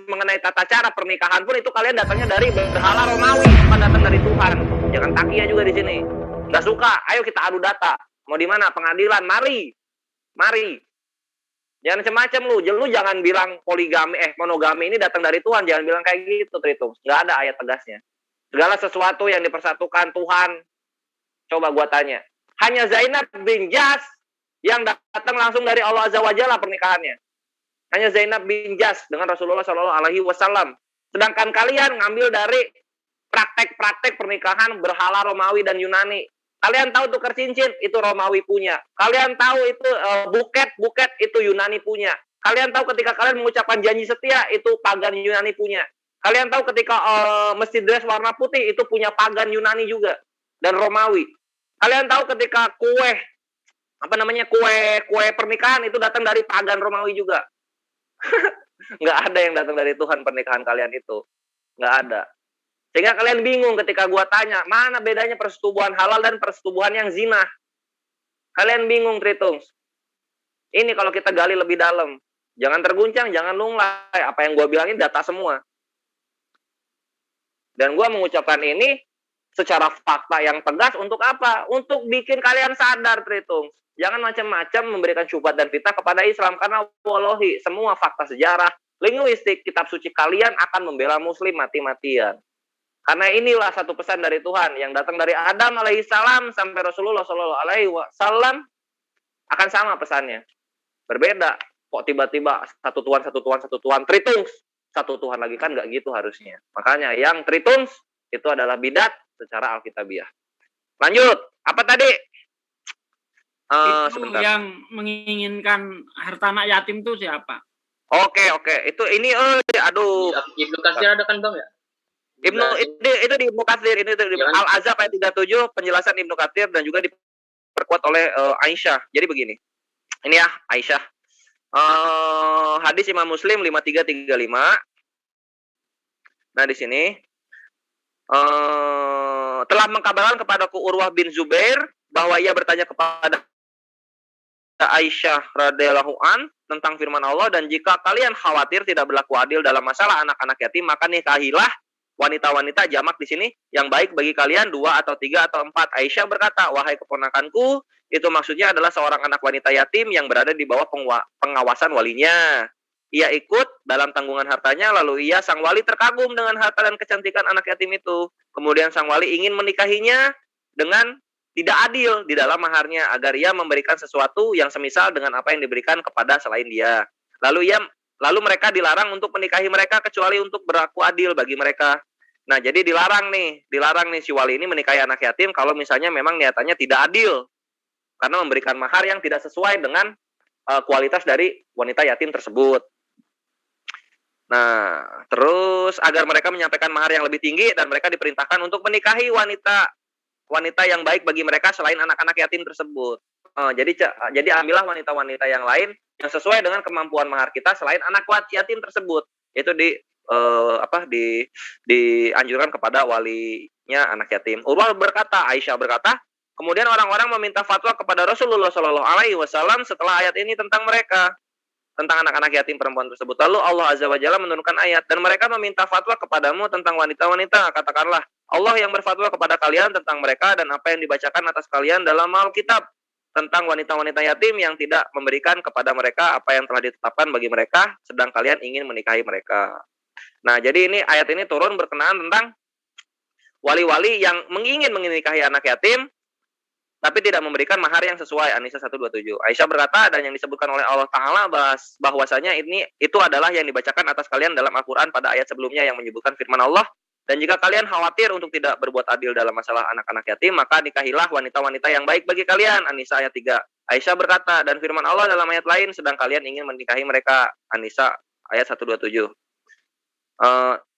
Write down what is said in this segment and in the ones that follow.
mengenai tata cara pernikahan pun itu kalian datangnya dari berhala Romawi, bukan datang dari Tuhan. Jangan takia juga di sini. Nggak suka, ayo kita adu data. Mau di mana? Pengadilan, mari. Mari. Jangan macam-macam lu jangan bilang monogami ini datang dari Tuhan, jangan bilang kayak gitu, Tritum. Nggak ada ayat tegasnya. Segala sesuatu yang dipersatukan Tuhan. Coba gua tanya. Hanya Zainab bin Jas yang datang langsung dari Allah Azza wa Jalla pernikahannya. Hanya Zainab bin Jas dengan Rasulullah Shallallahu Alaihi Wasallam. Sedangkan kalian ngambil dari praktek-praktek pernikahan berhala Romawi dan Yunani. Kalian tahu tukar cincin itu Romawi punya. Kalian tahu itu buket itu Yunani punya. Kalian tahu ketika kalian mengucapkan janji setia itu pagan Yunani punya. Kalian tahu ketika mesti dress warna putih itu punya pagan Yunani juga dan Romawi. Kalian tahu ketika kue pernikahan itu datang dari pagan Romawi juga. Nggak ada yang datang dari Tuhan pernikahan kalian itu. Nggak ada. Sehingga kalian bingung ketika gua tanya, mana bedanya persetubuhan halal dan persetubuhan yang zina? Kalian bingung, Tritungs. Ini kalau kita gali lebih dalam. Jangan terguncang, jangan lunglai. Apa yang gua bilangin data semua. Dan gua mengucapkan ini secara fakta yang tegas untuk apa? Untuk bikin kalian sadar, Tritungs. Jangan macam-macam memberikan syubhat dan fitnah kepada Islam. Karena wallahi, semua fakta sejarah, linguistik, kitab suci kalian akan membela muslim mati-matian. Karena inilah satu pesan dari Tuhan yang datang dari Adam alaihissalam sampai Rasulullah Shallallahu Alaihi Wasallam akan sama pesannya. Berbeda. Kok tiba-tiba satu Tuhan, Tritungs, satu Tuhan lagi, kan nggak gitu harusnya. Makanya yang Tritungs itu adalah bidat secara alkitabiah. Lanjut, apa tadi? Itu Sebentar. yang menginginkan harta anak yatim itu siapa? Oke. Itu ini, aduh. Ibnu Katsir ada kan bang ya? Itu di Ibnu Katsir, ini di Al-Azhar ayat 37 penjelasan Ibnu Katsir dan juga diperkuat oleh Aisyah. Jadi begini. Ini ya Aisyah. Hadis Imam Muslim 5335. Nah, di sini telah mengkabarkan kepadaku Urwah bin Zubair bahwa ia bertanya kepada Aisyah radhiyallahu an tentang firman Allah, dan jika kalian khawatir tidak berlaku adil dalam masalah anak-anak yatim, maka nikahilah wanita-wanita, jamak di sini, yang baik bagi kalian 2 atau 3 atau 4. Aisyah berkata, wahai keponakanku, itu maksudnya adalah seorang anak wanita yatim yang berada di bawah pengawasan walinya. Ia ikut dalam tanggungan hartanya, lalu sang wali terkagum dengan harta dan kecantikan anak yatim itu. Kemudian sang wali ingin menikahinya dengan tidak adil di dalam maharnya, agar ia memberikan sesuatu yang semisal dengan apa yang diberikan kepada selain dia. Lalu mereka dilarang untuk menikahi mereka kecuali untuk berlaku adil bagi mereka. Nah, jadi dilarang nih si wali ini menikahi anak yatim kalau misalnya memang niatannya tidak adil. Karena memberikan mahar yang tidak sesuai dengan kualitas dari wanita yatim tersebut. Nah, terus agar mereka menyampaikan mahar yang lebih tinggi dan mereka diperintahkan untuk menikahi wanita yang baik bagi mereka selain anak-anak yatim tersebut. Jadi ambillah wanita-wanita yang lain yang sesuai dengan kemampuan mahar kita selain anak yatim tersebut. Itu dianjurkan kepada walinya anak yatim. Urwah berkata, Aisyah berkata, kemudian orang-orang meminta fatwa kepada Rasulullah Shallallahu Alaihi Wasallam setelah ayat ini tentang mereka, tentang anak-anak yatim perempuan tersebut. Lalu Allah Azza wa Jalla menurunkan ayat, dan mereka meminta fatwa kepadamu tentang wanita-wanita. Katakanlah, Allah yang berfatwa kepada kalian tentang mereka dan apa yang dibacakan atas kalian dalam Alkitab tentang wanita-wanita yatim yang tidak memberikan kepada mereka apa yang telah ditetapkan bagi mereka, sedang kalian ingin menikahi mereka. Nah, jadi ini ayat ini turun berkenaan tentang wali-wali yang ingin menikahi anak yatim tapi tidak memberikan mahar yang sesuai. An-Nisa 127. Aisyah berkata, dan yang disebutkan oleh Allah Ta'ala bahwasanya itu adalah yang dibacakan atas kalian dalam Al-Quran pada ayat sebelumnya yang menyebutkan firman Allah, dan jika kalian khawatir untuk tidak berbuat adil dalam masalah anak-anak yatim, maka nikahilah wanita-wanita yang baik bagi kalian. An-Nisa ayat 3. Aisyah berkata, dan firman Allah dalam ayat lain, sedang kalian ingin menikahi mereka. An-Nisa ayat 127.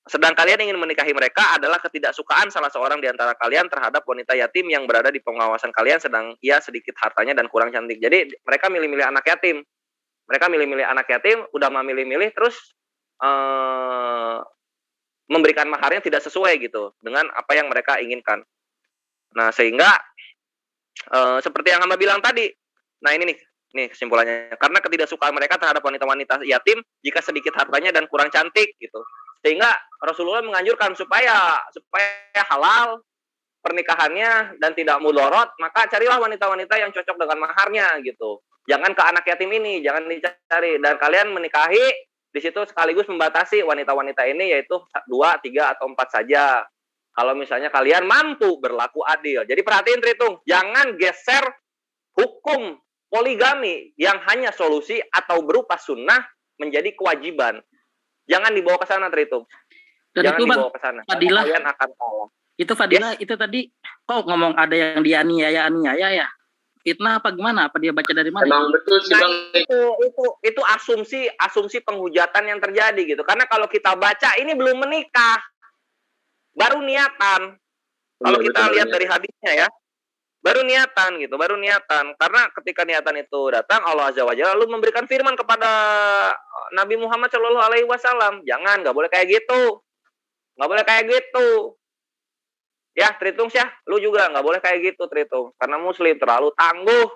Sedang kalian ingin menikahi mereka adalah ketidaksukaan salah seorang di antara kalian terhadap wanita yatim yang berada di pengawasan kalian sedang ia sedikit hartanya dan kurang cantik. Jadi mereka milih-milih anak yatim. Udah memilih-milih terus memberikan maharnya tidak sesuai gitu dengan apa yang mereka inginkan. Nah, sehingga seperti yang hamba bilang tadi. Nah, ini nih. Nih kesimpulannya, karena ketidaksukaan mereka terhadap wanita-wanita yatim jika sedikit hartanya dan kurang cantik gitu. Sehingga Rasulullah menganjurkan supaya halal pernikahannya dan tidak mudorot, maka carilah wanita-wanita yang cocok dengan maharnya gitu. Jangan ke anak yatim ini, jangan dicari, dan kalian menikahi di situ sekaligus membatasi wanita-wanita ini yaitu 2, 3 atau 4 saja. Kalau misalnya kalian mampu berlaku adil. Jadi perhatiin Tritung, jangan geser hukum poligami yang hanya solusi atau berupa sunnah menjadi kewajiban. Jangan dibawa ke sana, Tritung. Dan Jangan itu Bang, dibawa ke sana. Fadilah. Kalian akan kalah. Itu Fadilah, itu tadi kok ngomong ada yang dianiaya ya? Fitnah apa gimana? Apa dia baca dari mana? Emang betul sih Bang. Itu asumsi penghujatan yang terjadi gitu. Karena kalau kita baca ini belum menikah, baru niatan. Kalau kita lihat dari hadisnya ya, baru niatan gitu, baru niatan. Karena ketika niatan itu datang, Allah Azza wa Jalla lalu memberikan firman kepada Nabi Muhammad Shallallahu Alaihi Wasallam, jangan, nggak boleh kayak gitu, nggak boleh kayak gitu. Ya, Tritung ya, lu juga nggak boleh kayak gitu, Tritung. Karena Muslim terlalu tangguh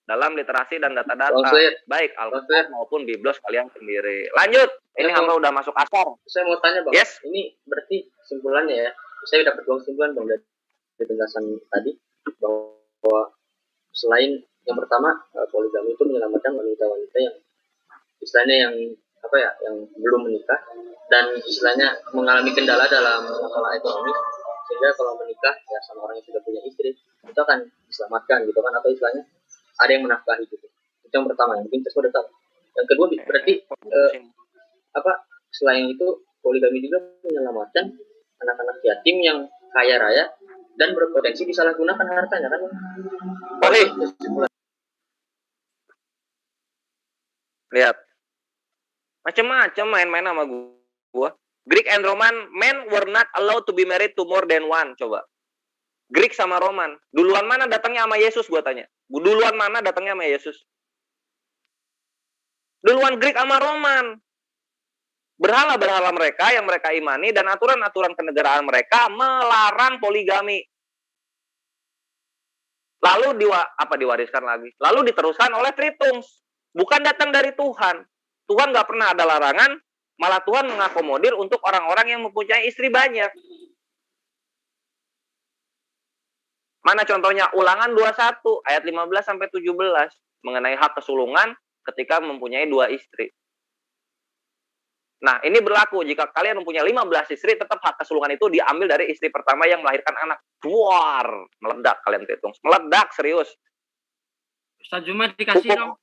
dalam literasi dan data-data, baik Al-Quran maupun Biblos kalian sendiri. Lanjut, ini hamba udah masuk asar. Saya mau tanya Bang, Yes. Ini berarti kesimpulannya ya, saya dapat kesimpulan Bang dari penjelasan tadi, bahwa selain yang pertama poligami itu menyelamatkan wanita-wanita yang istilahnya yang belum menikah dan istilahnya mengalami kendala dalam masalah ekonomi, sehingga kalau menikah ya sama orang yang sudah punya istri itu akan diselamatkan gitu kan, atau istilahnya ada yang menafkahi gitu. Itu yang pertama, yang mungkin saya udah tahu. Yang kedua berarti selain itu poligami juga menyelamatkan anak-anak yatim yang kaya raya dan berpotensi disalahgunakan hartanya kan. Oke. Lihat. Macam-macam main-main sama gua. Greek and Roman men were not allowed to be married to more than one. Coba. Greek sama Roman. Duluan mana datangnya sama Yesus gua tanya. Duluan mana datangnya sama Yesus? Duluan Greek sama Roman. Berhala-berhala mereka yang mereka imani dan aturan-aturan kenegaraan mereka melarang poligami. Lalu diwariskan lagi? Lalu diteruskan oleh Tritungs. Bukan datang dari Tuhan. Tuhan nggak pernah ada larangan, malah Tuhan mengakomodir untuk orang-orang yang mempunyai istri banyak. Mana contohnya? Ulangan 21 ayat 15 sampai 17 mengenai hak kesulungan ketika mempunyai 2 istri. Nah, ini berlaku jika kalian mempunyai 15 istri, tetap hak kesulungan itu diambil dari istri pertama yang melahirkan anak. Duar, meledak kalian hitung. Meledak serius. Ustaz Juma dikasih dong.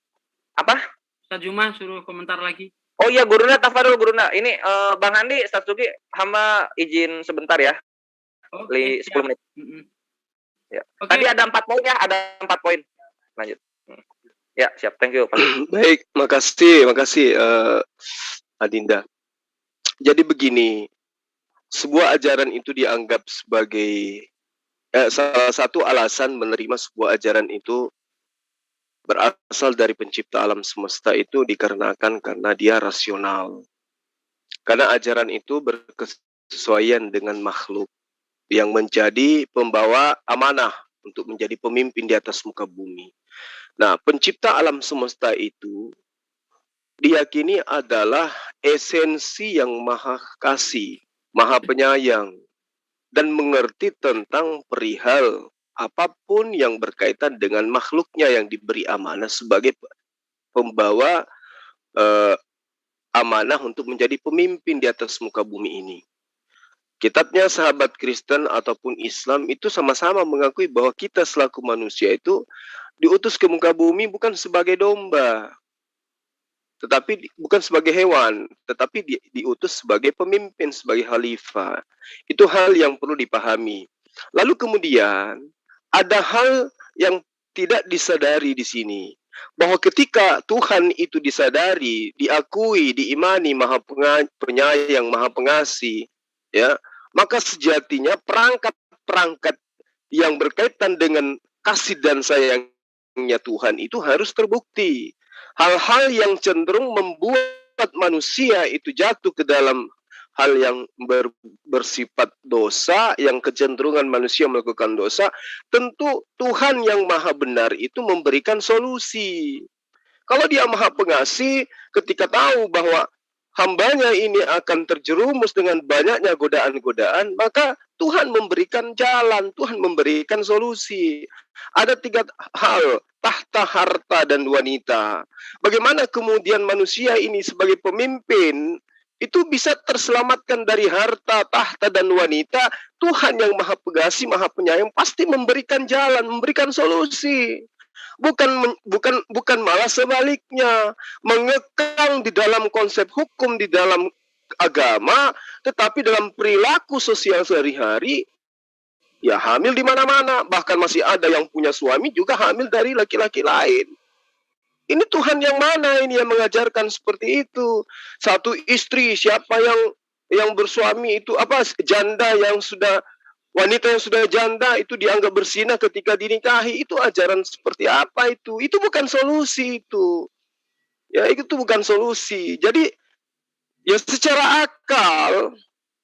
Apa? Ustaz Juma suruh komentar lagi. Oh iya, Guruna, tafadhol Guruna. Ini Bang Andi, Ustaz Suki, hamba izin sebentar ya. Oke, 10 menit. Ya. Oke. Tadi ada 4 poin ya, ada 4 poin. Lanjut. Ya, siap. Thank you, Pak. Baik, makasih Adinda. Jadi begini, sebuah ajaran itu dianggap sebagai salah satu alasan menerima sebuah ajaran itu berasal dari pencipta alam semesta itu dikarenakan karena dia rasional. Karena ajaran itu berkesesuaian dengan makhluk yang menjadi pembawa amanah untuk menjadi pemimpin di atas muka bumi. Nah, pencipta alam semesta itu diyakini adalah esensi yang maha kasih, maha penyayang, dan mengerti tentang perihal apapun yang berkaitan dengan makhluknya yang diberi amanah sebagai pembawa amanah untuk menjadi pemimpin di atas muka bumi ini. Kitabnya sahabat Kristen ataupun Islam itu sama-sama mengakui bahwa kita selaku manusia itu diutus ke muka bumi bukan sebagai domba, tetapi bukan sebagai hewan, tetapi diutus sebagai pemimpin, sebagai khalifah. Itu hal yang perlu dipahami. Lalu kemudian ada hal yang tidak disadari di sini, bahwa ketika Tuhan itu disadari, diakui, diimani maha penyayang, maha pengasih, ya, maka sejatinya perangkat-perangkat yang berkaitan dengan kasih dan sayangnya Tuhan itu harus terbukti. Hal-hal yang cenderung membuat manusia itu jatuh ke dalam hal yang bersifat dosa, yang kecenderungan manusia melakukan dosa, tentu Tuhan yang maha benar itu memberikan solusi. Kalau dia Maha Pengasih, ketika tahu bahwa hambanya ini akan terjerumus dengan banyaknya godaan-godaan, maka Tuhan memberikan jalan, Tuhan memberikan solusi. Ada 3 hal, tahta, harta, dan wanita. Bagaimana kemudian manusia ini sebagai pemimpin itu bisa terselamatkan dari harta, tahta, dan wanita? Tuhan yang Maha Pengasih, Maha Penyayang pasti memberikan jalan, memberikan solusi. Bukan malah sebaliknya, mengekang di dalam konsep hukum di dalam agama, tetapi dalam perilaku sosial sehari-hari ya hamil di mana-mana, bahkan masih ada yang punya suami juga hamil dari laki-laki lain. Ini Tuhan yang mana ini yang mengajarkan seperti itu? Satu istri, siapa yang bersuami itu janda yang sudah, wanita yang sudah janda itu dianggap berzina ketika dinikahi. Itu ajaran seperti apa itu? Itu bukan solusi itu. Ya, itu bukan solusi. Jadi ya secara akal,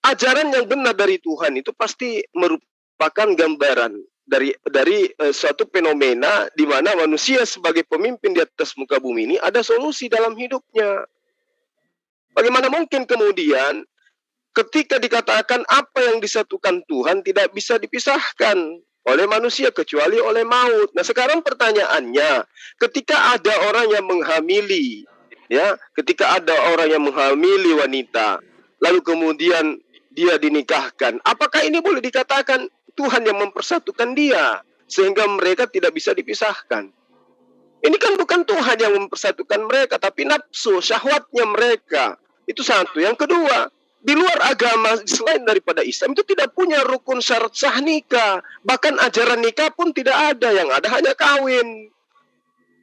ajaran yang benar dari Tuhan itu pasti merupakan gambaran dari suatu fenomena di mana manusia sebagai pemimpin di atas muka bumi ini ada solusi dalam hidupnya. Bagaimana mungkin kemudian ketika dikatakan apa yang disatukan Tuhan tidak bisa dipisahkan oleh manusia kecuali oleh maut. Nah, sekarang pertanyaannya, ketika ada orang yang menghamili, ya, ketika ada orang yang menghamili wanita, lalu kemudian dia dinikahkan, apakah ini boleh dikatakan Tuhan yang mempersatukan dia sehingga mereka tidak bisa dipisahkan? Ini kan bukan Tuhan yang mempersatukan mereka, tapi nafsu, syahwatnya mereka. Itu satu. Yang kedua, di luar agama selain daripada Islam itu tidak punya rukun syarat sah nikah. Bahkan ajaran nikah pun tidak ada, yang ada hanya kawin.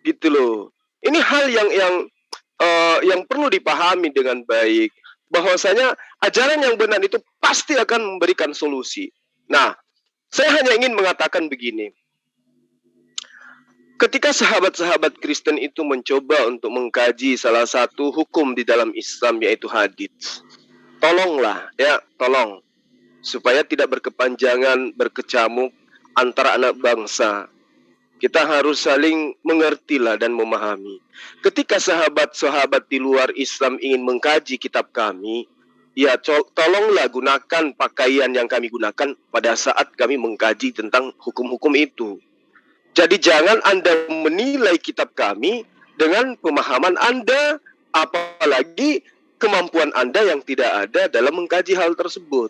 Gitu loh. Ini hal yang perlu dipahami dengan baik, bahwasanya ajaran yang benar itu pasti akan memberikan solusi. Nah, saya hanya ingin mengatakan begini. Ketika sahabat-sahabat Kristen itu mencoba untuk mengkaji salah satu hukum di dalam Islam, yaitu hadits, tolong supaya tidak berkepanjangan, berkecamuk antara anak bangsa. Kita harus saling mengertilah dan memahami. Ketika sahabat-sahabat di luar Islam ingin mengkaji kitab kami, ya tolonglah gunakan pakaian yang kami gunakan pada saat kami mengkaji tentang hukum-hukum itu. Jadi jangan Anda menilai kitab kami dengan pemahaman Anda, apalagi kemampuan Anda yang tidak ada dalam mengkaji hal tersebut.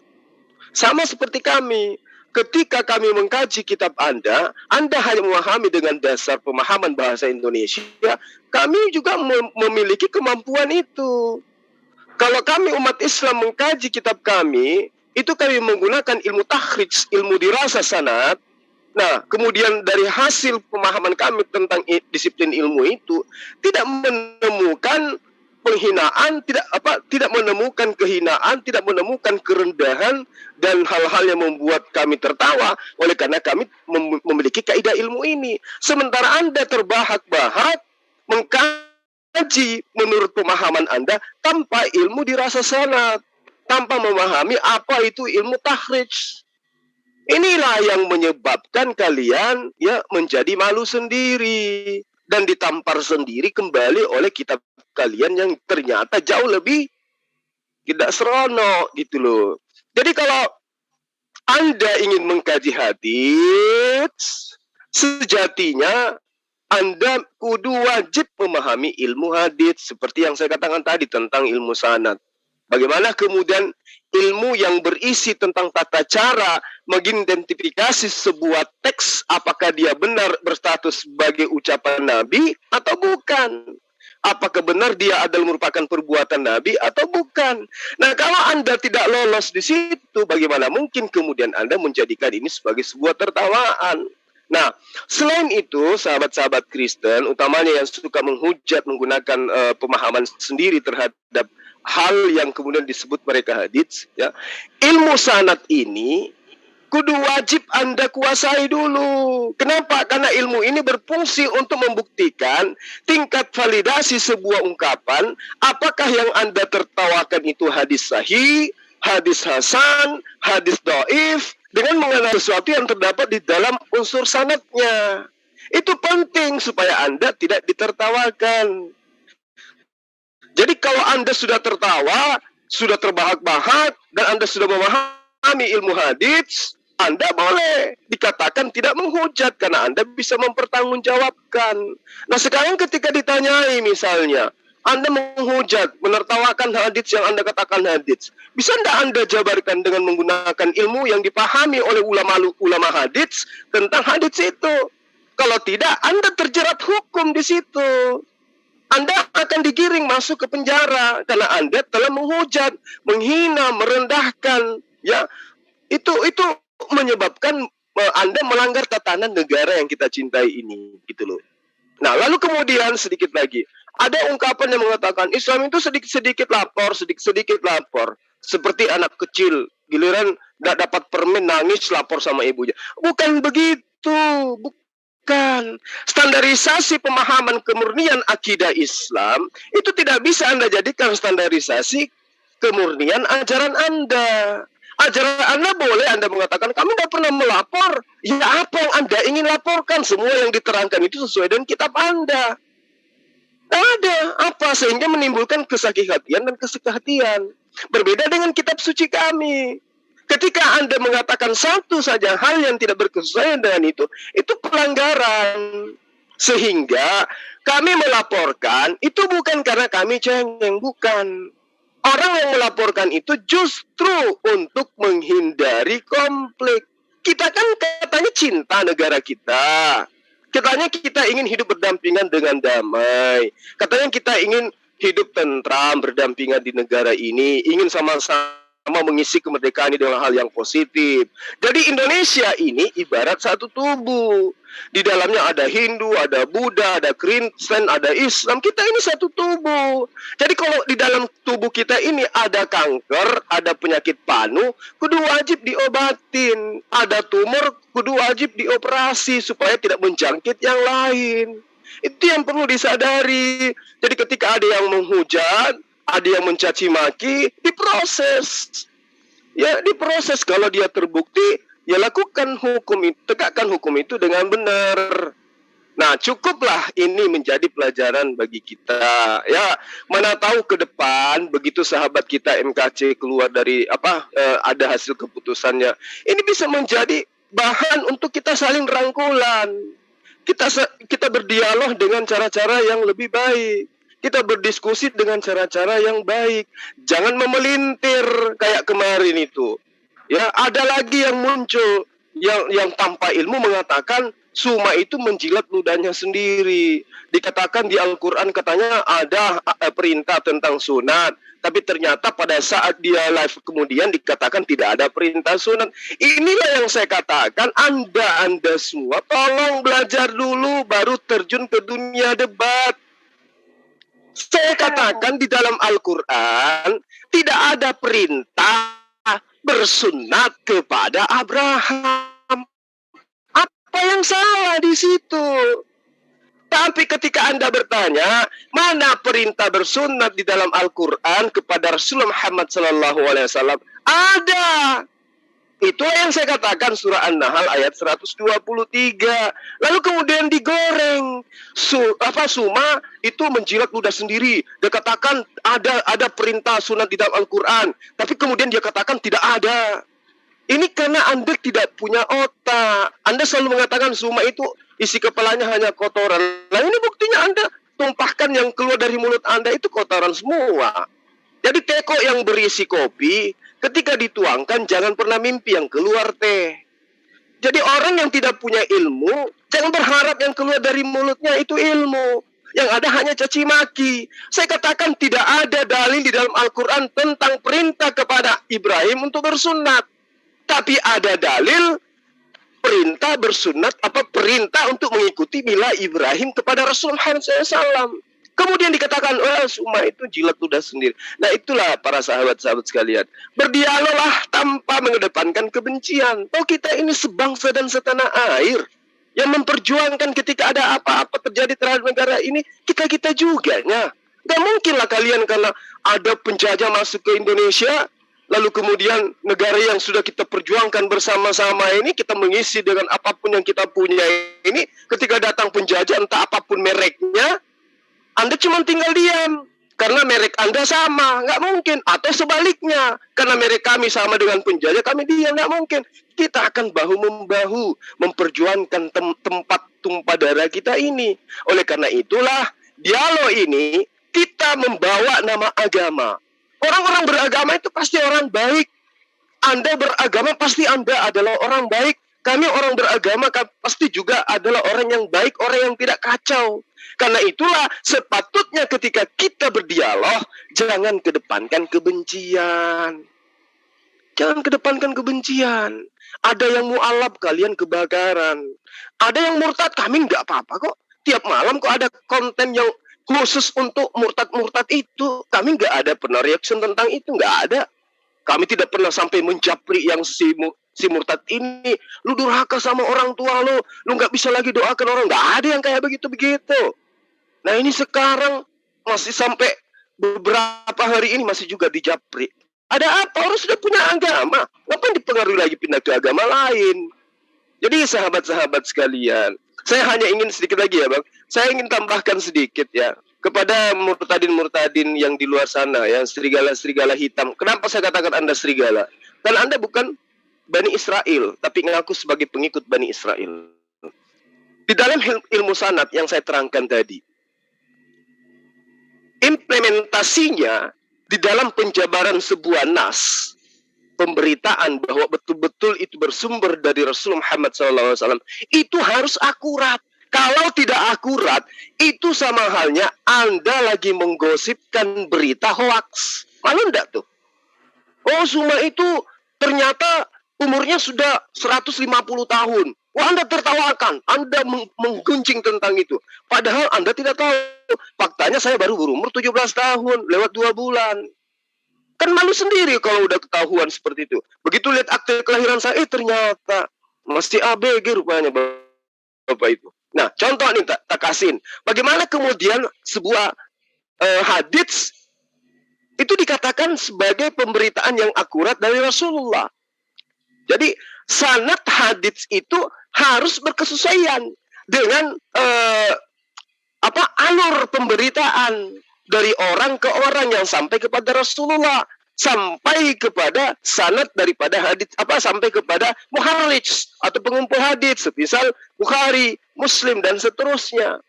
Sama seperti kami, ketika kami mengkaji kitab Anda hanya memahami dengan dasar pemahaman bahasa Indonesia, kami juga memiliki kemampuan itu. Kalau kami umat Islam mengkaji kitab kami, itu kami menggunakan ilmu takhrij, ilmu dirasa sanad. Nah, kemudian dari hasil pemahaman kami tentang disiplin ilmu itu tidak menemukan penghinaan, tidak menemukan kehinaan, tidak menemukan kerendahan dan hal-hal yang membuat kami tertawa oleh karena kami memiliki kaidah ilmu ini. Sementara Anda terbahak-bahak mengkaji menurut pemahaman Anda tanpa ilmu dirasa sanad, tanpa memahami apa itu ilmu takhrij. Inilah yang menyebabkan kalian ya menjadi malu sendiri dan ditampar sendiri kembali oleh kitab kalian yang ternyata jauh lebih tidak seronok gitu loh. Jadi kalau Anda ingin mengkaji hadits, sejatinya Anda kudu wajib memahami ilmu hadits seperti yang saya katakan tadi tentang ilmu sanad. Bagaimana kemudian ilmu yang berisi tentang tata cara mengidentifikasi sebuah teks, apakah dia benar berstatus sebagai ucapan Nabi atau bukan? Apakah benar dia adalah merupakan perbuatan Nabi atau bukan? Nah, kalau Anda tidak lolos di situ, bagaimana mungkin kemudian Anda menjadikan ini sebagai sebuah tertawaan? Nah, selain itu, sahabat-sahabat Kristen, utamanya yang suka menghujat menggunakan pemahaman sendiri terhadap hal yang kemudian disebut mereka hadits, ya, ilmu sanad ini kudu wajib Anda kuasai dulu. Kenapa? Karena ilmu ini berfungsi untuk membuktikan tingkat validasi sebuah ungkapan, apakah yang Anda tertawakan itu hadis sahih, hadis hasan, hadis dhaif, dengan mengenal sesuatu yang terdapat di dalam unsur sanadnya. Itu penting supaya Anda tidak ditertawakan. Jadi kalau Anda sudah tertawa, sudah terbahak-bahak, dan Anda sudah memahami ilmu hadits, Anda boleh dikatakan tidak menghujat karena Anda bisa mempertanggungjawabkan. Nah sekarang ketika ditanyai misalnya, Anda menghujat, menertawakan hadits yang Anda katakan hadits. Bisa tidak Anda jabarkan dengan menggunakan ilmu yang dipahami oleh ulama hadits tentang hadits itu? Kalau tidak, Anda terjerat hukum di situ. Anda akan digiring masuk ke penjara karena Anda telah menghujat, menghina, merendahkan. Ya, itu menyebabkan Anda melanggar tatanan negara yang kita cintai ini, gitu loh. Nah, lalu kemudian sedikit lagi, ada ungkapan yang mengatakan Islam itu sedikit-sedikit lapor, sedikit-sedikit lapor. Seperti anak kecil, giliran tidak dapat permen nangis lapor sama ibunya. Bukan begitu, bukan. Standarisasi pemahaman kemurnian akidah Islam itu tidak bisa Anda jadikan standarisasi kemurnian ajaran Anda. Ajaran Anda boleh Anda mengatakan, kami tidak pernah melapor. Ya apa yang Anda ingin laporkan? Semua yang diterangkan itu sesuai dengan kitab Anda. Tidak ada apa sehingga menimbulkan kesakit-hatian dan kesekehatian. Berbeda dengan kitab suci kami. Ketika Anda mengatakan satu saja hal yang tidak berkesesuaian dengan itu pelanggaran. Sehingga kami melaporkan, itu bukan karena kami cengeng, bukan. Orang yang melaporkan itu justru untuk menghindari konflik. Kita kan katanya cinta negara kita. Katanya kita ingin hidup berdampingan dengan damai. Katanya kita ingin hidup tentram, berdampingan di negara ini. Ingin sama-sama mengisi kemerdekaan ini dengan hal yang positif. Jadi Indonesia ini ibarat satu tubuh. Di dalamnya ada Hindu, ada Buddha, ada Kristen, ada Islam. Kita ini satu tubuh. Jadi kalau di dalam tubuh kita ini ada kanker, ada penyakit panu, kudu wajib diobatin. Ada tumor, kudu wajib dioperasi supaya tidak menjangkit yang lain. Itu yang perlu disadari. Jadi ketika ada yang menghujat, ada yang mencaci maki, diproses. Ya, diproses. Kalau dia terbukti, ya lakukan hukum itu, tegakkan hukum itu dengan benar. Nah, cukuplah ini menjadi pelajaran bagi kita. Ya, mana tahu ke depan begitu sahabat kita MKC keluar dari ada hasil keputusannya. Ini bisa menjadi bahan untuk kita saling rangkulan. Kita berdialog dengan cara-cara yang lebih baik. Kita berdiskusi dengan cara-cara yang baik. Jangan memelintir kayak kemarin itu. Ya, ada lagi yang muncul yang tanpa ilmu mengatakan Suma itu menjilat ludahnya sendiri. Dikatakan di Al-Quran katanya ada perintah tentang sunat. Tapi ternyata pada saat dia live kemudian dikatakan tidak ada perintah sunat. Inilah yang saya katakan, Anda semua tolong belajar dulu baru terjun ke dunia debat. Saya katakan di dalam Al-Quran tidak ada perintah bersunat kepada Abraham. Apa yang salah di situ? Tapi ketika Anda bertanya, mana perintah bersunat di dalam Al-Quran kepada Rasulullah Muhammad SAW? Ada. Itulah yang saya katakan surah An-Nahl ayat 123. Lalu kemudian digoreng. Suma itu menjilat ludah sendiri. Dia katakan ada perintah sunat di dalam Al-Quran. Tapi kemudian dia katakan tidak ada. Ini karena Anda tidak punya otak. Anda selalu mengatakan Suma itu isi kepalanya hanya kotoran. Nah ini buktinya Anda tumpahkan yang keluar dari mulut Anda itu kotoran semua. Jadi teko yang berisi kopi, ketika dituangkan jangan pernah mimpi yang keluar teh. Jadi orang yang tidak punya ilmu, jangan berharap yang keluar dari mulutnya itu ilmu. Yang ada hanya caci maki. Saya katakan tidak ada dalil di dalam Al-Quran tentang perintah kepada Ibrahim untuk bersunat. Tapi ada dalil perintah bersunat, perintah untuk mengikuti mila Ibrahim kepada Rasulullah SAW. Kemudian dikatakan, Suma itu jilat ludah sendiri. Nah itulah para sahabat-sahabat sekalian. Berdialoglah tanpa mengedepankan kebencian. Oh kita ini sebangsa dan setanah air. Yang memperjuangkan ketika ada apa-apa terjadi terhadap negara ini, kita juga. Gak mungkinlah kalian karena ada penjajah masuk ke Indonesia, lalu kemudian negara yang sudah kita perjuangkan bersama-sama ini, kita mengisi dengan apapun yang kita punya ini, ketika datang penjajah entah apapun mereknya, Anda cuma tinggal diam. Karena merek Anda sama, nggak mungkin. Atau sebaliknya, karena merek kami sama dengan penjajah, kami diam, nggak mungkin. Kita akan bahu-membahu memperjuangkan tempat tumpah darah kita ini. Oleh karena itulah, dialog ini kita membawa nama agama. Orang-orang beragama itu pasti orang baik. Anda beragama pasti Anda adalah orang baik. Kami orang beragama pasti juga adalah orang yang baik, orang yang tidak kacau. Karena itulah sepatutnya ketika kita berdialog, jangan kedepankan kebencian. Jangan kedepankan kebencian. Ada yang mu'alaf, kalian kebakaran. Ada yang murtad, kami nggak apa-apa kok. Tiap malam kok ada konten yang khusus untuk murtad-murtad itu. Kami nggak ada pernah reaction tentang itu, nggak ada. Kami tidak pernah sampai menjapri yang si murtad ini. Lu durhaka sama orang tua lu nggak bisa lagi doakan orang. Nggak ada yang kayak begitu-begitu. Nah ini sekarang masih sampai beberapa hari ini masih juga dijapri. Ada apa? Orang sudah punya agama. Ngapain dipengaruhi lagi pindah ke agama lain? Jadi sahabat-sahabat sekalian, saya hanya ingin sedikit lagi ya Bang. Saya ingin tambahkan sedikit ya. Kepada murtadin-murtadin yang di luar sana ya, serigala-serigala hitam. Kenapa saya katakan Anda serigala? Karena Anda bukan Bani Israel, tapi ngaku sebagai pengikut Bani Israel. Di dalam ilmu sanad yang saya terangkan tadi, implementasinya di dalam penjabaran sebuah nas, pemberitaan bahwa betul-betul itu bersumber dari Rasul Muhammad SAW, itu harus akurat. Kalau tidak akurat, itu sama halnya Anda lagi menggosipkan berita hoaks. Malu enggak tuh? Oh, Suma itu ternyata umurnya sudah 150 tahun. Wah, Anda tertawakan. Anda menggunjing tentang itu. Padahal Anda tidak tahu. Faktanya saya baru berumur 17 tahun. Lewat 2 bulan. Kan malu sendiri kalau udah ketahuan seperti itu. Begitu lihat akte kelahiran saya, ternyata masih ABG rupanya Bapak itu. Nah, contoh nih tak kasihin. Bagaimana kemudian sebuah hadits itu dikatakan sebagai pemberitaan yang akurat dari Rasulullah. Jadi sanad hadits itu harus berkesesuaian dengan alur pemberitaan dari orang ke orang yang sampai kepada Rasulullah, sampai kepada sanad daripada hadits sampai kepada muharrij atau pengumpul hadits, misal Bukhari, Muslim dan seterusnya.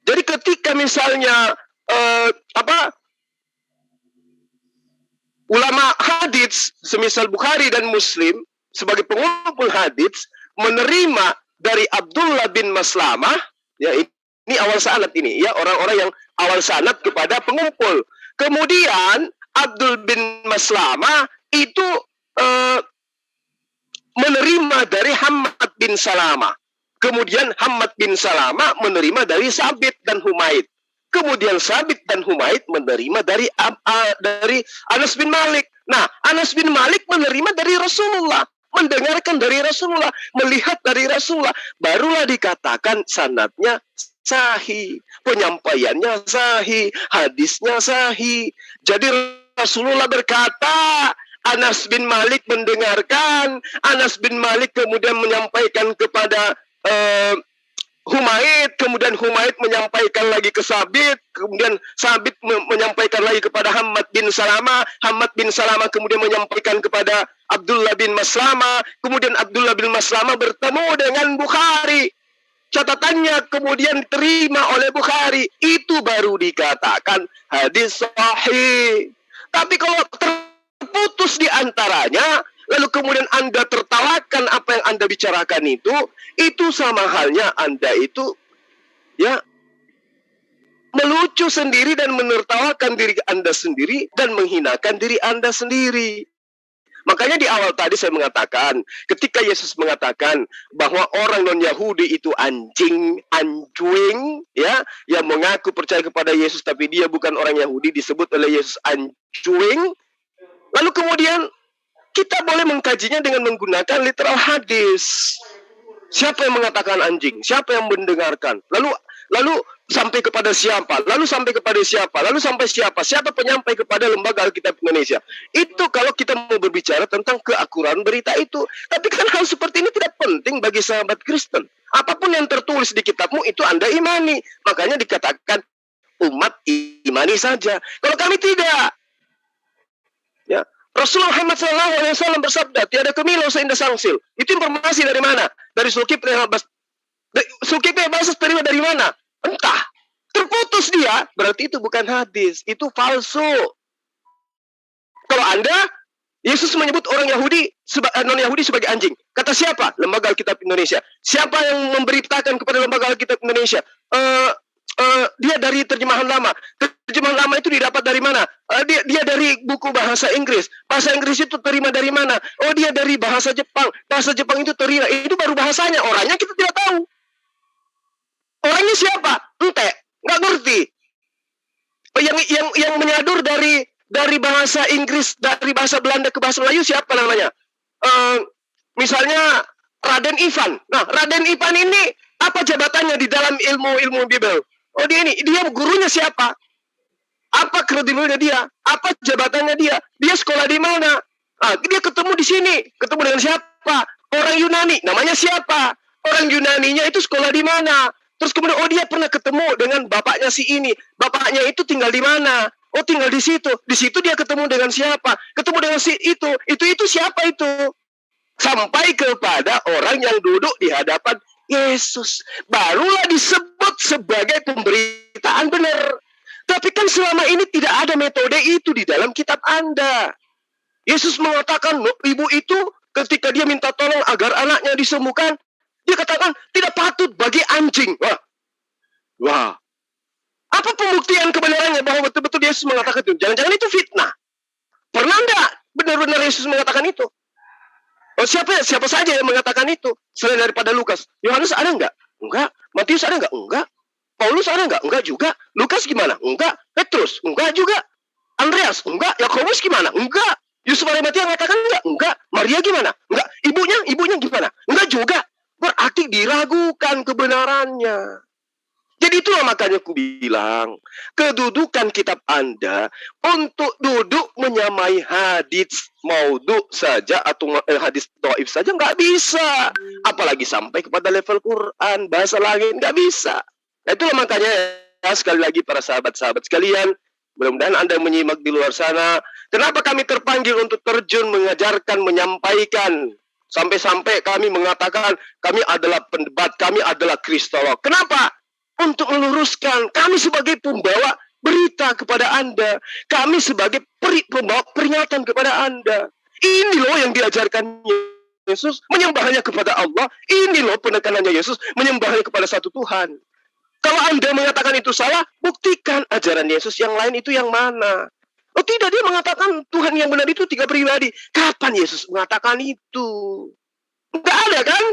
Jadi ketika misalnya ulama hadits semisal Bukhari dan Muslim sebagai pengumpul hadits menerima dari Abdullah bin Maslamah, ya ini awal sanad ini ya, orang-orang yang awal sanad kepada pengumpul. Kemudian Abdul bin Maslamah itu menerima dari Hammad bin Salamah. Kemudian Hammad bin Salamah menerima dari Sabit dan Humaid. Kemudian Sabit dan Humaid menerima dari Anas bin Malik. Nah, Anas bin Malik menerima dari Rasulullah, mendengarkan dari Rasulullah, melihat dari Rasulullah, barulah dikatakan sanadnya sahih, penyampaiannya sahih, hadisnya sahih. Jadi Rasulullah berkata, Anas bin Malik mendengarkan, Anas bin Malik kemudian menyampaikan kepada Humaid, kemudian Humaid menyampaikan lagi ke Sabit, kemudian Sabit menyampaikan lagi kepada Hammad bin Salamah, Hammad bin Salamah kemudian menyampaikan kepada Abdullah bin Maslamah, kemudian Abdullah bin Maslamah bertemu dengan Bukhari. Catatannya kemudian diterima oleh Bukhari, itu baru dikatakan hadis sahih. Tapi kalau terputus di antaranya, lalu kemudian Anda tertawakan apa yang Anda bicarakan itu sama halnya Anda itu ya melucu sendiri dan menertawakan diri Anda sendiri dan menghinakan diri Anda sendiri. Makanya di awal tadi saya mengatakan, ketika Yesus mengatakan bahwa orang non-Yahudi itu anjing, ya, yang mengaku percaya kepada Yesus tapi dia bukan orang Yahudi, disebut oleh Yesus anjing. Lalu kemudian kita boleh mengkajinya dengan menggunakan literal hadis. Siapa yang mengatakan anjing? Siapa yang mendengarkan? Lalu sampai kepada siapa, lalu sampai kepada siapa, lalu sampai siapa penyampai kepada Lembaga Alkitab Indonesia. Itu kalau kita mau berbicara tentang keakuran berita itu. Tapi kan hal seperti ini tidak penting bagi sahabat Kristen. Apapun yang tertulis di kitabmu itu Anda imani. Makanya dikatakan umat imani saja. Kalau kami tidak. Ya, Rasulullah Muhammad SAW bersabda, tiada kemilau seindah sangsil. Itu informasi dari mana? Dari Zulkifli bahasa terima dari mana? Entah. Terputus dia, berarti itu bukan hadis. Itu palsu. Kalau Anda, Yesus menyebut orang Yahudi, non-Yahudi sebagai anjing. Kata siapa? Lembaga Alkitab Indonesia. Siapa yang memberitakan kepada Lembaga Alkitab Indonesia? Dia dari terjemahan lama. Terjemahan lama itu didapat dari mana? Dia dari buku bahasa Inggris. Bahasa Inggris itu terima dari mana? Oh, dia dari bahasa Jepang. Bahasa Jepang itu terima. Itu baru bahasanya. Orangnya kita tidak tahu. Orangnya siapa? Ente, nggak ngerti. Yang menyadur dari bahasa Inggris, dari bahasa Belanda ke bahasa Melayu siapa namanya? Misalnya Raden Ivan. Nah, Raden Ivan ini apa jabatannya di dalam ilmu Bible? Oh, dia gurunya siapa? Apa kredibilnya dia? Apa jabatannya dia? Dia sekolah di mana? Dia ketemu di sini. Ketemu dengan siapa? Orang Yunani. Namanya siapa? Orang Yunaninya itu sekolah di mana? Terus kemudian, oh dia pernah ketemu dengan bapaknya si ini. Bapaknya itu tinggal di mana? Oh tinggal di situ. Di situ dia ketemu dengan siapa? Ketemu dengan si itu. Itu siapa itu? Sampai kepada orang yang duduk di hadapan Yesus. Barulah disebut sebagai pemberitaan benar. Tapi kan selama ini tidak ada metode itu di dalam kitab Anda. Yesus mengatakan, ibu itu ketika dia minta tolong agar anaknya disembuhkan, dia katakan, tidak patut bagi anjing. Wah. Apa pembuktian kebenarannya bahwa betul-betul Yesus mengatakan itu? Jangan-jangan itu fitnah. Pernah enggak benar-benar Yesus mengatakan itu? Oh, siapa saja yang mengatakan itu? Selain daripada Lukas. Yohanes ada enggak? Enggak. Matius ada enggak? Enggak. Paulus ada enggak? Enggak juga. Lukas gimana? Enggak. Petrus? Enggak juga. Andreas? Enggak. Yakobus gimana? Enggak. Yusuf Arimatia mengatakan enggak? Enggak. Maria gimana? Enggak. Ibunya gimana? Enggak juga. Berarti diragukan kebenarannya. Jadi itulah makanya aku bilang, kedudukan kitab Anda untuk duduk menyamai hadis maudhu saja atau hadis dhaif saja nggak bisa. Apalagi sampai kepada level Quran, bahasa lain nggak bisa. Nah, itulah makanya sekali lagi para sahabat-sahabat sekalian, mudah-mudahan Anda menyimak di luar sana. Kenapa kami terpanggil untuk terjun mengajarkan, menyampaikan? Sampai-sampai kami mengatakan kami adalah pendebat, kami adalah kristolog. Kenapa? Untuk meluruskan. Kami sebagai pembawa berita kepada Anda. Kami sebagai pembawa peringatan kepada Anda. Ini loh yang diajarkan Yesus, menyembahnya kepada Allah. Ini loh penekanannya Yesus, menyembahnya kepada satu Tuhan. Kalau Anda mengatakan itu salah, buktikan ajaran Yesus yang lain itu yang mana. Oh tidak, dia mengatakan Tuhan yang benar itu 3 pribadi. Kapan Yesus mengatakan itu? Enggak ada kan?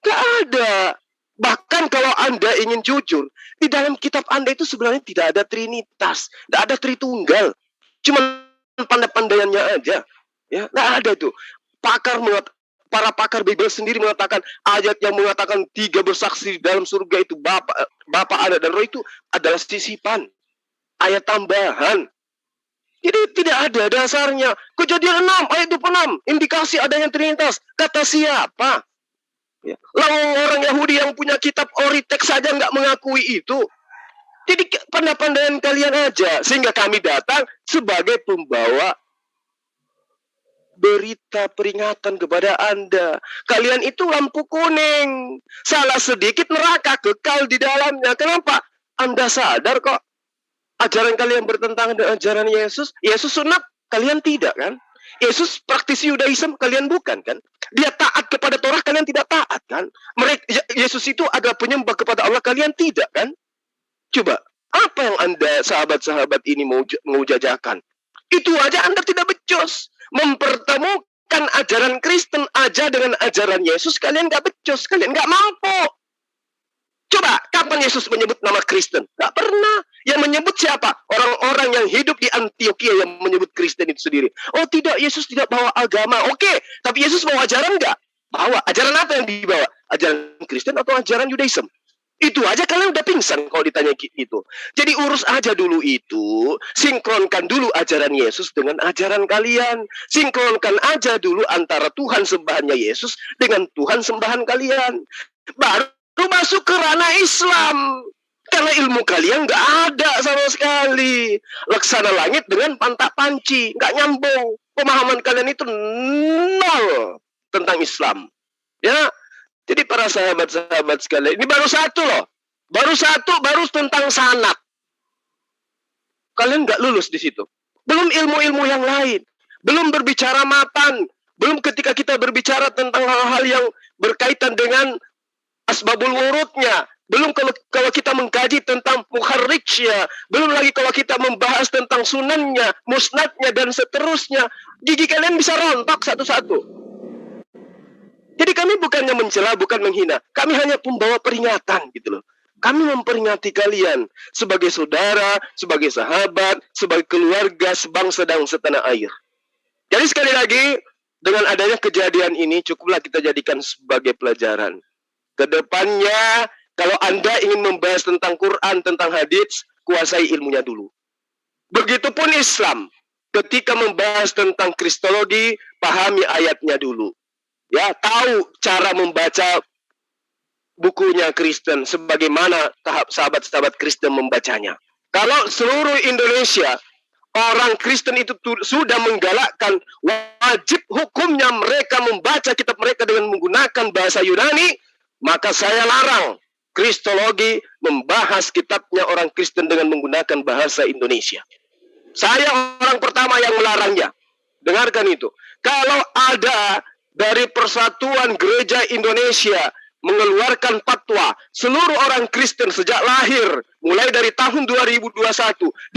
Enggak ada. Bahkan kalau Anda ingin jujur, di dalam kitab Anda itu sebenarnya tidak ada Trinitas, tidak ada Tritunggal. Cuma pandai-pandaiannya aja. Ya, enggak ada itu. Para pakar Bible sendiri mengatakan ayat yang mengatakan 3 bersaksi di dalam surga itu Bapa, Anak, dan Roh itu adalah sisipan. Ayat tambahan. Jadi tidak ada dasarnya. Kejadian 6, ayat 26, indikasi adanya Trinitas. Kata siapa? Ya. Lalu orang Yahudi yang punya kitab Oritex saja nggak mengakui itu. Jadi pandai-pandaian kalian aja. Sehingga kami datang sebagai pembawa berita peringatan kepada Anda. Kalian itu lampu kuning. Salah sedikit neraka kekal di dalamnya. Kenapa? Anda sadar kok. Ajaran kalian bertentangan dengan ajaran Yesus. Yesus sunat, kalian tidak kan? Yesus praktisi Yudaism, kalian bukan kan? Dia taat kepada Torah, kalian tidak taat kan? Yesus itu adalah penyembah kepada Allah, kalian tidak kan? Coba, apa yang Anda sahabat-sahabat ini mau jajakan? Itu aja Anda tidak becus. Mempertemukan ajaran Kristen aja dengan ajaran Yesus, kalian nggak becus, kalian nggak mampu. Coba, kapan Yesus menyebut nama Kristen? Nggak pernah. Yang menyebut siapa? Orang-orang yang hidup di Antioquia yang menyebut Kristen itu sendiri. Oh tidak, Yesus tidak bawa agama. Oke, tapi Yesus bawa ajaran nggak? Bawa. Ajaran apa yang dibawa? Ajaran Kristen atau ajaran Yudaism? Itu aja kalian udah pingsan kalau ditanya gitu. Jadi urus aja dulu itu, sinkronkan dulu ajaran Yesus dengan ajaran kalian. Sinkronkan aja dulu antara Tuhan sembahannya Yesus dengan Tuhan sembahan kalian. Baru masuk ke ranah Islam. Karena ilmu kalian nggak ada sama sekali. Laksana langit dengan pantak panci, nggak nyambung. Pemahaman kalian itu nol tentang Islam. Ya, jadi para sahabat-sahabat sekalian, ini baru satu loh. Baru tentang sanad. Kalian nggak lulus di situ. Belum ilmu-ilmu yang lain. Belum berbicara matan. Belum ketika kita berbicara tentang hal-hal yang berkaitan dengan asbabul wurudnya. Belum kalau kita mengkaji tentang mukharrijnya. Belum lagi kalau kita membahas tentang sunannya, musnadnya, dan seterusnya. Gigi kalian bisa rontok satu-satu. Jadi kami bukannya mencela, bukan menghina. Kami hanya pembawa peringatan gitu loh. Kami memperingati kalian sebagai saudara, sebagai sahabat, sebagai keluarga, sebangsa dan setanah air. Jadi sekali lagi, dengan adanya kejadian ini, cukuplah kita jadikan sebagai pelajaran. Kedepannya, kalau Anda ingin membahas tentang Quran, tentang hadits, kuasai ilmunya dulu. Begitupun Islam. Ketika membahas tentang kristologi, pahami ayatnya dulu. Ya, tahu cara membaca bukunya Kristen, sebagaimana sahabat-sahabat Kristen membacanya. Kalau seluruh Indonesia, orang Kristen itu sudah menggalakkan wajib hukumnya mereka membaca kitab mereka dengan menggunakan bahasa Yunani, maka saya larang kristologi membahas kitabnya orang Kristen dengan menggunakan bahasa Indonesia. Saya orang pertama yang melarangnya. Dengarkan itu. Kalau ada dari Persatuan Gereja Indonesia mengeluarkan fatwa, seluruh orang Kristen sejak lahir, mulai dari tahun 2021,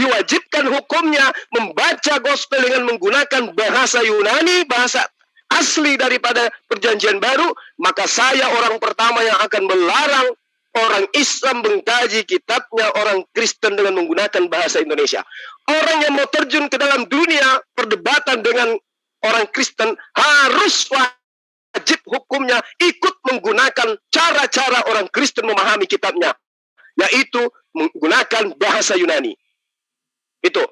diwajibkan hukumnya membaca gospel dengan menggunakan bahasa Yunani, bahasa asli daripada Perjanjian Baru, maka saya orang pertama yang akan melarang orang Islam mengkaji kitabnya orang Kristen dengan menggunakan bahasa Indonesia. Orang yang mau terjun ke dalam dunia perdebatan dengan orang Kristen harus wajib hukumnya ikut menggunakan cara-cara orang Kristen memahami kitabnya, yaitu menggunakan bahasa Yunani. Itu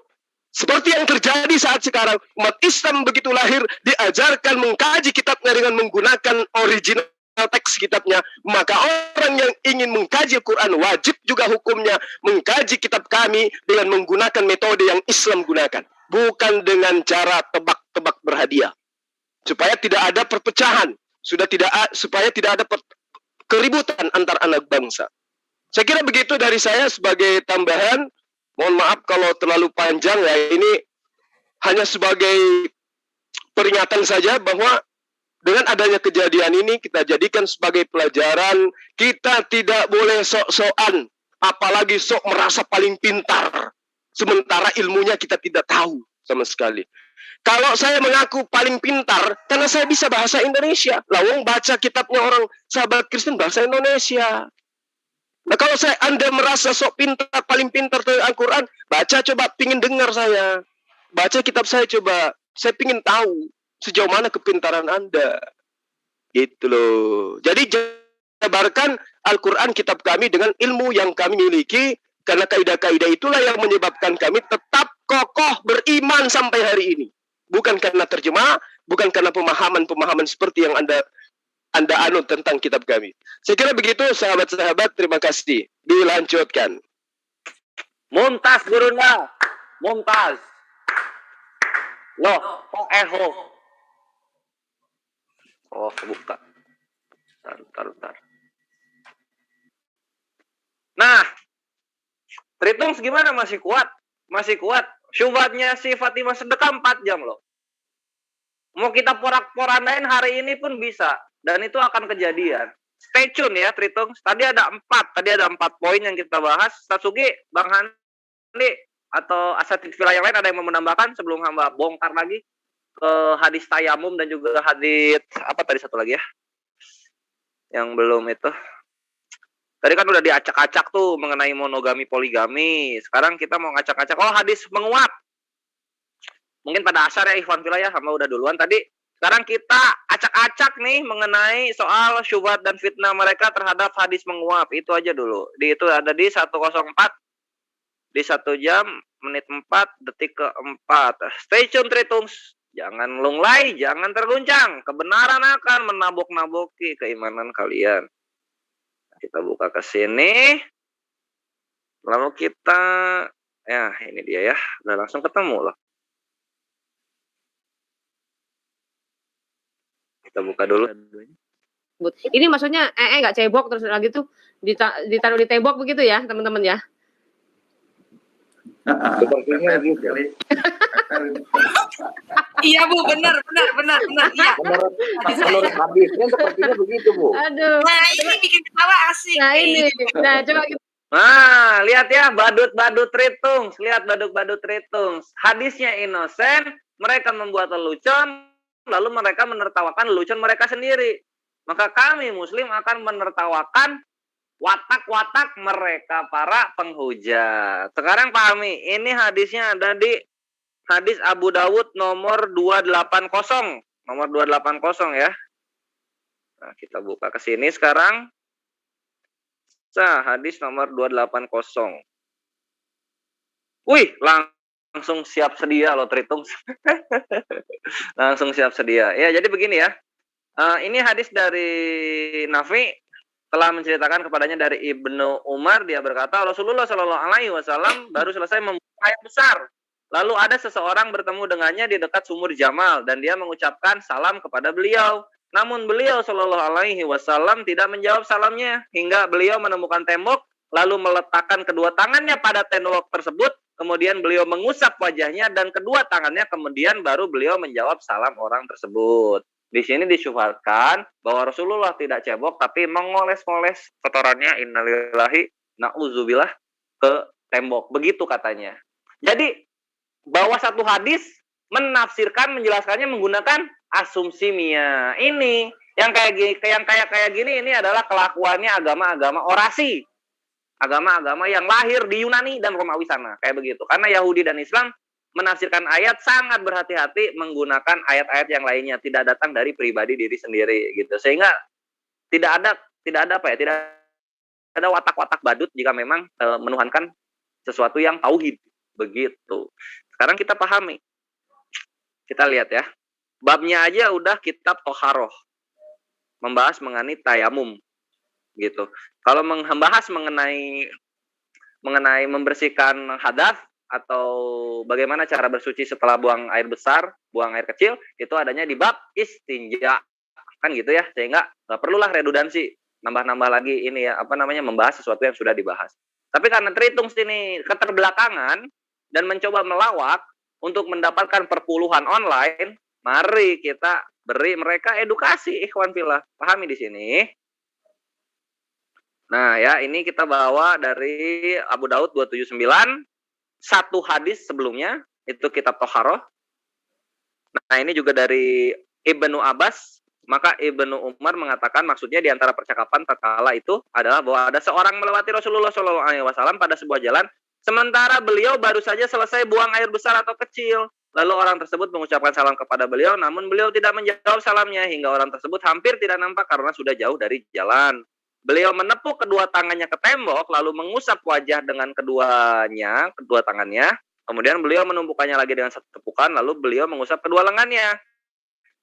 seperti yang terjadi saat sekarang. Umat Islam begitu lahir diajarkan mengkaji kitabnya dengan menggunakan original teks kitabnya, maka orang yang ingin mengkaji Quran wajib juga hukumnya mengkaji kitab kami dengan menggunakan metode yang Islam gunakan, bukan dengan cara tebak-tebak berhadiah, supaya tidak ada perpecahan, supaya tidak ada keributan antar anak bangsa. Saya kira begitu dari saya sebagai tambahan. Mohon maaf kalau terlalu panjang ya, ini hanya sebagai peringatan saja bahwa dengan adanya kejadian ini kita jadikan sebagai pelajaran. Kita tidak boleh sok-sokan, apalagi sok merasa paling pintar, sementara ilmunya kita tidak tahu sama sekali. Kalau saya mengaku paling pintar karena saya bisa bahasa Indonesia, lawang baca kitabnya orang sahabat Kristen bahasa Indonesia. Nah, kalau Anda merasa sok pintar, paling pintar tentang Al-Quran, baca coba, pingin dengar saya. Baca kitab saya coba, saya pingin tahu sejauh mana kepintaran Anda. Gitu loh. Jadi jabarkan Al-Quran kitab kami dengan ilmu yang kami miliki, karena kaidah-kaidah itulah yang menyebabkan kami tetap kokoh beriman sampai hari ini. Bukan karena terjemah, bukan karena pemahaman-pemahaman seperti yang Anda anut tentang kitab kami. Saya kira begitu, sahabat-sahabat. Terima kasih. Dilanjutkan. Mumtaz Gurunda. Mumtaz. Loh, kok eho? Oh, buka. Bentar. Nah, Tritungs gimana? Masih kuat? Masih kuat. Syubhatnya si Fatimah sedekah 4 jam loh. Mau kita porak-porandain hari ini pun bisa. Dan itu akan kejadian. Stay tune ya, Tritungs. Tadi ada 4 poin yang kita bahas. Satsugi, Bang Handi, atau asatid villa yang lain ada yang mau menambahkan sebelum hamba bongkar lagi ke hadis tayamum dan juga hadis apa tadi satu lagi ya? Yang belum itu. Tadi kan udah diacak-acak tuh mengenai monogami poligami. Sekarang kita mau ngacak-acak. Oh, hadis menguap. Mungkin pada asar ya Ikhwan Fillah ya, hamba udah duluan tadi. Sekarang kita acak-acak nih mengenai soal syubhat dan fitnah mereka terhadap hadis menguap. Itu aja dulu. Itu ada di 104 di 1 jam menit 4 detik ke-4. Stay tune Tritungs. Jangan lunglai, jangan terguncang. Kebenaran akan menabok-naboki keimanan kalian. Kita buka ke sini. Lalu kita ya ini dia ya. Udah langsung ketemu loh. Kita buka dulu. Ini maksudnya nggak cebok terus lagi tuh ditaruh di tembok begitu ya teman-teman ya? Sepertinya gitu. Iya Bu, benar. Iya. Menurut hadisnya sepertinya begitu Bu. Aduh. Nah ini bikin ketawa asik. Nah ini, nah coba kita. Nah, lihat ya badut-badut Tritungs, lihat badut-badut Tritungs. Hadisnya inosen, mereka membuat lelucon, lalu mereka menertawakan lelucon mereka sendiri. Maka kami Muslim akan menertawakan watak-watak mereka para penghujat. Sekarang pahami, ini hadisnya ada di hadis Abu Dawud nomor 280. Nomor 280 ya. Nah, kita buka ke sini sekarang. Hadis nomor 280. Wih, langsung siap sedia loh Tritungs. Langsung siap sedia. Ya, jadi begini ya. Ini hadis dari Nafi telah menceritakan kepadanya dari Ibnu Umar, dia berkata Rasulullah Shallallahu Alaihi Wasallam baru selesai membuka ayat besar. Lalu ada seseorang bertemu dengannya di dekat sumur Jamal dan dia mengucapkan salam kepada beliau. Namun beliau Shallallahu Alaihi Wasallam tidak menjawab salamnya hingga beliau menemukan tembok lalu meletakkan kedua tangannya pada tembok tersebut. Kemudian beliau mengusap wajahnya dan kedua tangannya kemudian baru beliau menjawab salam orang tersebut. Di sini disyubhatkan bahwa Rasulullah tidak cebok tapi mengoles-ngoles kotorannya innalillahi na'udzubillah ke tembok. Begitu katanya. Jadi bahwa satu hadis menafsirkan menjelaskannya menggunakan asumsi mia. Ini yang kayak gini ini adalah kelakuannya agama-agama orasi. Agama-agama yang lahir di Yunani dan Romawi sana, kayak begitu. Karena Yahudi dan Islam menafsirkan ayat sangat berhati-hati menggunakan ayat-ayat yang lainnya, tidak datang dari pribadi diri sendiri gitu. Sehingga tidak ada watak-watak badut jika memang menuhankan sesuatu yang tauhid begitu. Sekarang kita pahami. Kita lihat ya. Babnya aja udah kitab Toharoh. Membahas mengenai tayamum gitu. Kalau membahas mengenai membersihkan hadas atau bagaimana cara bersuci setelah buang air besar, buang air kecil, itu adanya di bab istinja. Kan gitu ya, sehingga nggak perlulah redundansi, nambah-nambah lagi ini ya, membahas sesuatu yang sudah dibahas. Tapi karena Tritungs ini keterbelakangan dan mencoba melawak untuk mendapatkan perpuluhan online, mari kita beri mereka edukasi, ikhwan fillah. Pahami di sini. Nah ya, ini kita bawa dari Abu Daud 279, satu hadis sebelumnya, itu kitab Toharoh. Nah ini juga dari Ibnu Abbas, maka Ibnu Umar mengatakan maksudnya di antara percakapan tatkala itu adalah bahwa ada seorang melewati Rasulullah SAW pada sebuah jalan, sementara beliau baru saja selesai buang air besar atau kecil. Lalu orang tersebut mengucapkan salam kepada beliau, namun beliau tidak menjawab salamnya hingga orang tersebut hampir tidak nampak karena sudah jauh dari jalan. Beliau menepuk kedua tangannya ke tembok, lalu mengusap wajah dengan kedua tangannya. Kemudian beliau menumpukannya lagi dengan satu tepukan, lalu beliau mengusap kedua lengannya.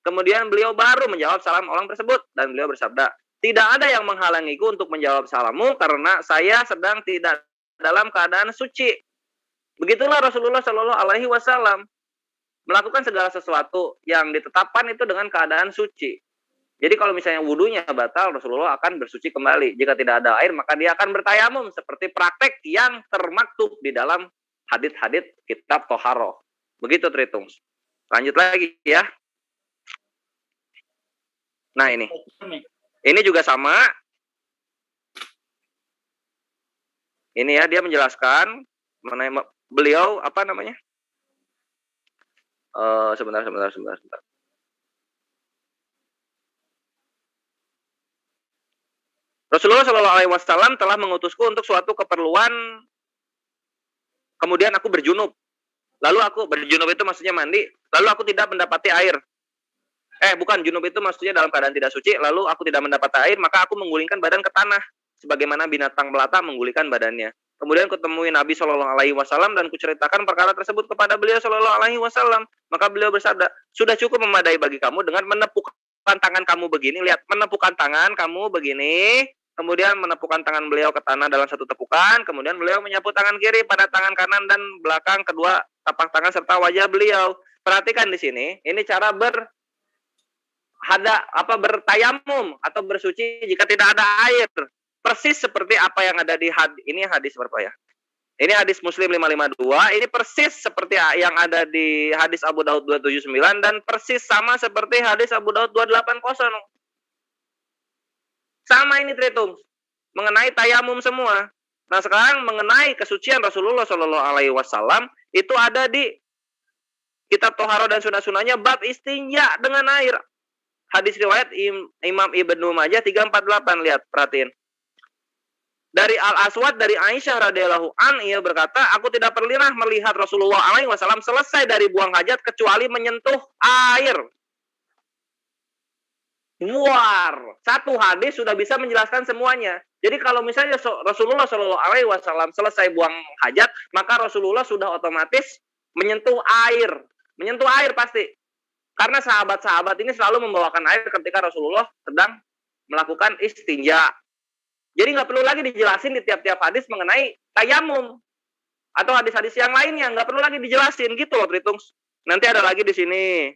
Kemudian beliau baru menjawab salam orang tersebut, dan beliau bersabda, tidak ada yang menghalangiku untuk menjawab salammu, karena saya sedang tidak dalam keadaan suci. Begitulah Rasulullah Shallallahu Alaihi Wasallam melakukan segala sesuatu yang ditetapkan itu dengan keadaan suci. Jadi kalau misalnya wudunya batal, Rasulullah akan bersuci kembali. Jika tidak ada air, maka dia akan bertayamum seperti praktek yang termaktub di dalam hadits-hadits kitab Toharoh. Begitu Tritungs. Lanjut lagi ya. Nah ini juga sama. Ini ya, dia menjelaskan mengenai beliau sebentar. Rasulullah Shallallahu Alaihi Wasallam telah mengutusku untuk suatu keperluan. Kemudian aku berjunub. Lalu aku berjunub itu maksudnya mandi. Lalu aku tidak mendapati air. Bukan, junub itu maksudnya dalam keadaan tidak suci, lalu aku tidak mendapat air, maka aku menggulingkan badan ke tanah, sebagaimana binatang melata menggulingkan badannya. Kemudian kutemui Nabi Shallallahu Alaihi Wasallam dan kuceritakan perkara tersebut kepada beliau Shallallahu Alaihi Wasallam. Maka beliau bersabda, sudah cukup memadai bagi kamu dengan menepukkan tangan kamu begini. Lihat, menepukkan tangan kamu begini. Kemudian menepukkan tangan beliau ke tanah dalam satu tepukan. Kemudian beliau menyapu tangan kiri pada tangan kanan dan belakang kedua tapak tangan serta wajah beliau. Perhatikan di sini, ini cara bertayamum atau bersuci jika tidak ada air. Persis seperti apa yang ada di ini hadis berapa ya? Ini hadis Muslim 552, ini persis seperti yang ada di hadis Abu Daud 279 dan persis sama seperti hadis Abu Daud 280. Sama ini Tritung, mengenai tayamum semua. Nah, sekarang mengenai kesucian Rasulullah Shallallahu Alaihi Wasallam itu ada di kitab Toharo dan sunah-sunahnya bab istinja dengan air. Hadis riwayat Imam Ibnu Majah 348, lihat, perhatiin. Dari Al-Aswad dari Aisyah radhiyallahu an, ia berkata, aku tidak pernah melihat Rasulullah alaihi wasallam selesai dari buang hajat kecuali menyentuh air. War, satu hadis sudah bisa menjelaskan semuanya. Jadi kalau misalnya Rasulullah Shallallahu Alaihi Wasallam selesai buang hajat, maka Rasulullah sudah otomatis menyentuh air pasti. Karena sahabat-sahabat ini selalu membawakan air ketika Rasulullah sedang melakukan istinja. Jadi nggak perlu lagi dijelasin di tiap-tiap hadis mengenai tayamum atau hadis-hadis yang lainnya, nggak perlu lagi dijelasin gitu loh, Tritung. Nanti ada lagi di sini.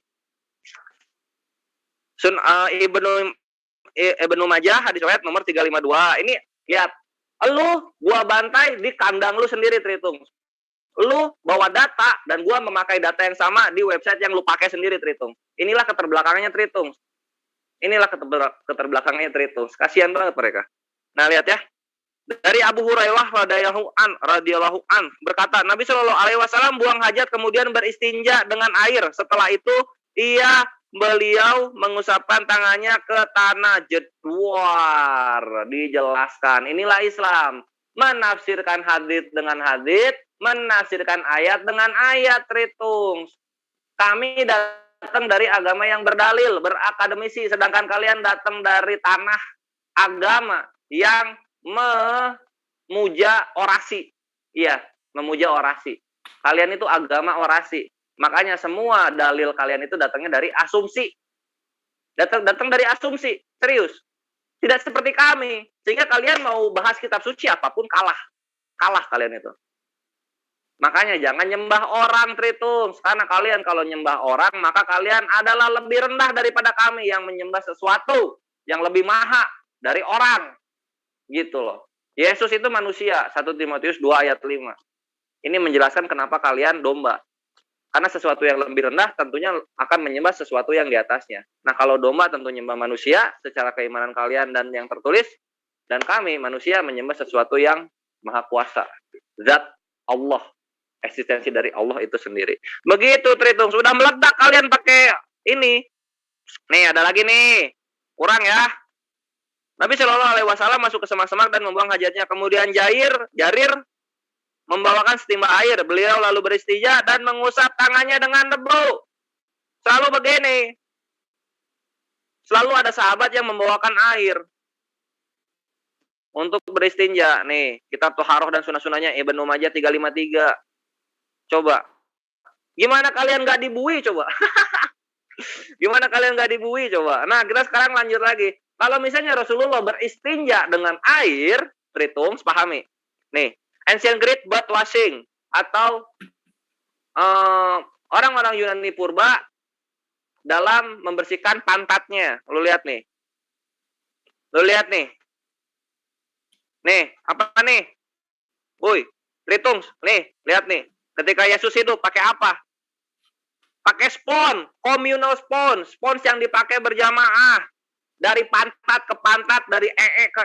Ibnu Majah hadis riwayat nomor 352. Ini lihat, lu gua bantai di kandang lu sendiri, Tritung. Lu bawa data dan gua memakai data yang sama di website yang lu pakai sendiri, Tritung. Inilah keterbelakangannya Tritung. Kasihan banget mereka. Nah, lihat ya. Dari Abu Hurairah radhiyallahu an berkata, Nabi Shallallahu Alaihi Wasallam buang hajat kemudian beristinja dengan air. Setelah itu beliau mengusapkan tangannya ke tanah. Jedwar, dijelaskan. Inilah Islam. Menafsirkan hadits dengan hadits, menafsirkan ayat dengan ayat, Tritung. Kami datang dari agama yang berdalil, berakademisi, sedangkan kalian datang dari tanah agama yang memuja orasi. Iya, memuja orasi. Kalian itu agama orasi. Makanya semua dalil kalian itu datangnya dari asumsi. Datang dari asumsi, serius. Tidak seperti kami. Sehingga kalian mau bahas kitab suci apapun kalah. Kalah kalian itu. Makanya jangan nyembah orang, Tritung. Karena kalian kalau nyembah orang, maka kalian adalah lebih rendah daripada kami yang menyembah sesuatu yang lebih maha dari orang. Gitu loh. Yesus itu manusia. 1 Timotius 2 ayat 5. Ini menjelaskan kenapa kalian domba. Karena sesuatu yang lebih rendah tentunya akan menyembah sesuatu yang di atasnya. Nah, kalau domba tentu menyembah manusia secara keimanan kalian dan yang tertulis. Dan kami manusia menyembah sesuatu yang maha kuasa. Zat Allah. Eksistensi dari Allah itu sendiri. Begitu, Tritung. Sudah meledak kalian pakai ini. Nih, ada lagi nih. Kurang ya. Nabi Shallallahu Alaihi Wasallam masuk ke semak-semak dan membuang hajatnya. Kemudian Jarir membawakan setimba air. Beliau lalu beristinja dan mengusap tangannya dengan debu. Selalu begini. Selalu ada sahabat yang membawakan air untuk beristinja. Nih, kitab Toharoh dan sunah-sunahnya Ibnu Majah 353. Coba. Gimana kalian nggak dibui coba? Gimana kalian nggak dibui coba? Nah, kita sekarang lanjut lagi. Kalau misalnya Rasulullah beristinja dengan air, Tritung, pahami. Nih, ancient Greek bath washing atau orang-orang Yunani purba dalam membersihkan pantatnya. Lu lihat nih. Nih, apa nih? Woi, Tritung, nih, lihat nih. Ketika Yesus hidup pakai apa? Pakai spons, communal spons yang dipakai berjamaah. Dari pantat ke pantat, dari ke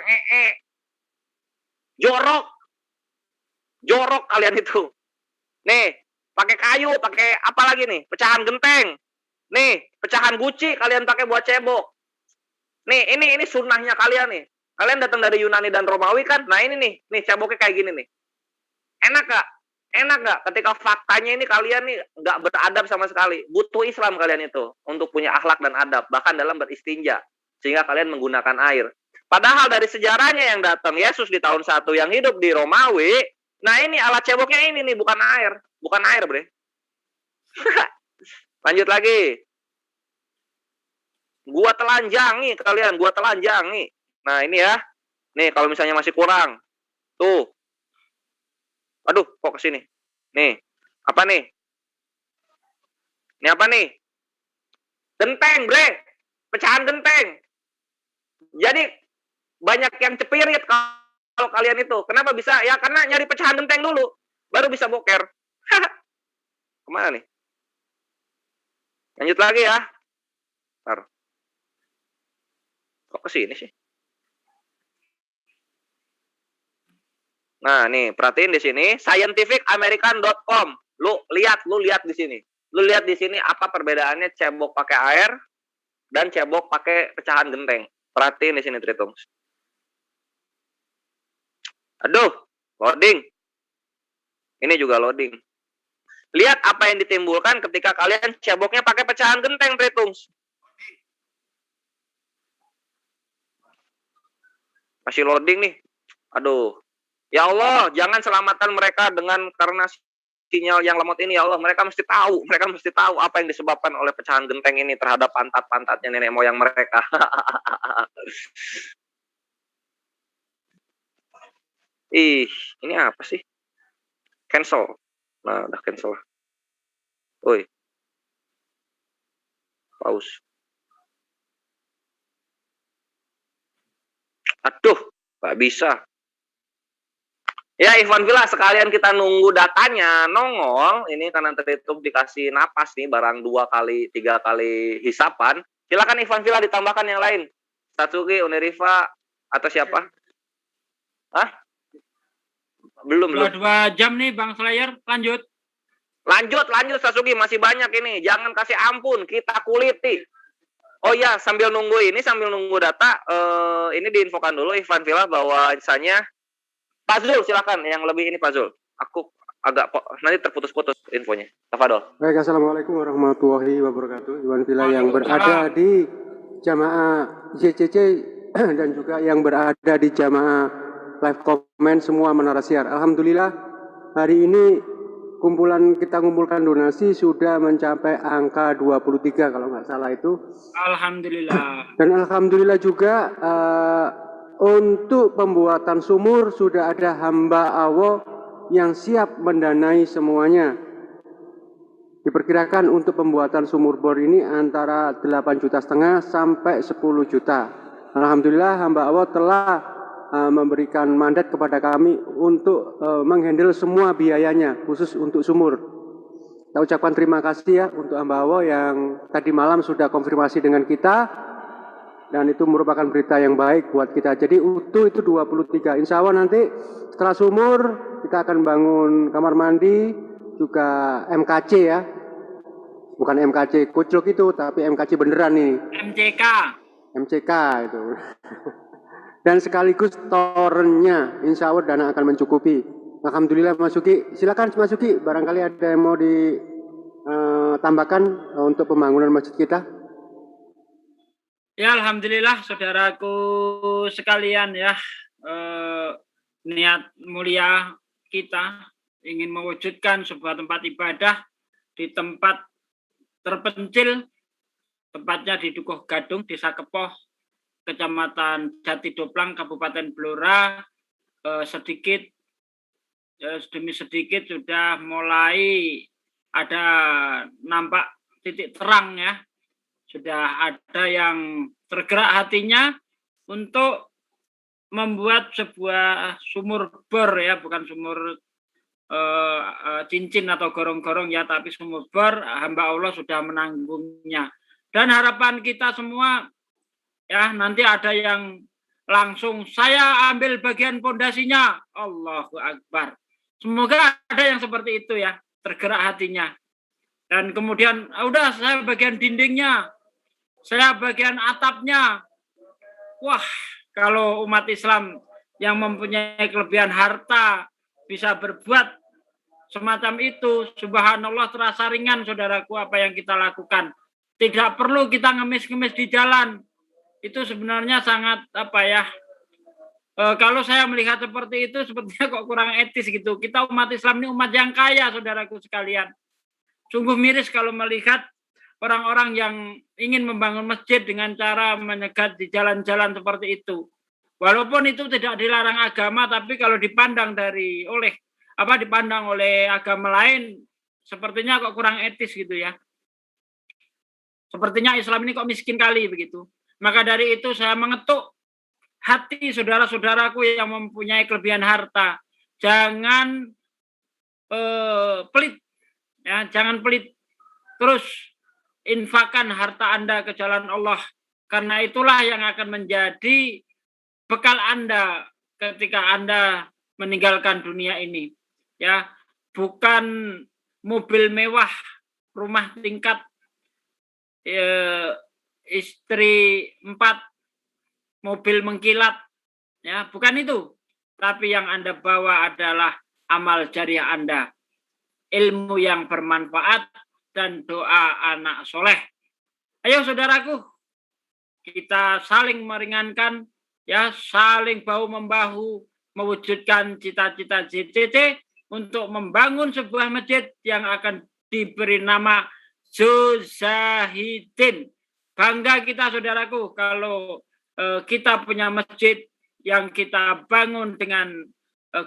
jorok kalian itu. Nih, pakai kayu, pakai apa lagi nih? Pecahan genteng. Nih, pecahan guci kalian pakai buat cebok. Nih, ini sunnahnya kalian nih. Kalian datang dari Yunani dan Romawi kan? Nah, ini nih ceboknya kayak gini nih. Enak gak? Enak nggak ketika faktanya ini kalian nih nggak beradab sama sekali. Butuh Islam kalian itu untuk punya akhlak dan adab, bahkan dalam beristinja, sehingga kalian menggunakan air. Padahal dari sejarahnya yang datang Yesus di tahun 1 yang hidup di Romawi, nah ini alat ceboknya ini nih, bukan air, bre. Lanjut lagi. Gua telanjangi kalian, gua telanjangi. Nah ini ya, nih kalau misalnya masih kurang, tuh. Aduh, kok kesini? Nih, apa nih? Ini apa nih? Genteng, bre. Pecahan genteng. Jadi, banyak yang cepirit kalau kalian itu. Kenapa bisa? Ya, karena nyari pecahan genteng dulu. Baru bisa boker. Kemana nih? Lanjut lagi ya. Bentar. Kok kesini sih? Nah, nih, perhatiin di sini scientificamerican.com. Lu lihat di sini. Lu lihat di sini apa perbedaannya cebok pakai air dan cebok pakai pecahan genteng. Perhatiin di sini, Tritungs. Aduh, loading. Ini juga loading. Lihat apa yang ditimbulkan ketika kalian ceboknya pakai pecahan genteng, Tritungs. Masih loading nih. Aduh. Ya Allah, jangan selamatkan mereka karena sinyal yang lemot ini, ya Allah. Mereka mesti tahu apa yang disebabkan oleh pecahan genteng ini terhadap pantat-pantatnya nenek moyang mereka. Ih, ini apa sih? Cancel. Nah, udah cancel. Woi. Pause. Aduh, nggak bisa. Ya, Ivan Villa, sekalian kita nunggu datanya nongol. Ini karena tertutup dikasih napas nih, barang 2 kali, 3 kali hisapan. Silakan Ivan Villa ditambahkan yang lain. Satsuki, Uniriva, atau siapa? Hah? Belum. 2 jam nih Bang Slayer, lanjut. Lanjut Satsuki, masih banyak ini. Jangan kasih ampun, kita kuliti. Oh iya, sambil nunggu data, ini diinfokan dulu Ivan Villa bahwa misalnya Pak Zul, silakan yang lebih ini Pak Zul. Aku agak nanti terputus-putus infonya. Tafadol. Baik, assalamualaikum warahmatullahi wabarakatuh. Iwan Villa yang berada di jamaah JCC dan juga yang berada di jamaah live comment semua menara siar. Alhamdulillah hari ini kita ngumpulkan donasi sudah mencapai angka 23 kalau nggak salah itu. Alhamdulillah. Dan alhamdulillah juga untuk pembuatan sumur sudah ada hamba Allah yang siap mendanai semuanya. Diperkirakan untuk pembuatan sumur bor ini antara 8,5 juta sampai 10 juta. Alhamdulillah hamba Allah telah memberikan mandat kepada kami untuk menghandle semua biayanya khusus untuk sumur. Kita ucapkan terima kasih ya untuk hamba Allah yang tadi malam sudah konfirmasi dengan kita. Dan itu merupakan berita yang baik buat kita. Jadi utuh itu 23. Insya Allah nanti setelah sumur kita akan bangun kamar mandi, juga MKC ya. Bukan MKC kucluk itu, tapi MKC beneran nih. MCK itu. Dan sekaligus torennya, insya Allah dana akan mencukupi. Alhamdulillah Mas Suki. Silakan Mas Suki, barangkali ada yang mau ditambahkan untuk pembangunan masjid kita. Ya, alhamdulillah saudaraku sekalian ya, niat mulia kita ingin mewujudkan sebuah tempat ibadah di tempat terpencil, tempatnya di Dukuh Gadung, Desa Kepoh, Kecamatan Jatidoplang, Kabupaten Blora. Sedikit demi sedikit sudah mulai ada nampak titik terang ya. Sudah ada yang tergerak hatinya untuk membuat sebuah sumur bor ya, bukan sumur cincin atau gorong-gorong ya, tapi sumur bor. Hamba Allah sudah menanggungnya. Dan harapan kita semua ya, nanti ada yang langsung saya ambil bagian pondasinya. Allahu Akbar. Semoga ada yang seperti itu ya, tergerak hatinya. Dan kemudian udah saya bagian dindingnya, saya bagian atapnya. Wah, kalau umat Islam yang mempunyai kelebihan harta bisa berbuat semacam itu. Subhanallah, terasa ringan saudaraku apa yang kita lakukan. Tidak perlu kita ngemis-ngemis di jalan. Itu sebenarnya sangat kalau saya melihat seperti itu sepertinya kok kurang etis gitu. Kita umat Islam ini umat yang kaya saudaraku sekalian. Sungguh miris kalau melihat orang-orang yang ingin membangun masjid dengan cara menyegat di jalan-jalan seperti itu. Walaupun itu tidak dilarang agama, tapi kalau dipandang oleh agama lain, sepertinya kok kurang etis gitu ya. Sepertinya Islam ini kok miskin kali begitu. Maka dari itu saya mengetuk hati saudara-saudaraku yang mempunyai kelebihan harta. Jangan pelit, ya, jangan pelit. Terus infakkan harta Anda ke jalan Allah. Karena itulah yang akan menjadi bekal Anda ketika Anda meninggalkan dunia ini. Ya, bukan mobil mewah, rumah tingkat, istri 4, mobil mengkilat, ya, bukan itu. Tapi yang Anda bawa adalah amal jariah Anda, ilmu yang bermanfaat dan doa anak soleh. Ayo saudaraku, kita saling meringankan, ya, saling bahu membahu mewujudkan cita-cita JCC untuk membangun sebuah masjid yang akan diberi nama Zuzahidin. Bangga kita saudaraku kalau kita punya masjid yang kita bangun dengan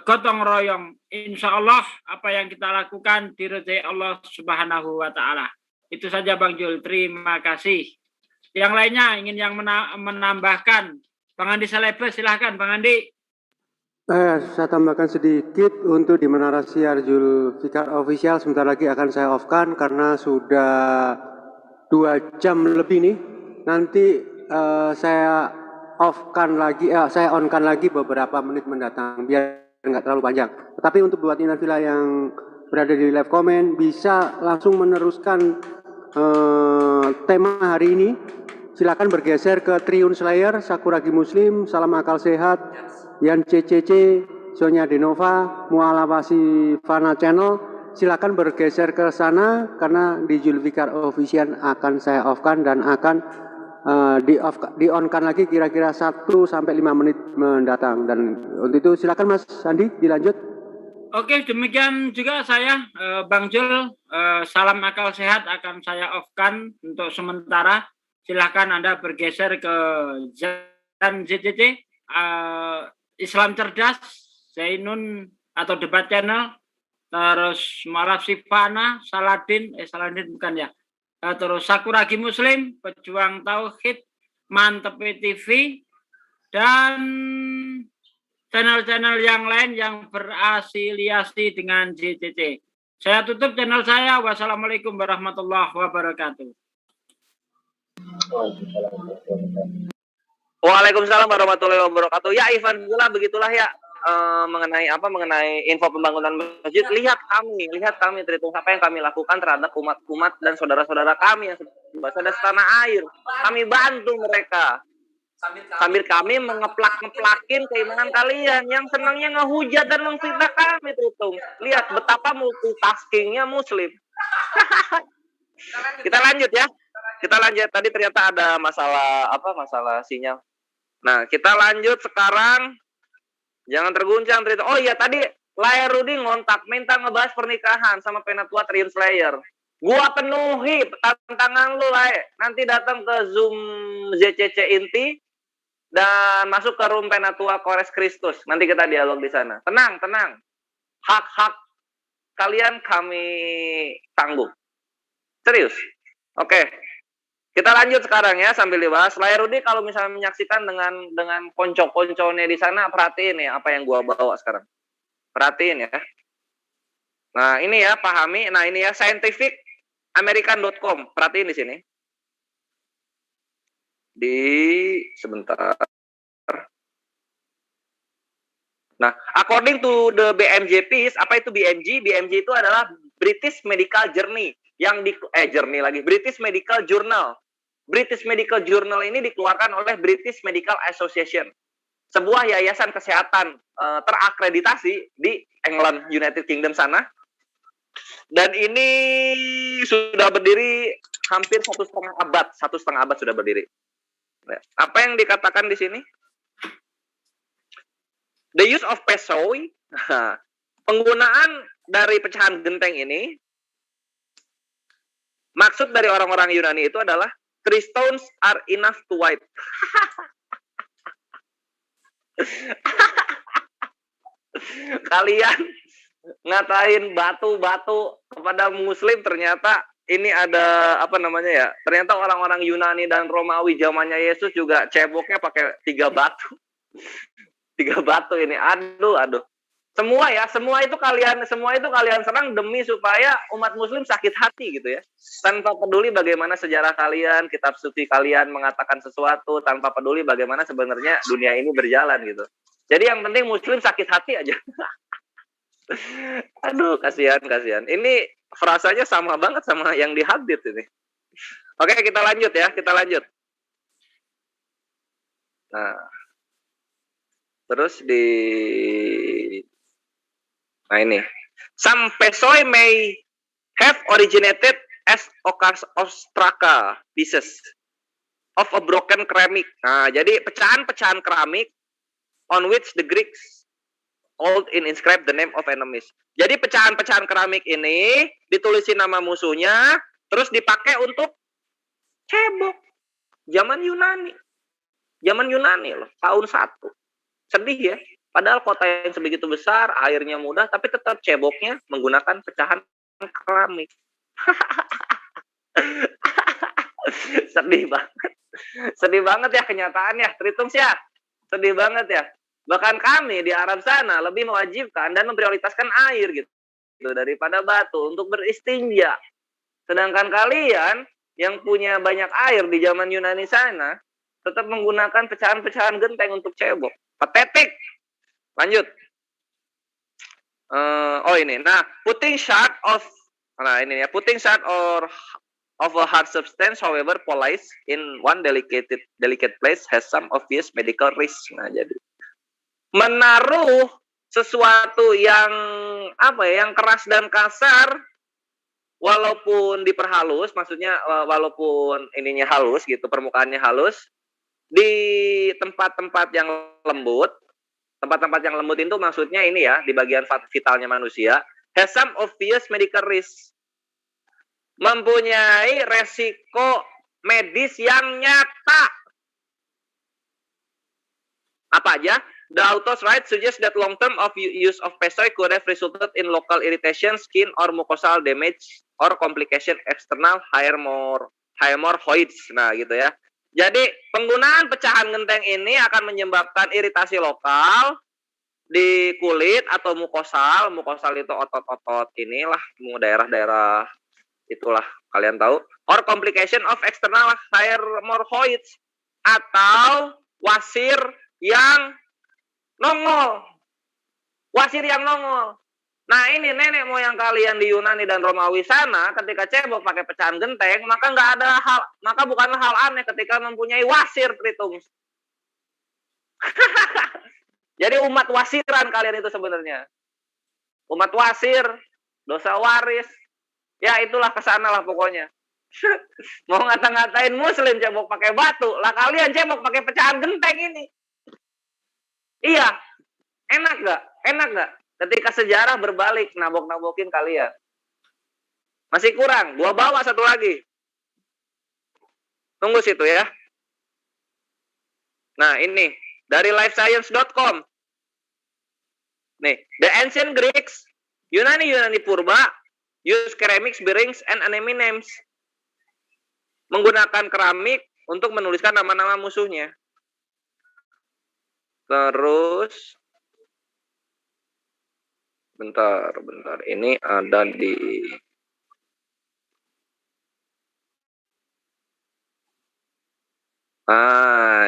gotong royong. Insya Allah apa yang kita lakukan diridhai Allah Subhanahu wa Ta'ala. Itu saja Bang Jul, terima kasih. Yang lainnya ingin yang menambahkan, Bang Andi Salebes, silahkan Bang Andi. Saya tambahkan sedikit untuk di Menara Siar Zulfikar Official. Sebentar lagi akan saya off-kan karena sudah 2 jam lebih nih. Nanti saya off-kan lagi, saya on-kan lagi beberapa menit mendatang biar nggak terlalu panjang. Tetapi untuk buat Inafila yang berada di live comment bisa langsung meneruskan tema hari ini. Silakan bergeser ke Triun Slayer, Sakuragi Muslim, Salam Akal Sehat, Yan CCC, Sonya Denova, Mualawasi Fana Channel. Silakan bergeser ke sana karena di Zulfikar Official akan saya off-kan dan akan di-on-kan lagi kira-kira 1-5 menit mendatang. Dan untuk itu silakan Mas Andi dilanjut. Oke, demikian juga saya Bang Jul, Salam Akal Sehat akan saya off-kan untuk sementara. Silakan Anda bergeser ke ZCC, Islam Cerdas, Zainun atau Debat Channel, terus Mualaf Sifana, Saladin bukan ya, terus Sakuragi Muslim, Pejuang Tauhid, Mantep TV, dan channel-channel yang lain yang berafiliasi dengan JCC. Saya tutup channel saya. Wassalamualaikum warahmatullahi wabarakatuh. Waalaikumsalam warahmatullahi wabarakatuh. Ya Ivan, begitulah ya mengenai info pembangunan masjid. Lihat kami Tritung apa yang kami lakukan terhadap umat-umat dan saudara-saudara kami yang berada di tanah air. Kami bantu mereka sambil kami mengeplak-ngeplakin keimanan kalian yang senangnya ngehujat dan memfitnah kami Tritung. Lihat betapa multitaskingnya Muslim. Kita lanjut ya. Tadi ternyata ada masalah sinyal. Nah, kita lanjut sekarang. Jangan terguncang, Trito. Oh iya, tadi Lae Rudi ngontak, minta ngebahas pernikahan sama Penatua Triun Slayer. Gua penuhi tantangan lu, Lae. Nanti datang ke Zoom ZCC Inti dan masuk ke room Penatua Kores Kristus. Nanti kita dialog di sana. Tenang. Hak-hak kalian kami tanggung. Serius. Oke. Kita lanjut sekarang ya sambil dibahas. Lae Rudi kalau misalnya menyaksikan dengan konco-konconya di sana, perhatiin ya apa yang gua bawa sekarang. Perhatiin ya. Nah, ini ya, pahami. Nah, ini ya scientificamerican.com. Perhatiin di sini. Sebentar. Nah, according to the BMJ piece, apa itu BMJ? BMJ itu adalah British Medical Journey British Medical Journal. British Medical Journal ini dikeluarkan oleh British Medical Association, sebuah yayasan kesehatan terakreditasi di England, United Kingdom sana, Dan ini sudah berdiri hampir 1,5 abad. 1,5 abad sudah berdiri. Apa yang dikatakan di sini? The use of pesoi, penggunaan dari pecahan genteng ini, maksud dari orang-orang Yunani itu adalah 3 stones are enough to wipe. Kalian ngatain batu-batu kepada Muslim, ternyata ini ada apa namanya ya? Ternyata orang-orang Yunani dan Romawi zamannya Yesus juga ceboknya pakai 3 batu. 3 batu ini. Aduh. Semua itu kalian serang demi supaya umat Muslim sakit hati gitu ya. Tanpa peduli bagaimana sejarah kalian, kitab suci kalian mengatakan sesuatu, tanpa peduli bagaimana sebenarnya dunia ini berjalan gitu. Jadi yang penting Muslim sakit hati aja. Aduh, kasihan. Ini frasanya sama banget sama yang di hadits ini. Oke, kita lanjut. Nah, terus nah ini, some pesoi may have originated as ostraka pieces of a broken ceramic. Nah, jadi pecahan-pecahan keramik on which the Greeks old in inscribe the name of enemies. Jadi pecahan-pecahan keramik ini ditulisin nama musuhnya, terus dipakai untuk cebok. Zaman Yunani loh, tahun 1. Sedih ya. Padahal kota yang sebegitu besar, airnya mudah, tapi tetap ceboknya menggunakan pecahan keramik. Sedih banget ya kenyataannya, Tritums ya. Sedih banget ya. Bahkan kami di Arab sana lebih mewajibkan dan memprioritaskan air gitu daripada batu untuk beristinja. Sedangkan kalian yang punya banyak air di zaman Yunani sana tetap menggunakan pecahan-pecahan genteng untuk cebok. Patetik. Lanjut. Ini. Nah, putting shard of a hard substance, however polished in one delicate place has some obvious medical risk. Nah, jadi menaruh sesuatu yang yang keras dan kasar, walaupun diperhalus, maksudnya walaupun ininya halus gitu, permukaannya halus, di tempat-tempat yang lembut. Tempat-tempat yang lembut itu maksudnya ini ya, di bagian vitalnya manusia, has some obvious medical risk. Mempunyai resiko medis yang nyata. Apa aja? The author's right suggests that long-term use of pesoi could have resulted in local irritation, skin or mucosal damage, or complication external hemorrhoids. Nah, gitu ya. Jadi, penggunaan pecahan genteng ini akan menyebabkan iritasi lokal di kulit atau mukosal. Mukosal itu otot-otot inilah, daerah-daerah itulah kalian tahu. Or complication of external hemorrhoids, atau wasir yang nongol. Nah, ini nenek moyang kalian di Yunani dan Romawi sana ketika cebok pakai pecahan genteng, maka bukanlah hal aneh ketika mempunyai wasir, Tritums. Jadi umat wasiran kalian itu sebenarnya. Umat wasir, dosa waris. Ya itulah kesana lah pokoknya. Mau ngata-ngatain Muslim cebok pakai batu, lah kalian cebok pakai pecahan genteng ini. Iya, enak gak? Ketika sejarah berbalik, nabok-nabokin kalian. Masih kurang, gua bawa satu lagi. Tunggu situ ya. Nah, ini dari lifescience.com. Nih, the ancient Greeks, Yunani purba, use ceramics, bearings, and enemy names. Menggunakan keramik untuk menuliskan nama-nama musuhnya. Terus bentar. Ini ada di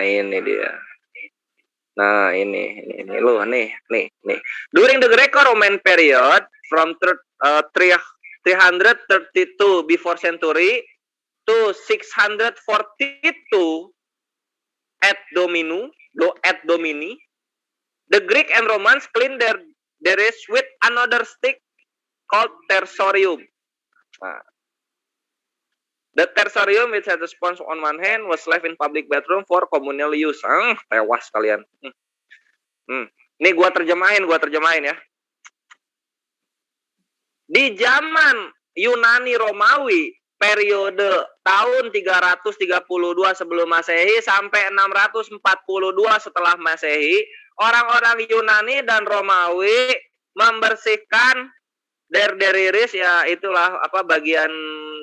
ini dia. Nah, ini loh, nih. During the Greco-Roman period from 332 before century to 642 at Domini, the Greek and Romans cleaned their is with another stick called tersorium. Nah, the tersorium which had a sponge on one hand was left in public bathroom for communal use. Tewas kalian. Nih gua terjemahin ya. Di zaman Yunani Romawi periode tahun 332 sebelum Masehi sampai 642 setelah Masehi, orang-orang Yunani dan Romawi membersihkan deriris, ya itulah apa bagian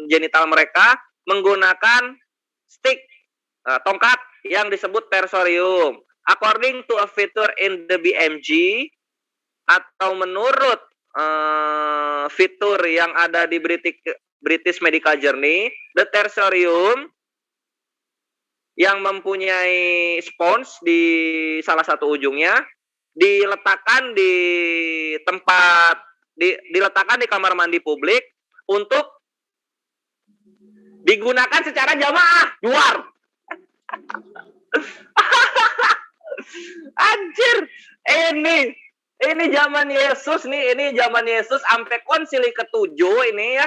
genital mereka, menggunakan stick, tongkat yang disebut tersorium. According to a feature in the BMG, atau menurut fitur yang ada di British Medical Journey, the tersorium yang mempunyai spons di salah satu ujungnya diletakkan di tempat diletakkan di kamar mandi publik untuk digunakan secara jamaah. Luar. Anjir, ini zaman Yesus nih, ini zaman Yesus sampai konsili ke-7 ini ya.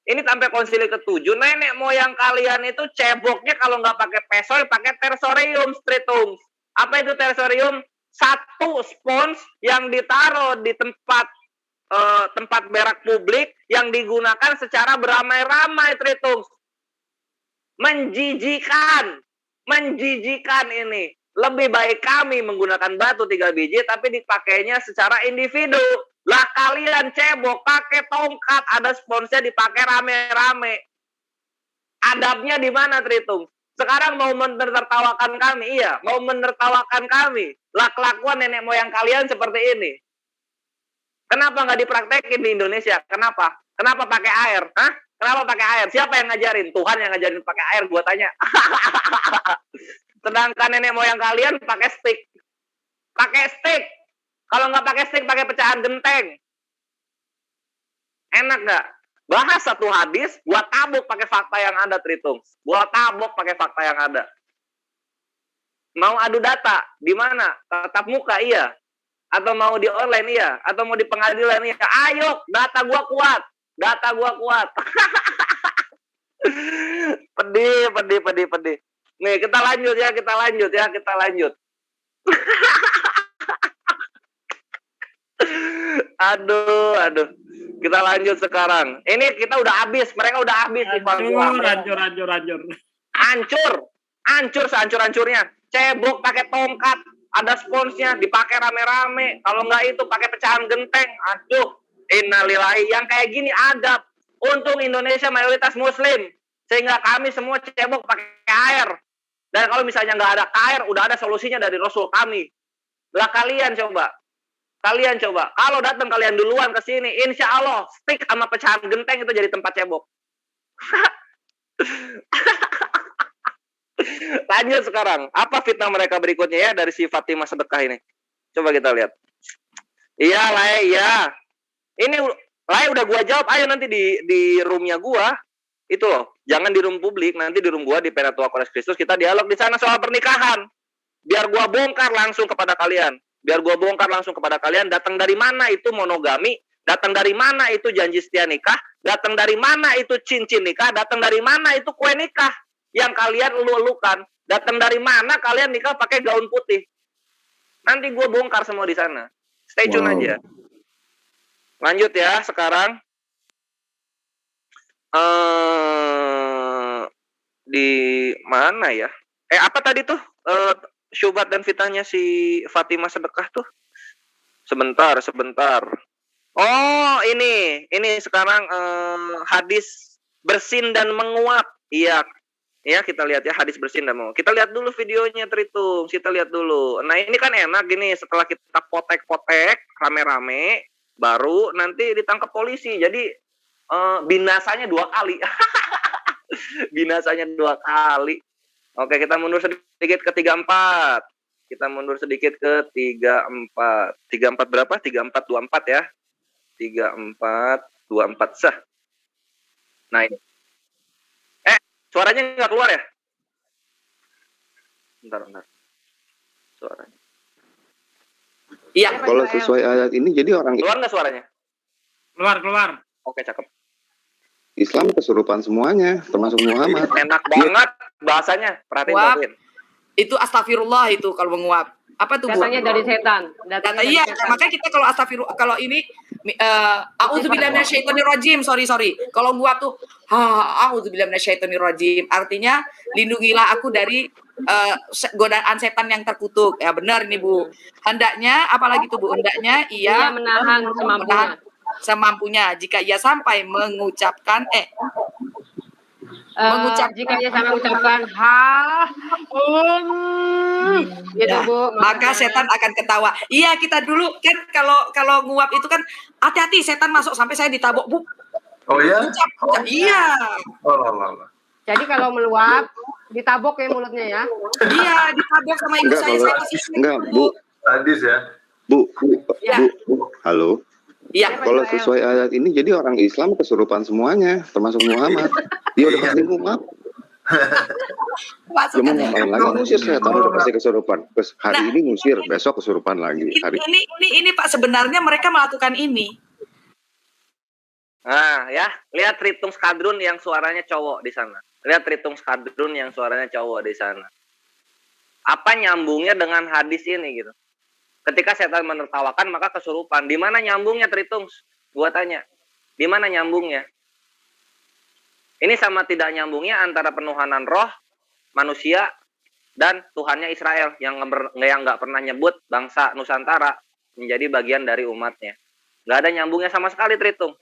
Ini sampai konsili ke-7, nenek moyang kalian itu ceboknya kalau nggak pakai pesoy, pakai tersorium, stritung. Apa itu tersorium? Satu spons yang ditaruh di tempat berak publik yang digunakan secara beramai-ramai, stritung. Menjijikan ini. Lebih baik kami menggunakan batu 3 biji tapi dipakainya secara individu. Lah kalian cebok pakai tongkat, ada sponsnya dipakai rame-rame. Adabnya di mana, Tritung? Sekarang mau menertawakan kami, iya, mau menertawakan kami. Lah kelakuan nenek moyang kalian seperti ini. Kenapa nggak dipraktekin di Indonesia? Kenapa? Kenapa pakai air? Hah? Kenapa pakai air? Siapa yang ngajarin? Tuhan yang ngajarin pakai air, gua tanya. Sedangkan nenek moyang kalian pakai stick. Pakai stick. Kalau nggak pakai stick, pakai pecahan genteng. Enak nggak? Bahas satu hadis, gua tabuk pakai fakta yang ada, Tritung. Gua tabuk pakai fakta yang ada. Mau adu data, di mana? Tatap muka, iya. Atau mau di online, iya. Atau mau di pengadilan, iya. Ayo, data gua kuat. Data gua kuat. Pedih. Nih, kita lanjut ya. Aduh. Kita lanjut sekarang. Ini kita udah habis. Mereka udah habis. Hancur sehancur-hancurnya. Cebok pakai tongkat. Ada sponsnya. Dipakai rame-rame. Kalau nggak itu pakai pecahan genteng. Aduh. Innalillahi. Yang kayak gini adab. Untung Indonesia mayoritas muslim. Sehingga kami semua cebok pakai air. Dan kalau misalnya nggak ada air, udah ada solusinya dari Rasul kami. Lah kalian coba. Kalau datang kalian duluan ke sini, insya Allah stick sama pecahan genteng itu jadi tempat cebok. Lanjut sekarang. Apa fitnah mereka berikutnya ya dari si Fatimah sedekah ini? Coba kita lihat. Iya, Lai. Ini Lai udah gua jawab. Ayo nanti di roomnya gua. Itu loh. Jangan di room publik. Nanti di room gua di Penatua Kores Kristus kita dialog di sana soal pernikahan. Biar gua bongkar langsung kepada kalian. Datang dari mana itu monogami, datang dari mana itu janji setia nikah, datang dari mana itu cincin nikah, datang dari mana itu kue nikah yang kalian elu-elukan, datang dari mana kalian nikah pakai gaun putih. Nanti gue bongkar semua di sana. Stay tune aja. Lanjut ya sekarang. Di mana ya? Apa tadi tuh? Syubhat dan fitnahnya si Fatimah sedekah tuh. Sebentar. Oh, ini sekarang hadis bersin dan menguap. Iya, kita lihat ya hadis bersin dan menguap. Kita lihat dulu videonya, Tritung. Kita lihat dulu. Nah, ini kan enak gini, setelah kita potek-potek rame-rame, baru nanti ditangkap polisi. Jadi binasanya 2 kali. Binasanya 2 kali. Oke, kita mundur sedikit ke 34. 34 berapa? 3424 ya. 3424 sah. Nah ini. Suaranya nggak keluar ya? Bentar. Suaranya. Iya. Kalau sesuai ayat ini jadi orang keluar nggak suaranya? Keluar. Oke, cakep. Islam kesurupan semuanya, termasuk Muhammad. Enak banget bahasanya. Perhatiin. Itu astagfirullah itu kalau menguap. Apa tuh, Bu? Datangnya dari setan. Iya, makanya kita kalau astagfirullah, kalau ini a'udzubillahi minasyaitonirrajim, sorry. Kalau gua tuh a'udzubillahi minasyaitonirrajim, artinya lindungilah aku dari godaan setan yang terkutuk. Ya benar ini, Bu. Hendaknya apalagi tuh, Bu? Hendaknya ia menahan semampunya jika ia sampai mengucapkan jika ia sampai mengucapkan gitu, Bu. Maka setan akan ketawa. Iya, kita dulu kan kalau nguap itu kan hati-hati setan masuk, sampai saya ditabok, Bu. Oh ya? Iya. Oh. Jadi kalau meluap ditabok ya mulutnya ya. Iya, ditabok sama ibu saya Enggak, Bu. Hadis ya. Bu. Ya. Bu. Halo. Iya. Kalau sesuai ayat ini, jadi orang Islam kesurupan semuanya, termasuk Muhammad. Dia udah pasti nguap. Cuma ngapain lagi ngusir setan, udah pasti kesurupan. Terus hari ini ngusir, besok kesurupan lagi. Ini Pak, sebenarnya mereka melakukan ini. Nah, ya, lihat Tritung Skadrun yang suaranya cowok di sana. Lihat Tritung Skadrun yang suaranya cowok di sana. Apa nyambungnya dengan hadis ini gitu? Ketika setan menertawakan maka kesurupan. Di mana nyambungnya, Tritung? Gua tanya. Di mana nyambungnya? Ini sama tidak nyambungnya antara penuhanan roh manusia dan Tuhannya Israel yang nggak pernah nyebut bangsa Nusantara menjadi bagian dari umatnya. Nggak ada nyambungnya sama sekali, Tritung.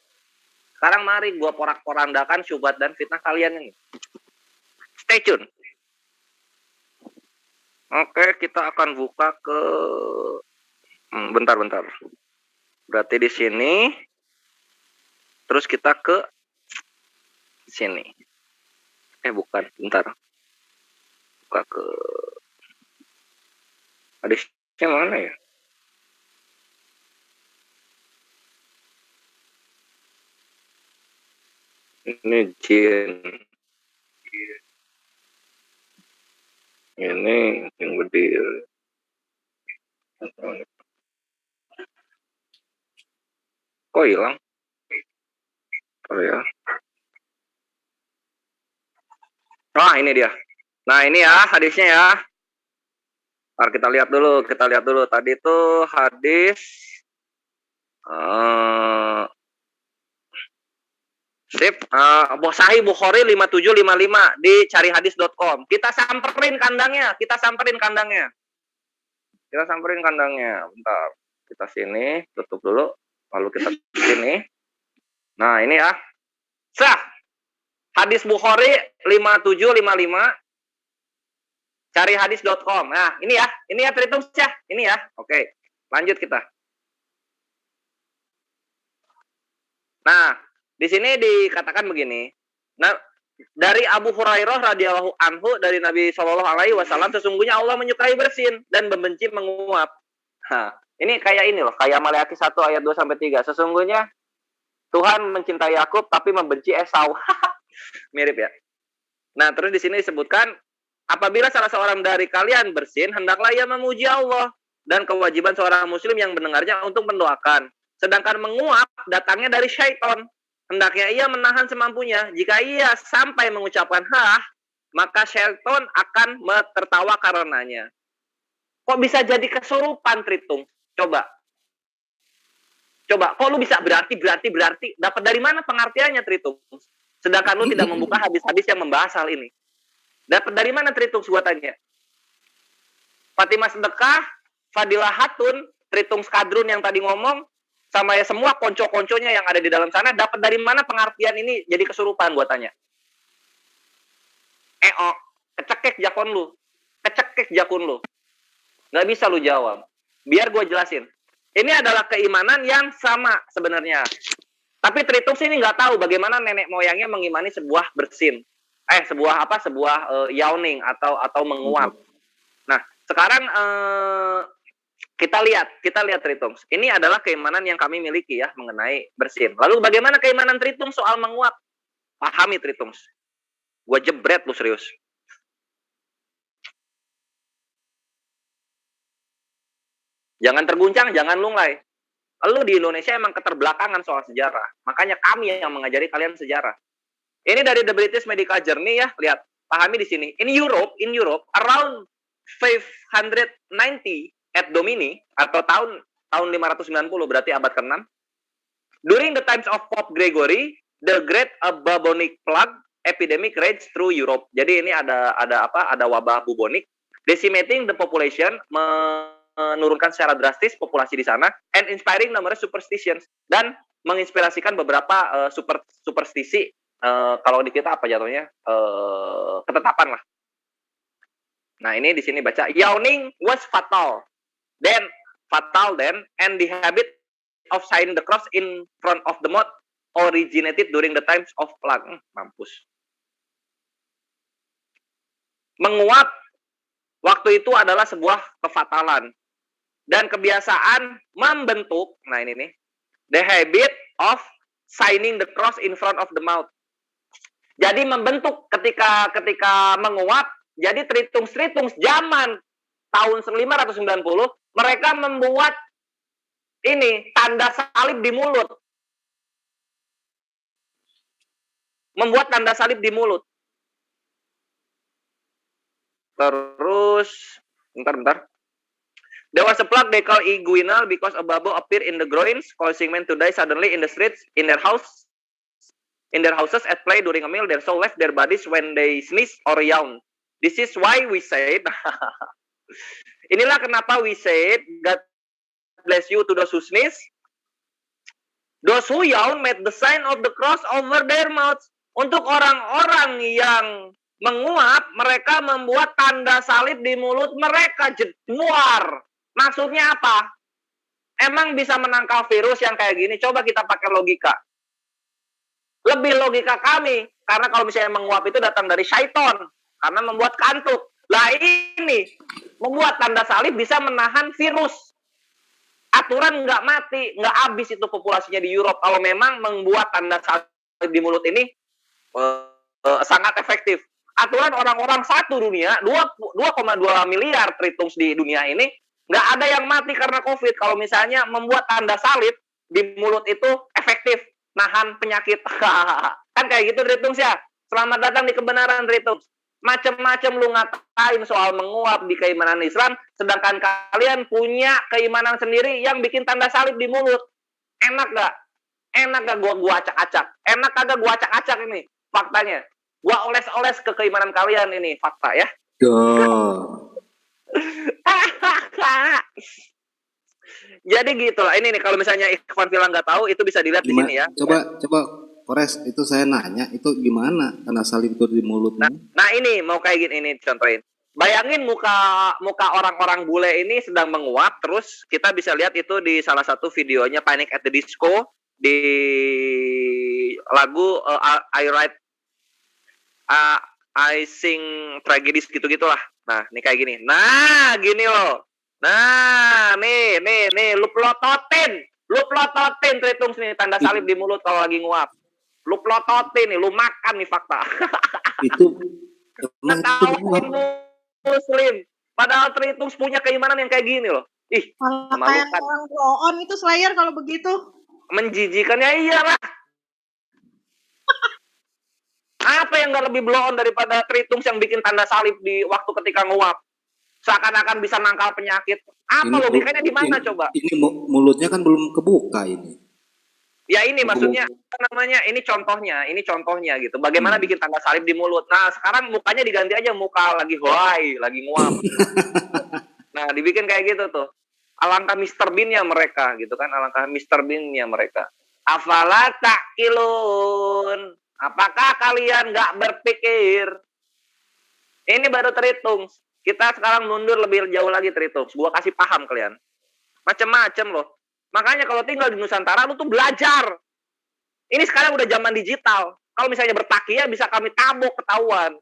Sekarang mari gua porak-porandakan syubhat dan fitnah kalian ini. Stay tune. Oke, kita akan buka ke bentar. Berarti di sini. Terus kita ke sini. Bukan, bentar. Buka ke hadisnya mana ya? Ini jin. Ini yang berdiri. Kok hilang? Oh ya. Wah, ini dia. Nah, ini ya hadisnya ya. Ntar kita lihat dulu. Tadi itu hadis Sahih Bukhari 5755 di carihadis.com. Kita samperin kandangnya. Bentar. Kita sini, tutup dulu. Lalu kita sini. Nah, ini ya. Sah. Hadis Bukhari 5755 carihadis.com. Nah, ini ya Tritung ya. Ini ya. Oke. Lanjut kita. Nah, di sini dikatakan begini. Nah, dari Abu Hurairah radhiyallahu anhu dari Nabi Shallallahu alaihi wasallam, sesungguhnya Allah menyukai bersin dan membenci menguap. Nah, ini kayak ini loh, kayak Maleakhi 1 ayat 2 sampai 3. Sesungguhnya Tuhan mencintai Yakub tapi membenci Esau. Mirip ya. Nah, terus di sini disebutkan apabila salah seorang dari kalian bersin, hendaklah ia memuji Allah, dan kewajiban seorang muslim yang mendengarnya untuk mendoakan. Sedangkan menguap datangnya dari syaitan. Hendaknya ia menahan semampunya. Jika ia sampai mengucapkan maka syaitan akan tertawa karenanya. Kok bisa jadi kesurupan, Tritung? Coba. Kok lu bisa berarti. Dapat dari mana pengertiannya, Tritung? Sedangkan lu tidak membuka hadis-hadis yang membahas hal ini. Dapat dari mana, Tritung? Gua tanya. Fatimah Sedekah, Fadilah Hatun, Tritung Skadrun yang tadi ngomong, sama ya semua konco-konconya yang ada di dalam sana, dapat dari mana pengertian ini jadi kesurupan, gua tanya. Kecekek jakun lu. Nggak bisa lu jawab. Biar gua jelasin. Ini adalah keimanan yang sama sebenarnya. Tapi Tritung ini nggak tahu bagaimana nenek moyangnya mengimani sebuah bersin. Sebuah yawning atau menguap. Nah, sekarang kita lihat Tritung. Ini adalah keimanan yang kami miliki ya mengenai bersin. Lalu bagaimana keimanan Tritung soal menguap? Pahami Tritung. Gua jebret lu serius. Jangan terguncang, jangan lunglai. Lu di Indonesia emang keterbelakangan soal sejarah. Makanya kami yang mengajari kalian sejarah. Ini dari The British Medical Journey ya, lihat. Pahami di sini. In Europe, around 590 at Domini atau tahun 590 berarti abad ke-6. During the times of Pope Gregory, the Great Bubonic Plague epidemic raged through Europe. Jadi ini ada wabah bubonik, decimating the population, menurunkan secara drastis populasi di sana, and inspiring numerous superstitions, dan menginspirasikan beberapa superstisi. Kalau di kita apa jatuhnya? Ketetapan lah. Nah ini di sini baca, yawning was fatal, then, and the habit of signing the cross in front of the mouth originated during the times of plague. Mampus. Menguap waktu itu adalah sebuah kefatalan dan kebiasaan membentuk. Nah ini nih, the habit of signing the cross in front of the mouth. Jadi membentuk ketika menguap. Jadi Tritungs zaman tahun 590 mereka membuat ini tanda salib di mulut. Membuat tanda salib di mulut. Terus bentar. There was a plague they call inguinal because a bubble appeared in the groins, causing men to die suddenly in the streets, in their houses at play during a meal. Their soul left their bodies when they sneeze or yawn. This is why we said, inilah kenapa we said, God bless you to those who sneeze. Those who yawn made the sign of the cross over their mouths. Untuk orang-orang yang menguap, mereka membuat tanda salib di mulut mereka. Jeduar. Maksudnya apa? Emang bisa menangkal virus yang kayak gini? Coba kita pakai logika. Lebih logika kami. Karena kalau misalnya menguap itu datang dari syaiton. Karena membuat kantuk. Lah ini, membuat tanda salib bisa menahan virus. Aturan nggak mati, nggak habis itu populasinya di Europe. Kalau memang membuat tanda salib di mulut ini sangat efektif. Aturan orang-orang satu dunia, 2,2 miliar Tritungs di dunia ini, nggak ada yang mati karena COVID. Kalau misalnya membuat tanda salib di mulut itu efektif, nahan penyakit. Kan kayak gitu Tritungs ya. Selamat datang di kebenaran Tritungs. Macam-macam lu ngatain soal menguap di keimanan Islam, sedangkan kalian punya keimanan sendiri yang bikin tanda salib di mulut. Enak gak? Enak gak gua acak-acak? Enak kagak gua acak-acak ini? Faktanya. Gua oles-oles ke keimanan kalian ini, fakta ya. Jadi gitu lah. Ini nih kalau misalnya Ikhwan Filan nggak tahu, itu bisa dilihat di sini ya. Coba Kores, itu saya nanya, itu gimana tanda salib itu di mulutnya? Nah ini mau kayak gini, ini contohin. Bayangin muka orang-orang bule ini sedang menguap, terus kita bisa lihat itu di salah satu videonya Panic at the Disco di lagu I Sing Tragedies gitu-gitulah. Nah, ini kayak gini. Nah, gini loh. Nah, nih, lu plototin Tritungs nih tanda salib di mulut kalau lagi nguap. Lu plototin nih, lu makan nih fakta. Itu Ketawain Muslim. Padahal Tritungs punya keimanan yang kayak gini loh. Ih, kayak orang blow on itu Slayer kalau begitu. Menjijikan ya iyalah. Apa yang gak lebih blow on daripada Tritungs yang bikin tanda salib di waktu ketika nguap? Seakan-akan bisa nangkal penyakit. Apa logikanya di mana coba? Ini mulutnya kan belum kebuka ini. Ya ini maksudnya namanya ini contohnya gitu. Bagaimana bikin tanda salib di mulut. Nah, sekarang mukanya diganti aja muka lagi hoai, lagi nguap. Nah, dibikin kayak gitu tuh. Alangkah Mr. Bean-nya mereka gitu kan, alangkah Mr. Bean-nya mereka. Afala ta'qilun. Apakah kalian nggak berpikir? Ini baru Tritungs. Kita sekarang mundur lebih jauh lagi Tritungs. Gua kasih paham kalian. Macem-macem loh. Makanya kalau tinggal di Nusantara lu tuh belajar. Ini sekarang udah zaman digital. Kalau misalnya bertakia bisa kami tabok ketahuan.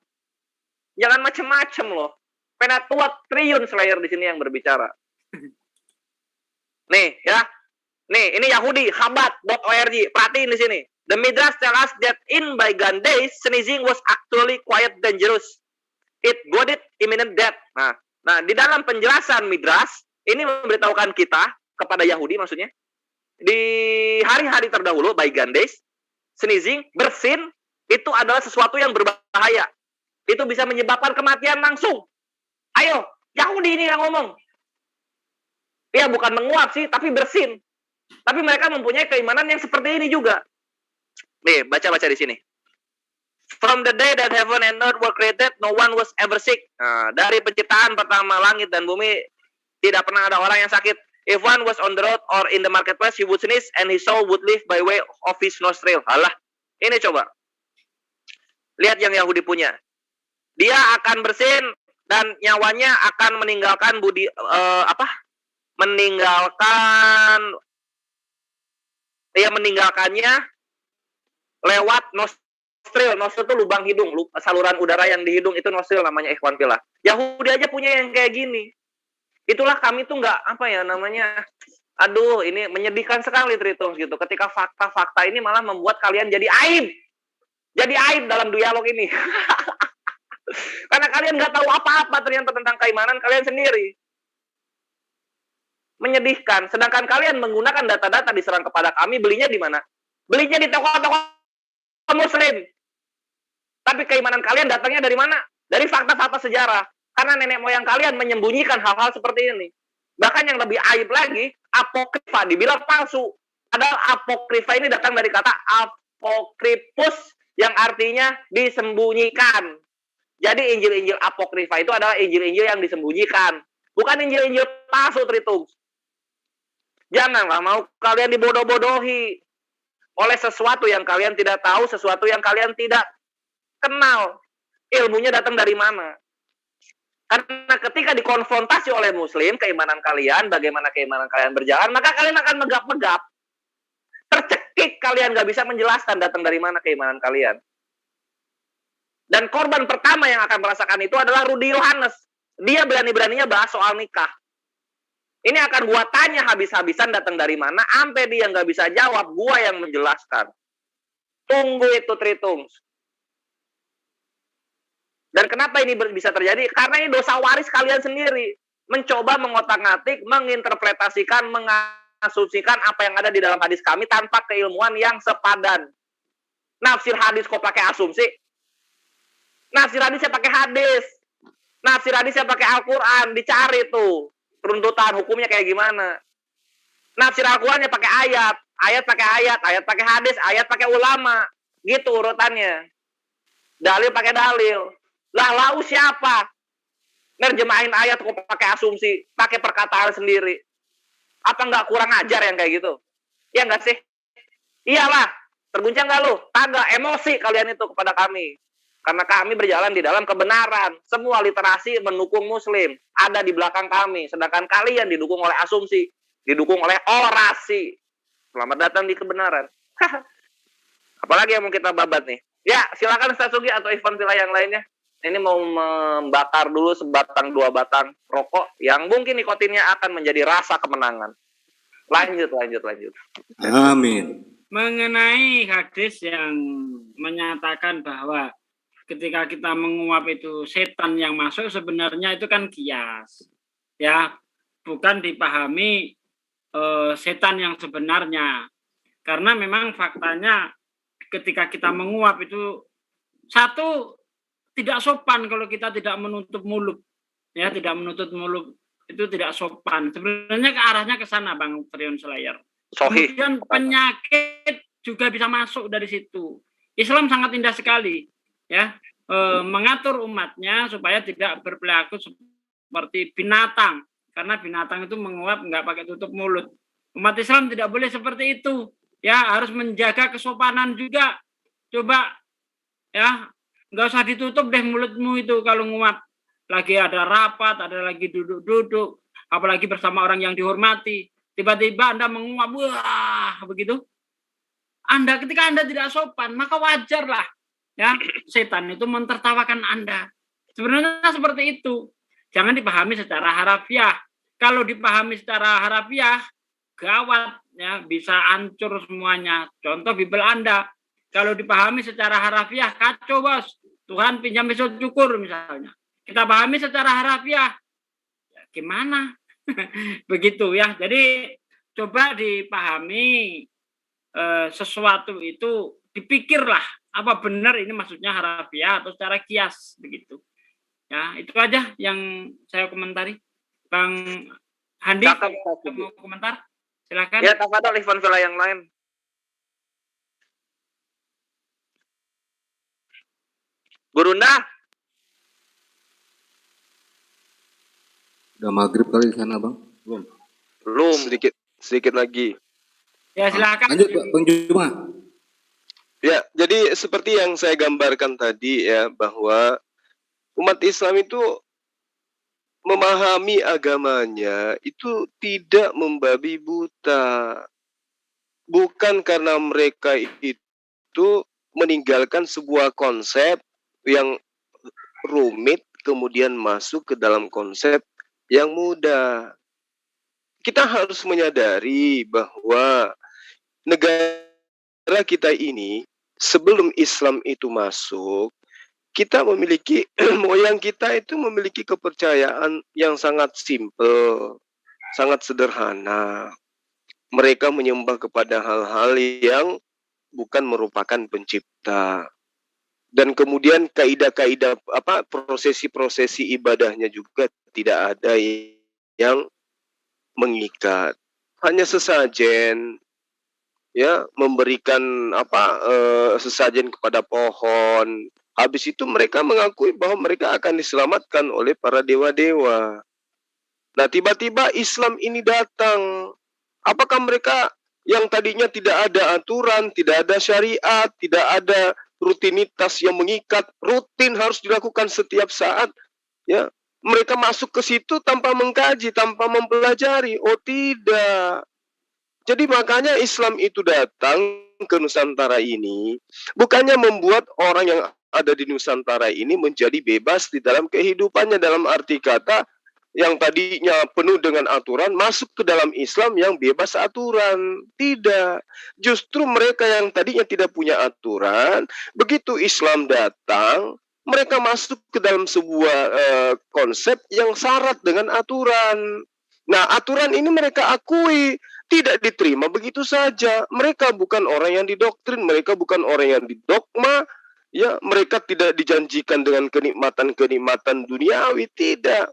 Jangan macem-macem loh. Penatua Triyun Slayer di sini yang berbicara. Nih ya. Nih, ini Yahudi, Chabad.org. Perhatiin di sini. The Midrash tell us that in bygone days, sneezing was actually quite dangerous. It boded imminent death. Nah, di dalam penjelasan Midrash, ini memberitahukan kita, kepada Yahudi maksudnya, di hari-hari terdahulu, bygone days, sneezing, bersin, itu adalah sesuatu yang berbahaya. Itu bisa menyebabkan kematian langsung. Ayo, Yahudi ini yang ngomong. Ya, bukan menguap sih, tapi bersin. Tapi mereka mempunyai keimanan yang seperti ini juga. Nih, baca-baca di sini. From the day that heaven and earth were created, no one was ever sick. Nah, dari penciptaan pertama langit dan bumi, tidak pernah ada orang yang sakit. If one was on the road or in the marketplace, he would sneeze and his soul would live by way of his nostril. Alah, ini coba. Lihat yang Yahudi punya. Dia akan bersin dan nyawanya akan meninggalkan meninggalkannya lewat nostril. Nostril itu lubang hidung, saluran udara yang di hidung itu nostril namanya, ikhwan fillah. Yahudi aja punya yang kayak gini. Itulah kami tuh nggak aduh, ini menyedihkan sekali Tritongs gitu. Ketika fakta-fakta ini malah membuat kalian jadi aib dalam dialog ini. Karena kalian nggak tahu apa-apa ternyata tentang keimanan kalian sendiri. Menyedihkan. Sedangkan kalian menggunakan data-data diserang kepada kami, belinya di mana? Belinya di toko-toko Muslim. Tapi keimanan kalian datangnya dari mana? Dari fakta-fakta sejarah. Karena nenek moyang kalian menyembunyikan hal-hal seperti ini. Bahkan yang lebih aib lagi, apokrifa dibilang palsu. Padahal apokrifa ini datang dari kata apokripus yang artinya disembunyikan. Jadi Injil-Injil apokrifa itu adalah Injil-Injil yang disembunyikan. Bukan Injil-Injil palsu, Tritungs. Janganlah mau kalian dibodoh-bodohi oleh sesuatu yang kalian tidak tahu, sesuatu yang kalian tidak kenal. Ilmunya datang dari mana? Karena ketika dikonfrontasi oleh Muslim, keimanan kalian, bagaimana keimanan kalian berjalan, maka kalian akan megap-megap. Tercekik kalian gak bisa menjelaskan datang dari mana keimanan kalian. Dan korban pertama yang akan merasakan itu adalah Rudy Yohanes. Dia berani-beraninya bahas soal nikah. Ini akan gua tanya habis-habisan datang dari mana, sampai dia nggak bisa jawab, gua yang menjelaskan. Tunggu itu, Tritungs. Dan kenapa ini bisa terjadi? Karena ini dosa waris kalian sendiri. Mencoba mengotak-ngatik, menginterpretasikan, mengasumsikan apa yang ada di dalam hadis kami tanpa keilmuan yang sepadan. Nafsir hadis kok pakai asumsi? Nafsir hadisnya pakai hadis. Nafsir hadisnya pakai Al-Quran. Dicari tuh runtutan hukumnya kayak gimana. Nafsir Al-Qurannya pakai ayat. Ayat pakai ayat. Ayat pakai hadis. Ayat pakai ulama. Gitu urutannya. Dalil pakai dalil. Lah lau siapa? Nerjemahin ayat kok pakai asumsi. Pakai perkataan sendiri. Apa nggak kurang ajar yang kayak gitu? Iya nggak sih? Iyalah. Terguncang nggak lu? Kagak. Emosi kalian itu kepada kami. Karena kami berjalan di dalam kebenaran. Semua literasi mendukung Muslim. Ada di belakang kami. Sedangkan kalian didukung oleh asumsi. Didukung oleh orasi. Selamat datang di kebenaran. Apalagi yang mau kita babat nih? Ya, silakan Ustaz Sugi atau Ivan Villa yang lainnya. Ini mau membakar dulu sebatang dua batang rokok. Yang mungkin nikotinnya akan menjadi rasa kemenangan. Lanjut. Amin. Mengenai hadis yang menyatakan bahwa ketika kita menguap itu setan yang masuk, sebenarnya itu kan kias, ya, bukan dipahami setan yang sebenarnya. Karena memang faktanya ketika kita menguap itu satu, tidak sopan kalau kita tidak menutup mulut, ya, tidak menutup mulut itu tidak sopan. Sebenarnya ke arahnya ke sana, Bang Trion Slayer. Kemudian penyakit juga bisa masuk dari situ. Islam sangat indah sekali. Ya, mengatur umatnya supaya tidak berperilaku seperti binatang, karena binatang itu menguap nggak pakai tutup mulut. Umat Islam tidak boleh seperti itu, ya, harus menjaga kesopanan juga. Coba, ya, nggak usah ditutup deh mulutmu itu kalau nguap. Lagi ada rapat, ada lagi duduk-duduk, apalagi bersama orang yang dihormati. Tiba-tiba Anda menguap, wah, begitu. Ketika Anda tidak sopan, maka wajarlah. Ya, setan itu mentertawakan Anda. Sebenarnya seperti itu. Jangan dipahami secara harafiah. Kalau dipahami secara harafiah, gawat, ya, bisa hancur semuanya. Contoh Bible Anda. Kalau dipahami secara harafiah, kacau, Bos. Tuhan pinjam pisau cukur misalnya. Kita pahami secara harafiah. Ya, gimana? Begitu ya. Jadi coba dipahami sesuatu itu, dipikirlah apa benar ini maksudnya harafiah atau secara kias begitu. Ya, itu aja yang saya komentari. Bang Handi, mau komentar? Silakan. Ya, tafadhol Ikhwan fillah yang lain. Gurunda. Udah maghrib kali di sana, Bang? Belum. Sedikit lagi. Ya, silakan. Lanjut, Bang Juma. Ya, jadi seperti yang saya gambarkan tadi ya, bahwa umat Islam itu memahami agamanya itu tidak membabi buta. Bukan karena mereka itu meninggalkan sebuah konsep yang rumit kemudian masuk ke dalam konsep yang mudah. Kita harus menyadari bahwa negara kita ini sebelum Islam itu masuk, kita memiliki moyang kita itu memiliki kepercayaan yang sangat simpel, sangat sederhana. Mereka menyembah kepada hal-hal yang bukan merupakan pencipta. Dan kemudian kaidah-kaidah prosesi-prosesi ibadahnya juga tidak ada yang mengikat. Hanya sesajen, ya, memberikan sesajen kepada pohon. Habis itu mereka mengakui bahwa mereka akan diselamatkan oleh para dewa-dewa. Nah, tiba-tiba Islam ini datang. Apakah mereka yang tadinya tidak ada aturan, tidak ada syariat, tidak ada rutinitas yang mengikat, rutin harus dilakukan setiap saat, ya, mereka masuk ke situ tanpa mengkaji, tanpa mempelajari? Oh, tidak. Jadi makanya Islam itu datang ke Nusantara ini bukannya membuat orang yang ada di Nusantara ini menjadi bebas di dalam kehidupannya, dalam arti kata yang tadinya penuh dengan aturan masuk ke dalam Islam yang bebas aturan. Tidak. Justru mereka yang tadinya tidak punya aturan, begitu Islam datang, mereka masuk ke dalam sebuah konsep yang syarat dengan aturan. Nah, aturan ini mereka akui, tidak diterima begitu saja. Mereka bukan orang yang didoktrin, mereka bukan orang yang didogma, ya, mereka tidak dijanjikan dengan kenikmatan-kenikmatan duniawi, tidak.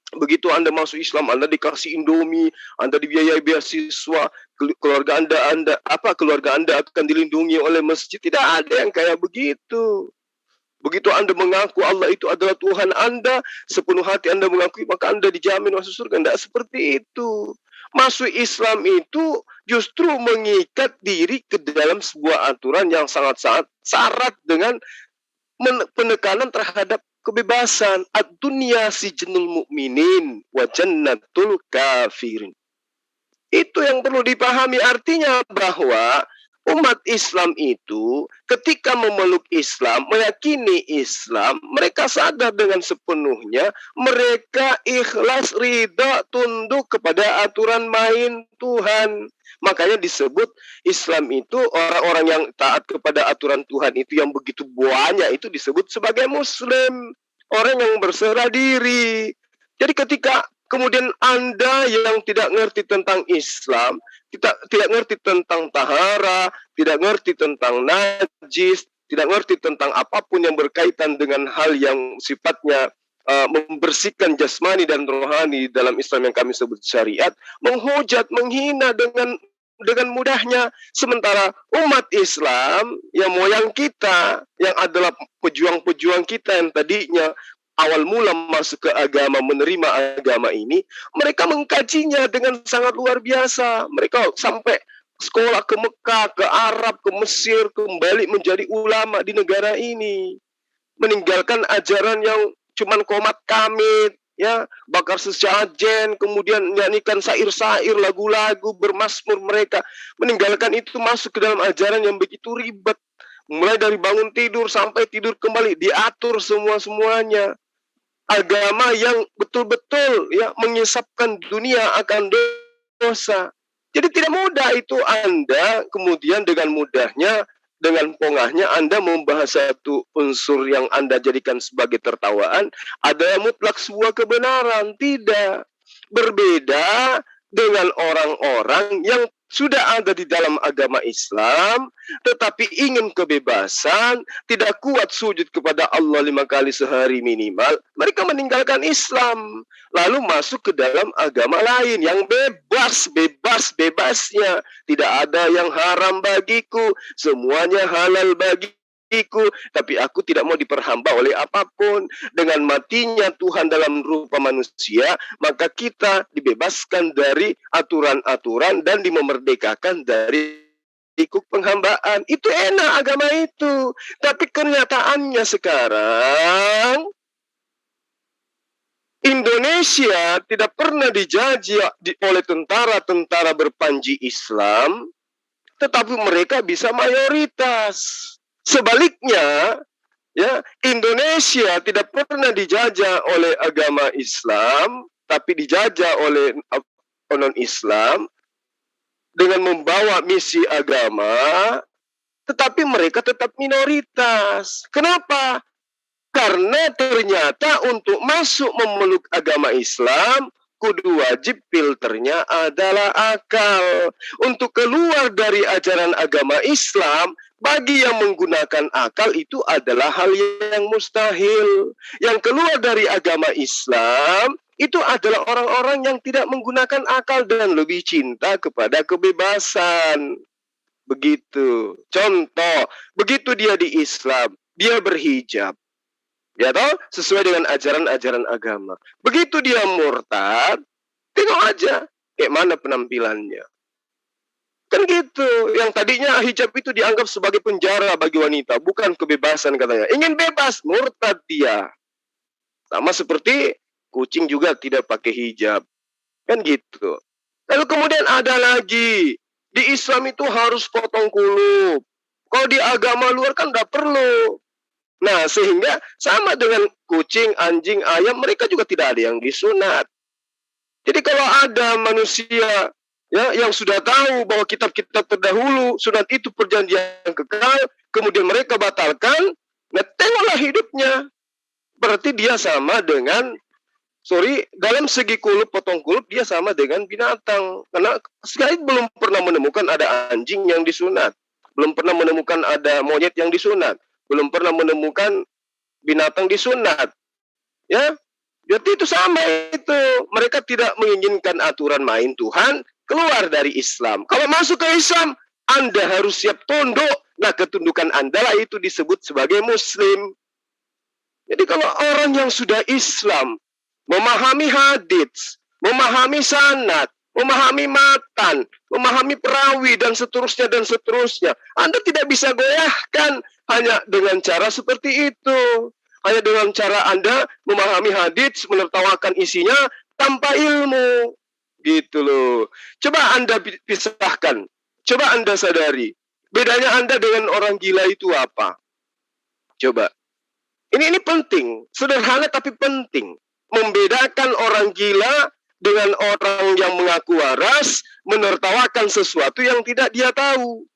Begitu Anda masuk Islam, Anda dikasih Indomie, Anda dibiayai beasiswa, keluarga Anda akan dilindungi oleh masjid. Tidak ada yang kayak begitu. Begitu Anda mengaku Allah itu adalah Tuhan Anda, sepenuh hati Anda mengakui, maka Anda dijamin masuk surga. Tidak seperti itu. Masuk Islam itu justru mengikat diri ke dalam sebuah aturan yang sangat-sangat syarat dengan penekanan terhadap kebebasan. Ad-dunya sijnul mu'minin wa jannatul kafirin. Itu yang perlu dipahami, artinya bahwa umat Islam itu ketika memeluk Islam, meyakini Islam, mereka sadar dengan sepenuhnya, mereka ikhlas, ridha, tunduk kepada aturan main Tuhan. Makanya disebut Islam itu orang-orang yang taat kepada aturan Tuhan itu yang begitu banyak itu disebut sebagai Muslim, orang yang berserah diri. Jadi ketika kemudian Anda yang tidak ngerti tentang Islam, tidak ngerti tentang tahara, tidak ngerti tentang najis, tidak ngerti tentang apapun yang berkaitan dengan hal yang sifatnya membersihkan jasmani dan rohani dalam Islam yang kami sebut syariat, menghujat, menghina dengan mudahnya. Sementara umat Islam yang moyang kita, yang adalah pejuang-pejuang kita yang tadinya awal mula masuk ke agama, menerima agama ini, mereka mengkajinya dengan sangat luar biasa. Mereka sampai sekolah ke Mekah, ke Arab, ke Mesir, kembali menjadi ulama di negara ini. Meninggalkan ajaran yang cuman komat kamit, ya, bakar sesajen, kemudian nyanyikan syair-syair, lagu-lagu, bermazmur mereka. Meninggalkan itu masuk ke dalam ajaran yang begitu ribet. Mulai dari bangun tidur sampai tidur kembali, diatur semua-semuanya. Agama yang betul-betul, ya, mengisapkan dunia akan dosa. Jadi tidak mudah itu Anda kemudian dengan mudahnya, dengan pongahnya Anda membahas satu unsur yang Anda jadikan sebagai tertawaan, ada mutlak sebuah kebenaran. Tidak. Berbeda dengan orang-orang yang sudah ada di dalam agama Islam, tetapi ingin kebebasan, tidak kuat sujud kepada Allah 5 kali sehari minimal, mereka meninggalkan Islam, lalu masuk ke dalam agama lain yang bebasnya. Tidak ada yang haram bagiku, semuanya halal bagiku, tapi aku tidak mau diperhamba oleh apapun. Dengan matinya Tuhan dalam rupa manusia, maka kita dibebaskan dari aturan-aturan dan dimerdekakan dari ikut penghambaan. Itu enak agama itu. Tapi kenyataannya sekarang Indonesia tidak pernah dijajah oleh tentara-tentara berpanji Islam, tetapi mereka bisa mayoritas. Sebaliknya, ya, Indonesia tidak pernah dijajah oleh agama Islam, tapi dijajah oleh non-Islam dengan membawa misi agama, tetapi mereka tetap minoritas. Kenapa? Karena ternyata untuk masuk memeluk agama Islam, kudu wajib filternya adalah akal. Untuk keluar dari ajaran agama Islam, bagi yang menggunakan akal itu adalah hal yang mustahil. Yang keluar dari agama Islam itu adalah orang-orang yang tidak menggunakan akal dan lebih cinta kepada kebebasan. Begitu. Contoh, begitu dia di Islam, dia berhijab. Ya toh, sesuai dengan ajaran-ajaran agama. Begitu dia murtad, tengok aja kayak mana penampilannya. Kan gitu. Yang tadinya hijab itu dianggap sebagai penjara bagi wanita, bukan kebebasan katanya. Ingin bebas, murtad dia. Sama seperti kucing juga tidak pakai hijab. Kan gitu. Lalu kemudian ada lagi, di Islam itu harus potong kulit. Kalau di agama luar kan nggak perlu. Nah, sehingga sama dengan kucing, anjing, ayam, mereka juga tidak ada yang disunat. Jadi kalau ada manusia ya yang sudah tahu bahwa kitab-kitab terdahulu sunat itu perjanjian kekal, kemudian mereka batalkan, nah tengoklah hidupnya. Berarti dia sama dengan, dalam segi kulup, potong kulup, dia sama dengan binatang. Karena sekali belum pernah menemukan ada anjing yang disunat. Belum pernah menemukan ada monyet yang disunat. Belum pernah menemukan binatang disunat. Ya, jadi itu sama itu. Mereka tidak menginginkan aturan main Tuhan, keluar dari Islam. Kalau masuk ke Islam, Anda harus siap tunduk. Nah, ketundukan Anda lah itu disebut sebagai Muslim. Jadi kalau orang yang sudah Islam, memahami hadits, memahami sanad, memahami matan, memahami perawi, dan seterusnya, Anda tidak bisa goyahkan hanya dengan cara seperti itu. Hanya dengan cara Anda memahami hadits, menertawakan isinya, tanpa ilmu. Gitu loh. Coba Anda pisahkan. Coba Anda sadari. Bedanya Anda dengan orang gila itu apa? Coba. Ini penting. Sederhana tapi penting. Membedakan orang gila dengan orang yang mengaku waras, menertawakan sesuatu yang tidak dia tahu.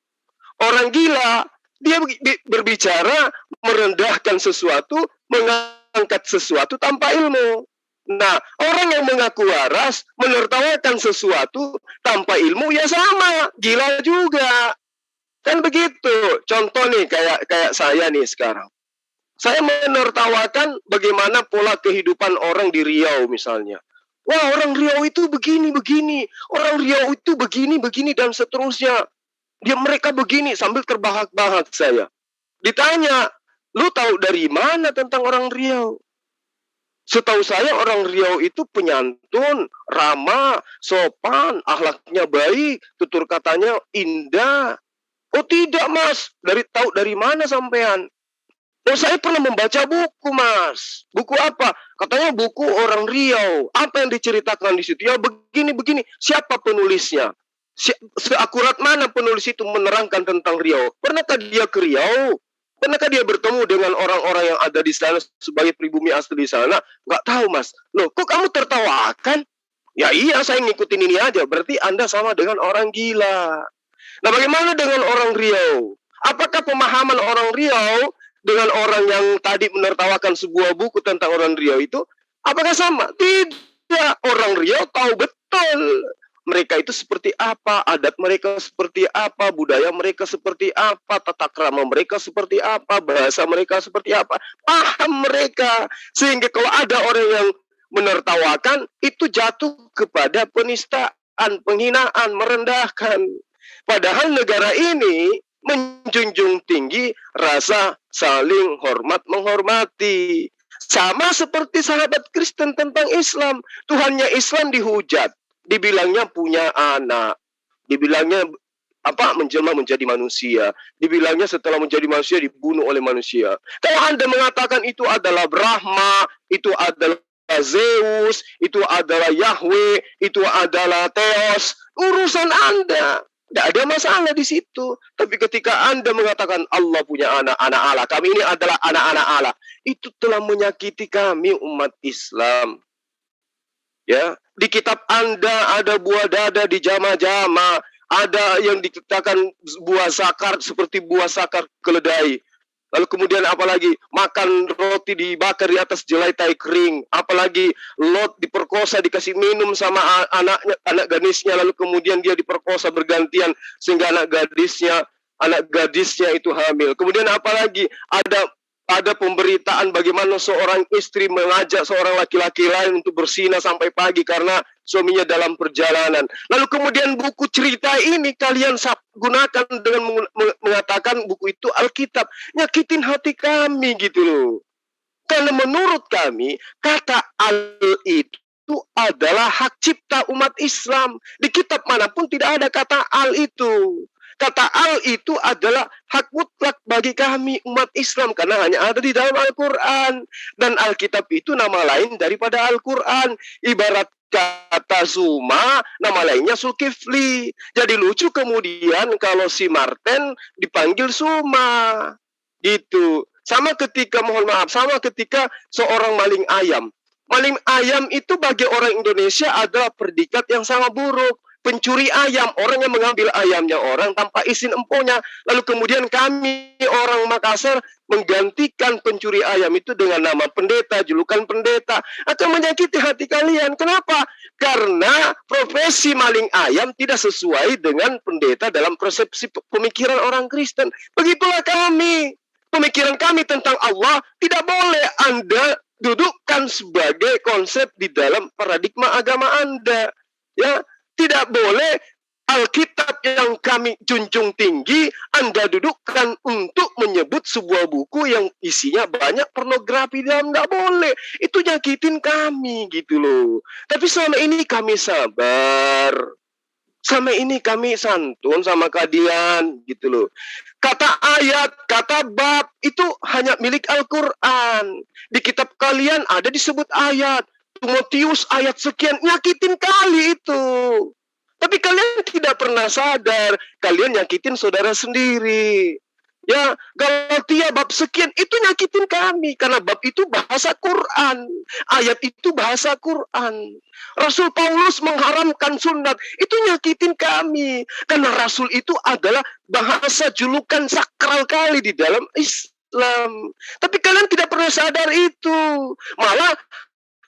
Orang gila, dia berbicara, merendahkan sesuatu, mengangkat sesuatu tanpa ilmu. Nah, orang yang mengaku waras, menertawakan sesuatu tanpa ilmu, ya sama, gila juga. Kan begitu. Contoh nih, kayak saya nih sekarang. Saya menertawakan bagaimana pola kehidupan orang di Riau misalnya. Wah, orang Riau itu begini. Orang Riau itu begini, dan seterusnya. Mereka begini, sambil terbahak-bahak saya. Ditanya, lu tahu dari mana tentang orang Riau? Setahu saya orang Riau itu penyantun, ramah, sopan, akhlaknya baik, tutur katanya indah. Oh tidak mas, tahu dari mana sampean? Oh saya pernah membaca buku mas. Buku apa? Katanya buku orang Riau. Apa yang diceritakan di situ? Ya begini. Siapa penulisnya? Seakurat mana penulis itu menerangkan tentang Riau? Pernahkah dia ke Riau? Pernahkah dia bertemu dengan orang-orang yang ada di sana sebagai pribumi asli di sana? Nggak tahu mas. Loh kok kamu tertawakan? Ya iya saya ngikutin ini aja. Berarti Anda sama dengan orang gila. Nah bagaimana dengan orang Riau? Apakah pemahaman orang Riau dengan orang yang tadi menertawakan sebuah buku tentang orang Riau itu apakah sama? Tidak. Orang Riau tahu betul mereka itu seperti apa, adat mereka seperti apa, budaya mereka seperti apa, tata krama mereka seperti apa, bahasa mereka seperti apa, paham mereka. Sehingga kalau ada orang yang menertawakan, itu jatuh kepada penistaan, penghinaan, merendahkan. Padahal negara ini menjunjung tinggi rasa saling hormat menghormati. Sama seperti sahabat Kristen tentang Islam. Tuhannya Islam dihujat, dibilangnya punya anak, dibilangnya menjelma menjadi manusia, dibilangnya setelah menjadi manusia dibunuh oleh manusia. Kalau Anda mengatakan itu adalah Brahma, itu adalah Zeus, itu adalah Yahweh, itu adalah Theos, urusan Anda. Tidak ada masalah di situ. Tapi ketika Anda mengatakan Allah punya anak Allah, kami ini adalah anak-anak Allah, itu telah menyakiti kami umat Islam. Ya, di kitab Anda ada buah dada di jama-jama, ada yang dikatakan buah sakar seperti buah sakar keledai. Lalu kemudian apalagi makan roti dibakar di atas jelai tai kering, apalagi Lot diperkosa dikasih minum sama anak gadisnya, lalu kemudian dia diperkosa bergantian sehingga anak gadisnya itu hamil. Kemudian apalagi ada pemberitaan bagaimana seorang istri mengajak seorang laki-laki lain untuk berzina sampai pagi karena suaminya dalam perjalanan. Lalu kemudian buku cerita ini kalian gunakan dengan mengatakan buku itu Alkitab. Nyakitin hati kami gitu loh. Karena menurut kami kata al itu adalah hak cipta umat Islam. Di kitab manapun tidak ada kata al itu. Kata al itu adalah hak mutlak bagi kami umat Islam karena hanya ada di dalam Al-Quran. Dan Alkitab itu nama lain daripada Al-Quran. Ibarat kata Zuma, nama lainnya Zulkifli. Jadi lucu kemudian kalau si Martin dipanggil Zuma. Gitu. Sama ketika seorang maling ayam. Maling ayam itu bagi orang Indonesia adalah predikat yang sangat buruk. Pencuri ayam, orang yang mengambil ayamnya orang tanpa izin empunya. Lalu kemudian kami orang Makassar menggantikan pencuri ayam itu dengan nama pendeta, julukan pendeta. Akan menyakiti hati kalian. Kenapa? Karena profesi maling ayam tidak sesuai dengan pendeta dalam persepsi pemikiran orang Kristen. Begitulah kami. Pemikiran kami tentang Allah tidak boleh Anda dudukkan sebagai konsep di dalam paradigma agama Anda. Ya. Tidak boleh Alkitab yang kami junjung tinggi Anda dudukkan untuk menyebut sebuah buku yang isinya banyak pornografi dalam. Tidak boleh. Itu nyakitin kami gitu loh. Tapi selama ini kami sabar. Selama ini kami santun sama kalian gitu loh. Kata ayat, kata bab itu hanya milik Al-Quran. Di kitab kalian ada disebut ayat. Timotius ayat sekian, nyakitin kali itu. Tapi kalian tidak pernah sadar, kalian nyakitin saudara sendiri. Ya, Galatia bab sekian itu nyakitin kami karena bab itu bahasa Quran, ayat itu bahasa Quran. Rasul Paulus mengharamkan sunat, itu nyakitin kami karena Rasul itu adalah bahasa julukan sakral kali di dalam Islam. Tapi kalian tidak pernah sadar itu, malah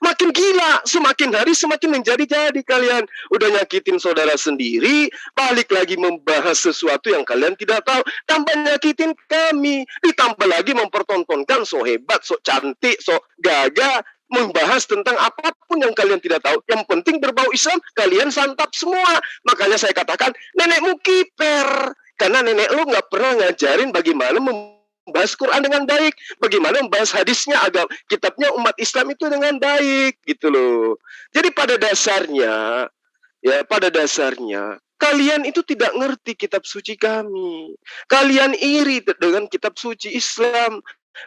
makin gila, semakin hari semakin menjadi-jadi kalian. Udah nyakitin saudara sendiri, balik lagi membahas sesuatu yang kalian tidak tahu. Tambah nyakitin kami, ditambah lagi mempertontonkan so hebat, so cantik, so gagah, membahas tentang apapun yang kalian tidak tahu. Yang penting berbau Islam, kalian santap semua. Makanya saya katakan, nenekmu kiper. Karena nenek lu nggak pernah ngajarin bagaimana membahas Quran dengan baik, bagaimana membahas hadisnya agama kitabnya umat Islam itu dengan baik gitu loh. Jadi pada dasarnya kalian itu tidak ngerti kitab suci kami. Kalian iri dengan kitab suci Islam.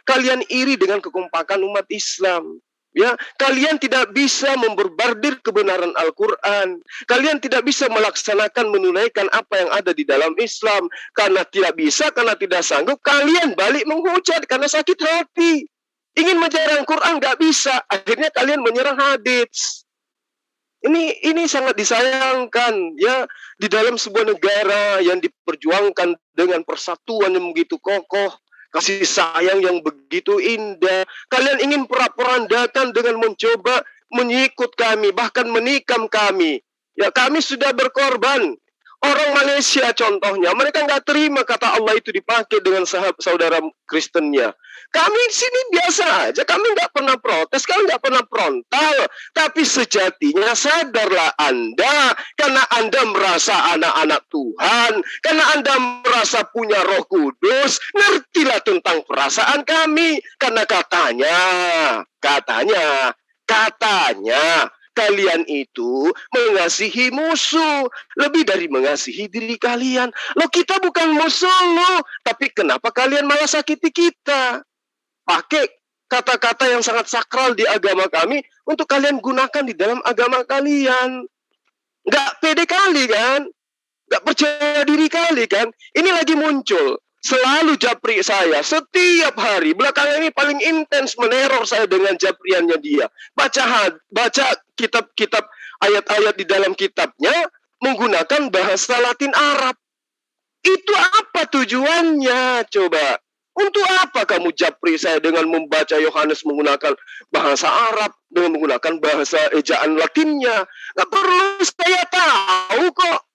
Kalian iri dengan kekompakan umat Islam. Ya, kalian tidak bisa memborbardir kebenaran Al-Quran. Kalian tidak bisa melaksanakan, menunaikan apa yang ada di dalam Islam. Karena tidak bisa, karena tidak sanggup, kalian balik menghujat karena sakit hati. Ingin menyerang Quran, nggak bisa. Akhirnya kalian menyerang hadits. Ini sangat disayangkan ya, di dalam sebuah negara yang diperjuangkan dengan persatuan yang begitu kokoh, kasih sayang yang begitu indah. Kalian ingin porak-porandakan dengan mencoba menyikut kami, bahkan menikam kami. Ya, kami sudah berkorban. Orang Malaysia contohnya, mereka nggak terima kata Allah itu dipakai dengan saudara Kristennya. Kami di sini biasa aja, kami nggak pernah protes, kami nggak pernah frontal. Tapi sejatinya sadarlah Anda, karena Anda merasa anak-anak Tuhan, karena Anda merasa punya Roh Kudus, ngertilah tentang perasaan kami. Karena katanya, kalian itu mengasihi musuh lebih dari mengasihi diri kalian. Loh, kita bukan musuh loh, tapi kenapa kalian malah sakiti kita? Pakai kata-kata yang sangat sakral di agama kami untuk kalian gunakan di dalam agama kalian. Nggak pede kali kan? Nggak percaya diri kali kan? Ini lagi muncul. Selalu japri saya setiap hari. Belakangan ini paling intens meneror saya dengan japriannya dia. Baca kitab-kitab ayat-ayat di dalam kitabnya menggunakan bahasa Latin Arab. Itu apa tujuannya? Coba. Untuk apa kamu japri saya dengan membaca Yohanes menggunakan bahasa Arab, dengan menggunakan bahasa ejaan Latinnya? Nggak perlu, saya tahu kok.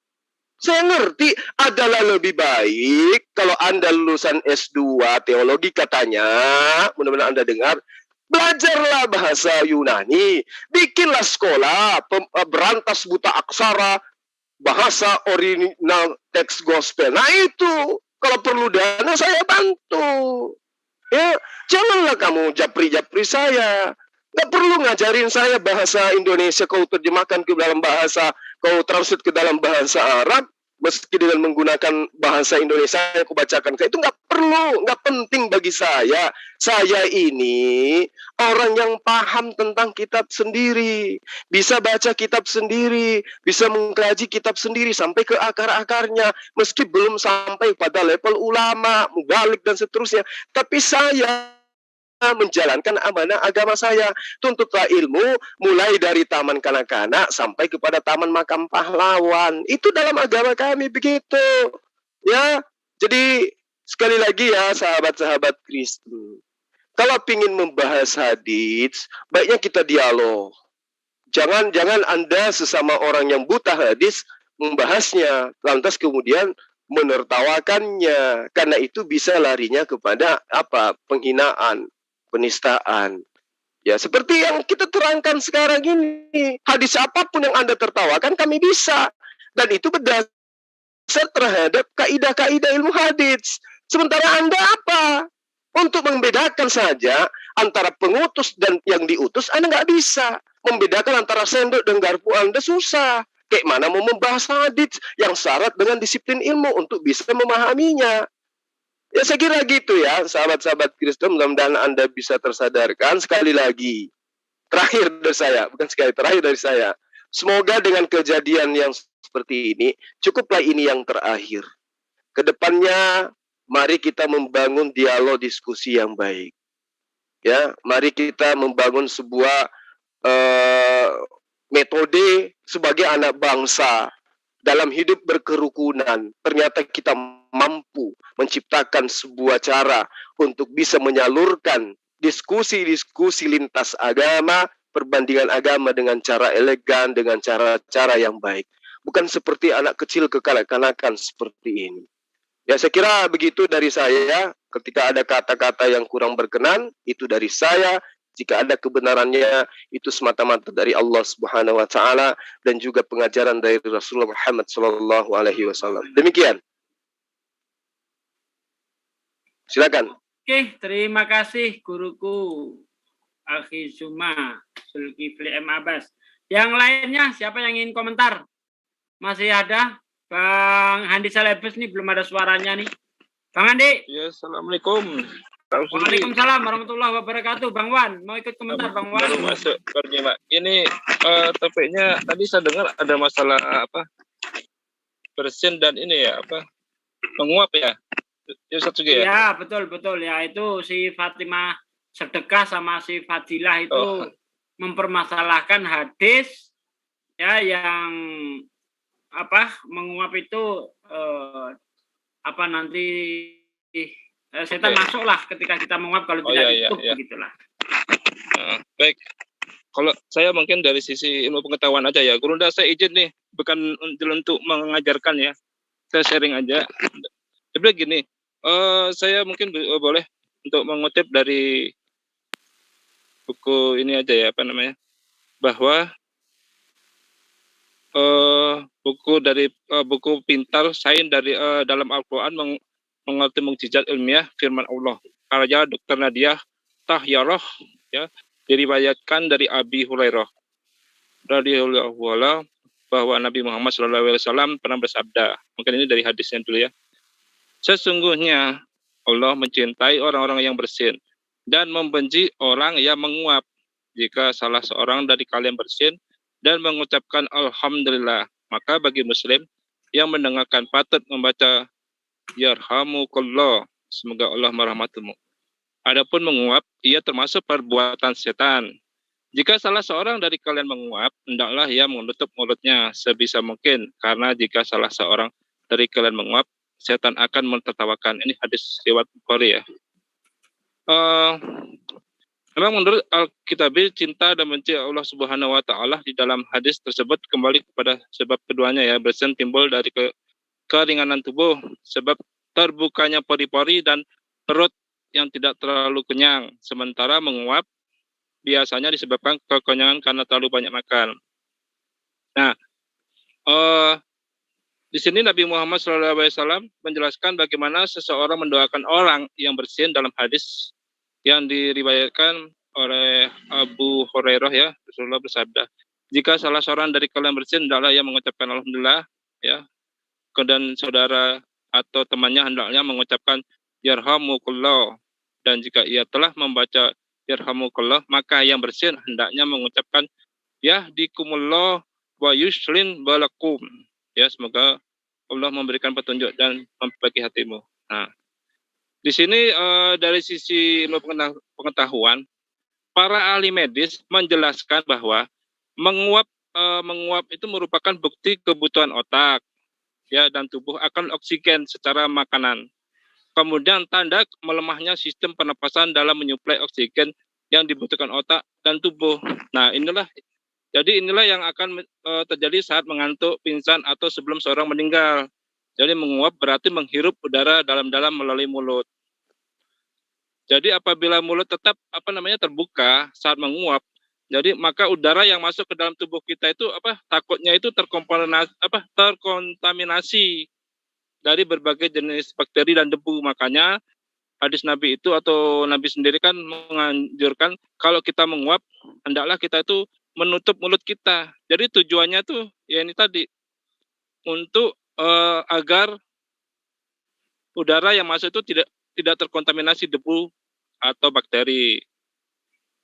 Saya ngerti adalah lebih baik kalau Anda lulusan S2 teologi katanya, mudah-mudahan Anda dengar, belajarlah bahasa Yunani, bikinlah sekolah, berantas buta aksara, bahasa original teks gospel. Nah itu, kalau perlu dana saya bantu. Ya, janganlah kamu japri-japri saya. Nggak perlu ngajarin saya bahasa Indonesia, kau terjemahkan ke dalam bahasa, kau translate ke dalam bahasa Arab, meski dengan menggunakan bahasa Indonesia yang aku bacakan. Itu nggak perlu, nggak penting bagi saya. Saya ini orang yang paham tentang kitab sendiri, bisa baca kitab sendiri, bisa mengkaji kitab sendiri sampai ke akar-akarnya, meski belum sampai pada level ulama, mubalik dan seterusnya. Tapi saya menjalankan amanah agama saya. Tuntutlah ilmu mulai dari taman kanak-kanak sampai kepada taman makam pahlawan. Itu dalam agama kami begitu. Ya, jadi sekali lagi ya sahabat-sahabat Kristen, kalau ingin membahas hadis, baiknya kita dialog. Jangan Anda sesama orang yang buta hadis membahasnya, lantas kemudian menertawakannya, karena itu bisa larinya kepada apa? Penghinaan, penistaan. Ya, seperti yang kita terangkan sekarang ini. Hadis apapun yang Anda tertawakan, kami bisa. Dan itu berdasar terhadap kaidah-kaidah ilmu hadis. Sementara Anda apa? Untuk membedakan saja antara pengutus dan yang diutus, Anda nggak bisa. Membedakan antara sendok dan garpu Anda susah. Kayak mana mau membahas hadis yang syarat dengan disiplin ilmu untuk bisa memahaminya. Ya, saya kira gitu ya, sahabat-sahabat Kristen, mudah-mudahan Anda bisa tersadarkan. Sekali lagi, terakhir dari saya. Semoga dengan kejadian yang seperti ini, cukuplah ini yang terakhir. Kedepannya, mari kita membangun dialog diskusi yang baik. Ya, mari kita membangun sebuah metode sebagai anak bangsa dalam hidup berkerukunan. Ternyata kita mampu menciptakan sebuah cara untuk bisa menyalurkan diskusi-diskusi lintas agama, perbandingan agama dengan cara elegan, dengan cara-cara yang baik. Bukan seperti anak kecil kekanak-kanakan seperti ini. Ya, saya kira begitu dari saya. Ketika ada kata-kata yang kurang berkenan, itu dari saya. Jika ada kebenarannya, itu semata-mata dari Allah Subhanahu wa Ta'ala dan juga pengajaran dari Rasulullah Muhammad Sallallahu Alaihi Wasallam. Demikian. Silakan. Oke, terima kasih guruku Akhi Zuma Zulkifli M. Abbas. Yang lainnya siapa yang ingin komentar? Masih ada Bang Handi Salebes nih, belum ada suaranya nih. Bang Handi. Ya, assalamualaikum. Waalaikumsalam warahmatullahi wabarakatuh. Bang Wan, mau ikut komentar Bang Wan? Baru masuk Pak. Ini topiknya tadi saya dengar ada masalah apa? Bersin dan ini ya apa? Menguap ya. Itu satu ya. Ya, betul ya, itu si Fatimah Sedekah sama si Fadilah itu mempermasalahkan hadis ya yang apa? Menguap itu apa nanti setan masuklah ketika kita menguap kalau tidak ditutup begitulah. Baik. kalau saya mungkin dari sisi ilmu pengetahuan aja ya. Gurunda saya izin nih, bukan untuk mengajarkan ya. Saya sharing aja. Jadi gini, saya mungkin boleh untuk mengutip dari buku ini aja ya, apa namanya, bahwa buku pintar sains dari dalam Al-Quran mengerti mukjizat ilmiah firman Allah. Karya Dr. Nadia Tahyarah ya, diriwayatkan dari Abi Hurairah radhiyallahu anhu bahwa Nabi Muhammad SAW pernah bersabda. Mungkin ini dari hadisnya dulu ya. Sesungguhnya Allah mencintai orang-orang yang bersin dan membenci orang yang menguap. Jika salah seorang dari kalian bersin dan mengucapkan Alhamdulillah, maka bagi Muslim yang mendengarkan patut membaca Yarhamukallah, semoga Allah merahmatimu. Adapun menguap, ia termasuk perbuatan setan. Jika salah seorang dari kalian menguap, hendaklah ia menutup mulutnya sebisa mungkin, karena jika salah seorang dari kalian menguap, setan akan mentertawakan. Ini hadis riwayat Bukhari ya. Memang menurut Al-Kitabi, cinta dan benci Allah Subhanahu wa Ta'ala di dalam hadis tersebut kembali kepada sebab keduanya ya. Bersin timbul dari keringanan tubuh, sebab terbukanya pori-pori dan perut yang tidak terlalu kenyang. Sementara menguap biasanya disebabkan kekenyangan karena terlalu banyak makan. Nah, di sini Nabi Muhammad SAW menjelaskan bagaimana seseorang mendoakan orang yang bersin dalam hadis yang diriwayatkan oleh Abu Hurairah ya. Rasulullah bersabda, jika salah seorang dari kalian bersin, hendaklah ia mengucapkan Alhamdulillah ya. Dan saudara atau temannya hendaknya mengucapkan Yarhamukallah. Dan jika ia telah membaca Yarhamukallah, maka yang bersin hendaknya mengucapkan Yahdikumullah wa yuslin balakum. Ya, semoga Allah memberikan petunjuk dan memperbaiki hatimu. Nah, di sini dari sisi ilmu pengetahuan, para ahli medis menjelaskan bahwa menguap itu merupakan bukti kebutuhan otak ya dan tubuh akan oksigen secara makanan. Kemudian tanda melemahnya sistem pernapasan dalam menyuplai oksigen yang dibutuhkan otak dan tubuh. Nah, inilah yang akan terjadi saat mengantuk, pingsan atau sebelum seorang meninggal. Jadi menguap berarti menghirup udara dalam-dalam melalui mulut. Jadi apabila mulut tetap terbuka saat menguap, jadi maka udara yang masuk ke dalam tubuh kita itu takutnya itu terkontaminasi dari berbagai jenis bakteri dan debu. Makanya hadis Nabi itu atau Nabi sendiri kan menganjurkan kalau kita menguap hendaklah kita itu menutup mulut kita. Jadi tujuannya tuh ya ini tadi untuk agar udara yang masuk itu tidak terkontaminasi debu atau bakteri.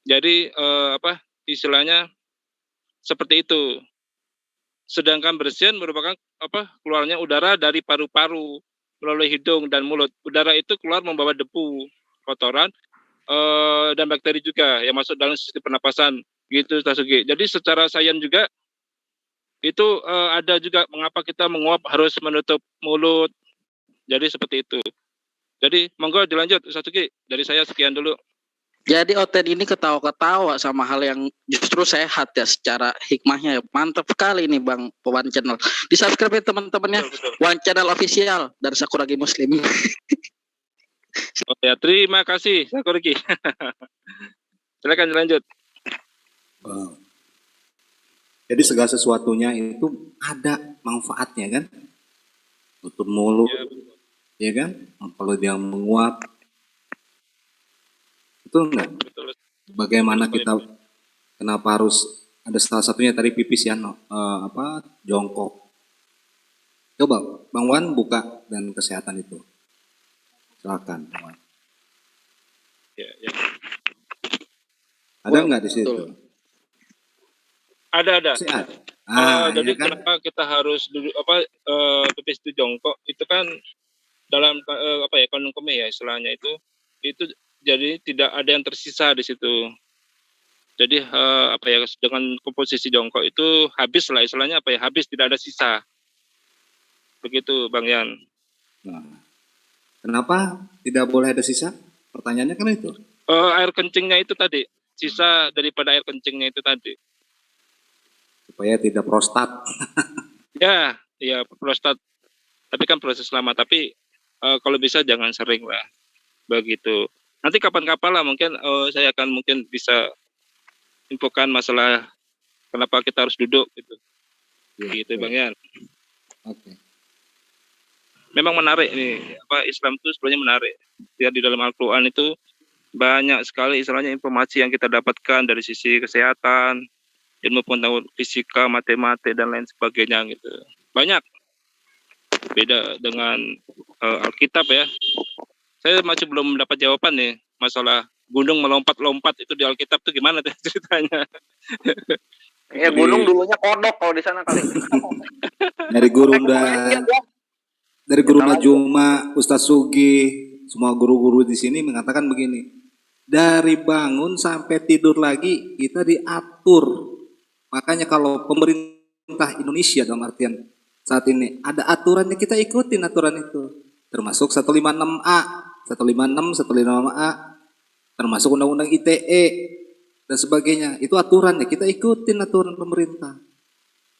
Jadi istilahnya seperti itu. Sedangkan bersin merupakan keluarnya udara dari paru-paru melalui hidung dan mulut. Udara itu keluar membawa debu, kotoran dan bakteri juga yang masuk dalam sistem pernapasan. Gitu, Tasugi. Jadi secara sains juga itu ada juga mengapa kita menguap harus menutup mulut. Jadi seperti itu. Jadi monggo dilanjut Tasugi. Dari saya sekian dulu. Jadi Oten ini ketawa-ketawa sama hal yang justru sehat ya secara hikmahnya. Mantap sekali ini Bang One Channel. Di-subscribe ya teman-temannya. One Channel official dari Sakuragi Muslim. Oh ya, terima kasih Sakuragi. Silakan dilanjut. Jadi segala sesuatunya itu ada manfaatnya kan? Tutup mulut, ya kan? Kalau dia menguap, itu enggak? Bagaimana kita, kenapa harus ada salah satunya tadi pipis ya, jongkok. Coba Bang Wan buka dan kesehatan itu. Silakan Bang Wan. Ya. Ada enggak di situ? Ada. Jadi ya kan? kenapa kita harus duduk pipis itu jongkok? Itu kan dalam ekonomi ya istilahnya itu jadi tidak ada yang tersisa di situ. Jadi dengan komposisi jongkok itu habis lah istilahnya habis tidak ada sisa. Begitu Bang Yan. Nah, kenapa tidak boleh ada sisa? Pertanyaannya kan itu. Air kencingnya itu tadi. sisa daripada air kencingnya itu tadi. Supaya tidak prostat. Ya, prostat. Tapi kan proses lama. Tapi kalau bisa jangan sering lah. Begitu. Nanti kapan-kapan lah mungkin saya akan mungkin bisa infokan masalah kenapa kita harus duduk gitu. Gitu Bang Yan. Oke. Memang menarik nih. Islam itu sebenarnya menarik. Ya, di dalam Al-Qur'an itu banyak sekali istilahnya informasi yang kita dapatkan dari sisi kesehatan, ilmu pengetahuan fisika, matematik dan lain sebagainya gitu. Banyak. Beda dengan Alkitab ya. Saya masih belum mendapat jawaban nih masalah gunung melompat-lompat itu di Alkitab itu gimana tuh ceritanya? Ya gunung dulunya kodok kalau di sana kali. Dari guru Najuma, Ustaz Sugi, semua guru-guru di sini mengatakan begini. Dari bangun sampai tidur lagi kita diatur. Makanya kalau pemerintah Indonesia dalam artian saat ini ada aturannya, kita ikutin aturan itu. Termasuk 156A, 156, 155A, termasuk undang-undang ITE dan sebagainya. Itu aturannya, kita ikutin aturan pemerintah.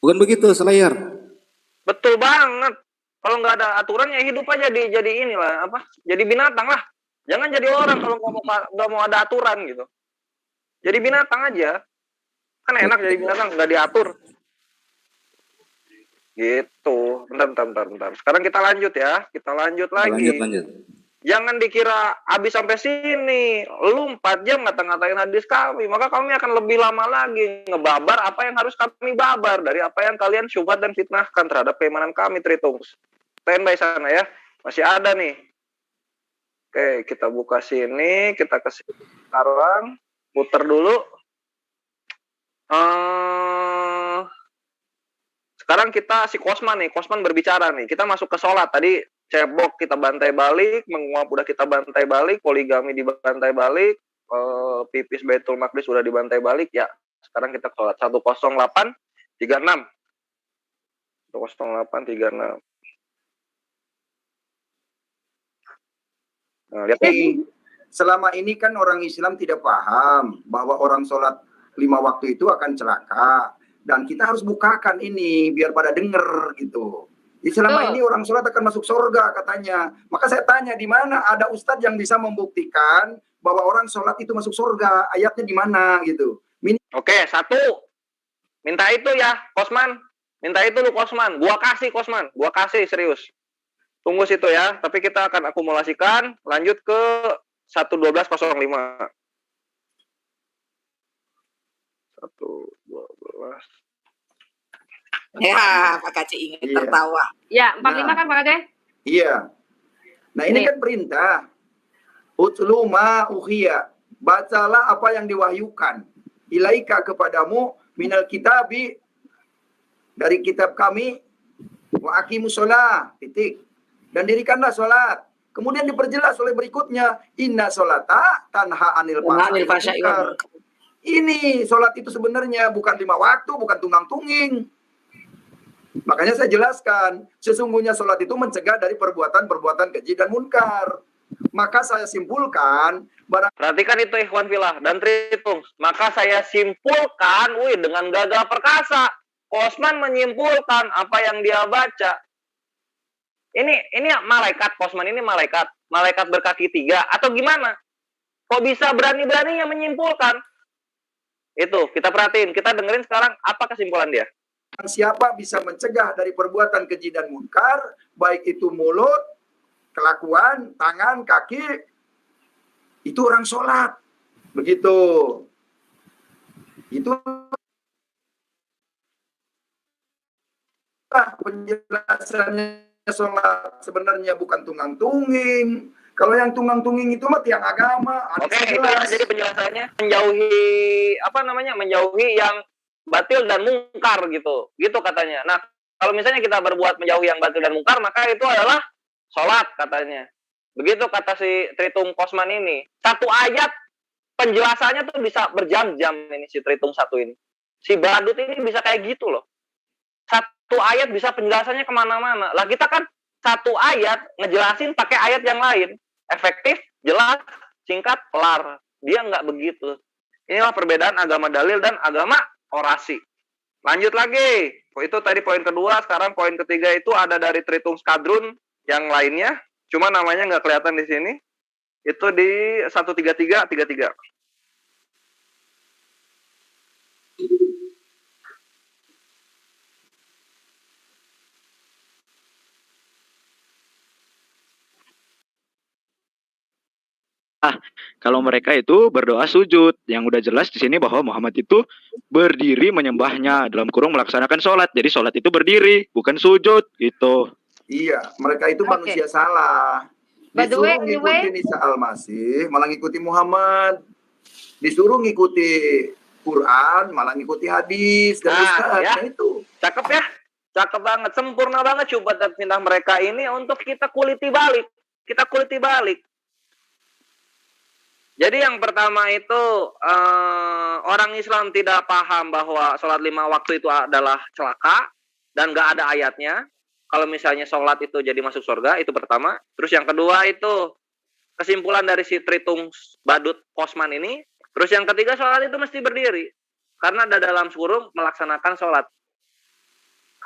Bukan begitu, Slayer? Betul banget. Kalau nggak ada aturan ya hidup aja jadi inilah jadi binatang lah. Jangan jadi orang kalau nggak mau ada aturan gitu. Jadi binatang aja. Kan enak jadi binatang nggak diatur. Gitu. Bentar. Sekarang kita lanjut ya. Kita lanjut lagi. Lanjut. Jangan dikira habis sampai sini. Lu 4 jam ngata-ngatain hadis kami. Maka kami akan lebih lama lagi ngebabar apa yang harus kami babar dari apa yang kalian syubhat dan fitnahkan terhadap keimanan kami, Tritungs. Standby sana ya. Masih ada nih. Oke, kita buka sini, kita ke sini sekarang, putar dulu. Sekarang kita si Kosman nih, Kosman berbicara nih. Kita masuk ke sholat. Tadi cebok kita bantai balik, menguap udah kita bantai balik, poligami dibantai balik, pipis Baitul Maqdis sudah dibantai balik. Ya, sekarang kita ke sholat 10836. 10836. Nah, lihat nih. Selama ini kan orang Islam tidak paham bahwa orang sholat 5 waktu itu akan celaka, dan kita harus bukakan ini biar pada denger gitu. Jadi selama ini orang sholat akan masuk surga katanya. Maka saya tanya, di mana ada ustadz yang bisa membuktikan bahwa orang sholat itu masuk surga? Ayatnya di mana gitu? Oke, 1. Minta itu ya, Kosman. Minta itu lu Kosman. Gua kasih Kosman. Gua kasih serius. Tunggu situ ya, tapi kita akan akumulasikan, lanjut ke 11205. 112. Ya, Pak Kaci ingat tertawa. Ya, 45 kan Pak Kaci? Iya. Nah ini kan perintah. Utlu ma uhiya. Bacalah apa yang diwahyukan. Ilaika kepadamu minal kitabi, dari kitab kami, wa aqimus sholah, titik. Dan dirikanlah sholat. Kemudian diperjelas oleh berikutnya, inna sholata tanha anil fahsya'i wal munkar. Ini sholat itu sebenarnya bukan 5 waktu, bukan tunggang-tunging. Makanya saya jelaskan, sesungguhnya sholat itu mencegah dari perbuatan-perbuatan keji dan munkar. Maka saya simpulkan, perhatikan itu ikhwan filah dan Tritung. Maka saya simpulkan, dengan gagah perkasa, Kosman menyimpulkan apa yang dia baca. Ini malaikat Kosman, ini malaikat berkaki 3 atau gimana? Kok bisa berani-beraninya menyimpulkan? Itu kita perhatiin, kita dengerin sekarang apa kesimpulan dia. Siapa bisa mencegah dari perbuatan keji dan munkar, baik itu mulut, kelakuan, tangan, kaki, itu orang sholat. Begitu. Itu penjelasannya. Sholat sebenarnya bukan tunggang-tunging. Kalau yang tunggang-tunging itu mah tiang agama. Oke, itu ya, jadi penjelasannya menjauhi yang batil dan mungkar gitu. Gitu katanya. Nah, kalau misalnya kita berbuat menjauhi yang batil dan mungkar, maka itu adalah sholat katanya. Begitu kata si Tritung Kosman ini. Satu ayat penjelasannya tuh bisa berjam-jam ini si Tritung satu ini. Si Badut ini bisa kayak gitu loh. Satu ayat bisa penjelasannya kemana-mana. Lah kita kan satu ayat ngejelasin pakai ayat yang lain. Efektif, jelas, singkat, kelar. Dia nggak begitu. Inilah perbedaan agama dalil dan agama orasi. Lanjut lagi. Itu tadi poin kedua. Sekarang poin ketiga itu ada dari Tritung Skadrun yang lainnya. Cuma namanya nggak kelihatan di sini. Itu di 13333. Kalau mereka itu berdoa sujud, yang udah jelas di sini bahwa Muhammad itu berdiri menyembahnya, dalam kurung melaksanakan sholat. Jadi sholat itu berdiri, bukan sujud gitu. Iya, mereka itu manusia salah. By the way, Disuruh ngikutin Isa Al-Masih, malah ngikuti Muhammad. Disuruh ngikuti Quran, malah ngikuti hadis dan Ustaz. Ya. Nah itu. Cakep ya? Cakep banget, sempurna banget coba dan pindah mereka ini untuk kita kuliti balik. Kita kuliti balik. Jadi yang pertama itu orang Islam tidak paham bahwa sholat 5 waktu itu adalah celaka dan nggak ada ayatnya. Kalau misalnya sholat itu jadi masuk surga, itu pertama. Terus yang kedua itu kesimpulan dari si Tritung Badut Kosman ini. Terus yang ketiga sholat itu mesti berdiri karena ada dalam kurung melaksanakan sholat.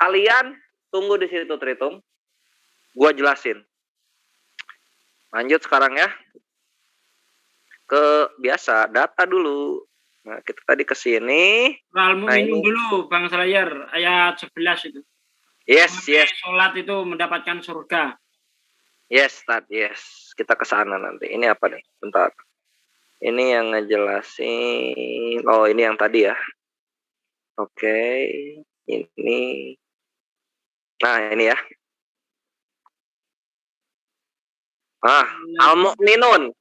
Kalian tunggu di situ Tritung, gua jelasin. Lanjut sekarang ya. Ke biasa data dulu. Nah, kita tadi ke sini. Al-Mu'minun dulu Bang Slayer ayat 11 itu. Yes, yes. Salat itu mendapatkan surga. Yes, yes. Kita ke sana nanti. Ini apa nih? Bentar. Ini yang ngejelasin. Oh, ini yang tadi ya. Oke. Ini. Nah, ini ya. Al-Mu'minun.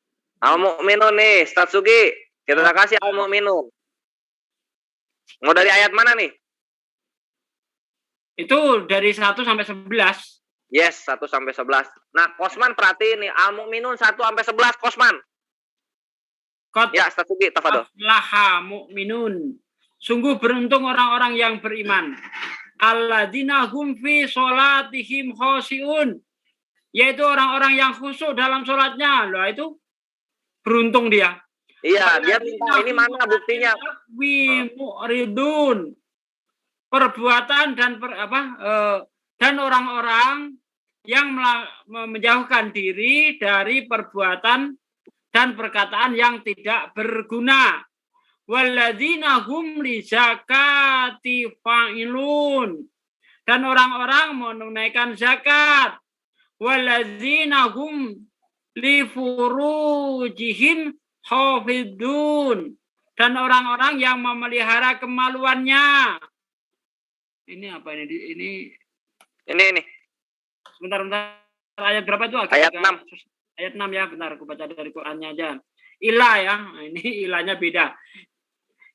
Al-Mu'minun nih, Ustaz Sugi. Kita kasih Al-Mu'minun. Mau dari ayat mana nih? Itu dari 1 sampai 11. Yes, 1 sampai 11. Nah, Kosman perhatiin nih, Al-Mu'minun 1 sampai 11, Kosman. Ya, Ustaz Sugi, tafadhol. Laha mu'minun. Sungguh beruntung orang-orang yang beriman. Alladzina hum fi sholatihim khoshi'un. Yaitu orang-orang yang khusyuk dalam sholatnya. Loh, itu beruntung dia. Iya, dia minta ini mana buktinya? Mu'ridun. Perbuatan dan dan orang-orang yang menjauhkan diri dari perbuatan dan perkataan yang tidak berguna. Walladzina hum li zakati fa'ilun. Dan orang-orang menunaikan zakat. Walladzina hum li furujihim hafidun. Dan orang-orang yang memelihara kemaluannya. Ini apa ini? Ini. Sebentar. Ayat berapa itu? Ayat 6. Ayat 6 ya, bentar aku baca dari Qur'annya aja. Ilah ya. Ini ilahnya beda.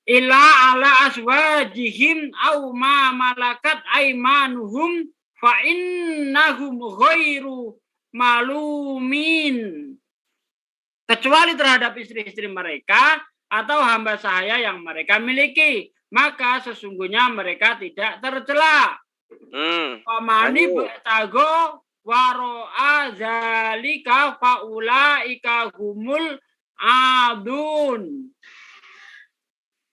Ila ala aswajihim au ma malakat aimanuhum fa innahum ghairu malumin. Kecuali terhadap istri-istri mereka atau hamba sahaya yang mereka miliki, maka sesungguhnya mereka tidak tercela. Pamani batago waro'a zalika faulaika humul adun.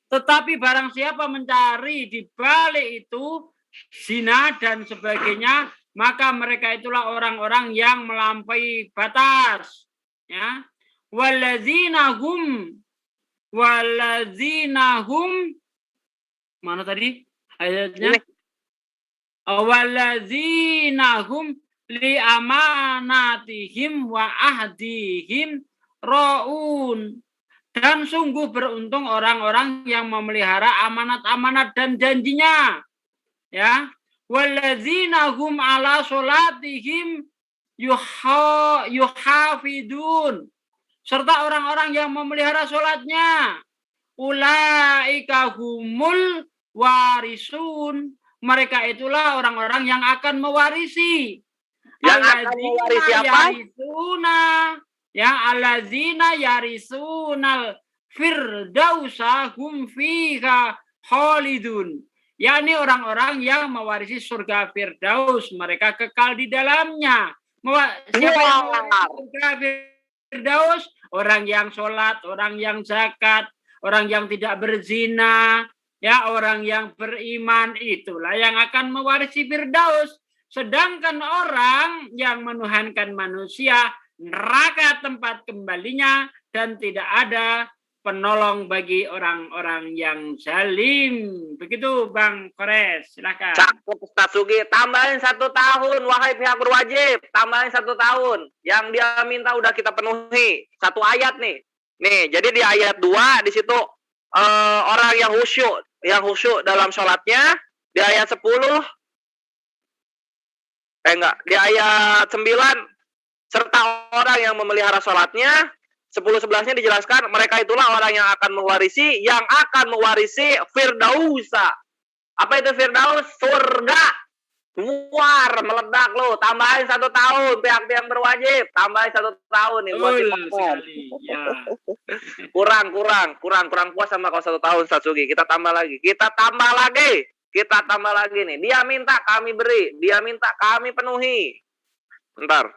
Tetapi barang siapa mencari di balik itu zina dan sebagainya, maka mereka itulah orang-orang yang melampaui batas. Ya. Walladzina hum mana tadi ayatnya? Walladzina hum li amanatihim wa ahdihim raun. Dan sungguh beruntung orang-orang yang memelihara amanat-amanat dan janjinya. Ya. Walladzina hum ala sholatihim yuhafidun. Serta orang-orang yang memelihara sholatnya. Ulaika humul warisun. Mereka itulah orang-orang yang akan mewarisi. Yang akan mewarisi apa? Ya, allazina yarisunal firdausa hum fiha khalidun. yakni orang-orang yang mewarisi surga Firdaus, mereka kekal di dalamnya. Siapa yang mewarisi surga Firdaus? Orang yang sholat, orang yang zakat, orang yang tidak berzina, ya, orang yang beriman, itulah yang akan mewarisi Firdaus. Sedangkan orang yang menuhankan manusia, neraka tempat kembalinya, dan tidak ada penolong bagi orang-orang yang zalim. Begitu Bang Kores, silakan. Cakep Ustaz Sugi, tambahin 1 tahun wahai pihak berwajib, tambahin 1 tahun. Yang dia minta udah kita penuhi. 1 ayat nih. Nih, jadi di ayat 2 di situ orang yang khusyuk dalam sholatnya. Di ayat 10 di ayat 9 serta orang yang memelihara sholatnya. 10-11-nya dijelaskan mereka itulah orang yang akan mewarisi Firdausa. Apa itu Firdaus? Surga. Luar meledak lo. Tambahin 1 tahun pihak-pihak berwajib. Tambahin 1 tahun nih buat ya. kurang puas sama kalau 1 tahun Satsugi. Kita tambah lagi nih. Dia minta kami beri, dia minta kami penuhi. Bentar.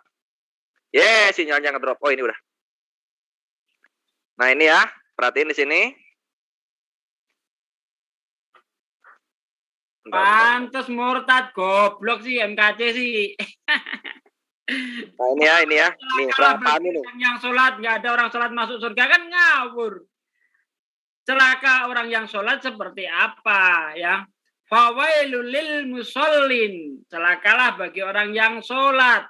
Sinyalnya ngedrop. Oh, ini udah. Nah, ini ya, perhatiin di sini. Pantes murtad, goblok sih MKC sih. Nah, ini ya. Nih, kami nih. Yang sholat, nggak ada orang sholat masuk surga kan ngawur. Celaka orang yang sholat seperti apa ya? Fawailul lil musallin. Celakalah bagi orang yang sholat.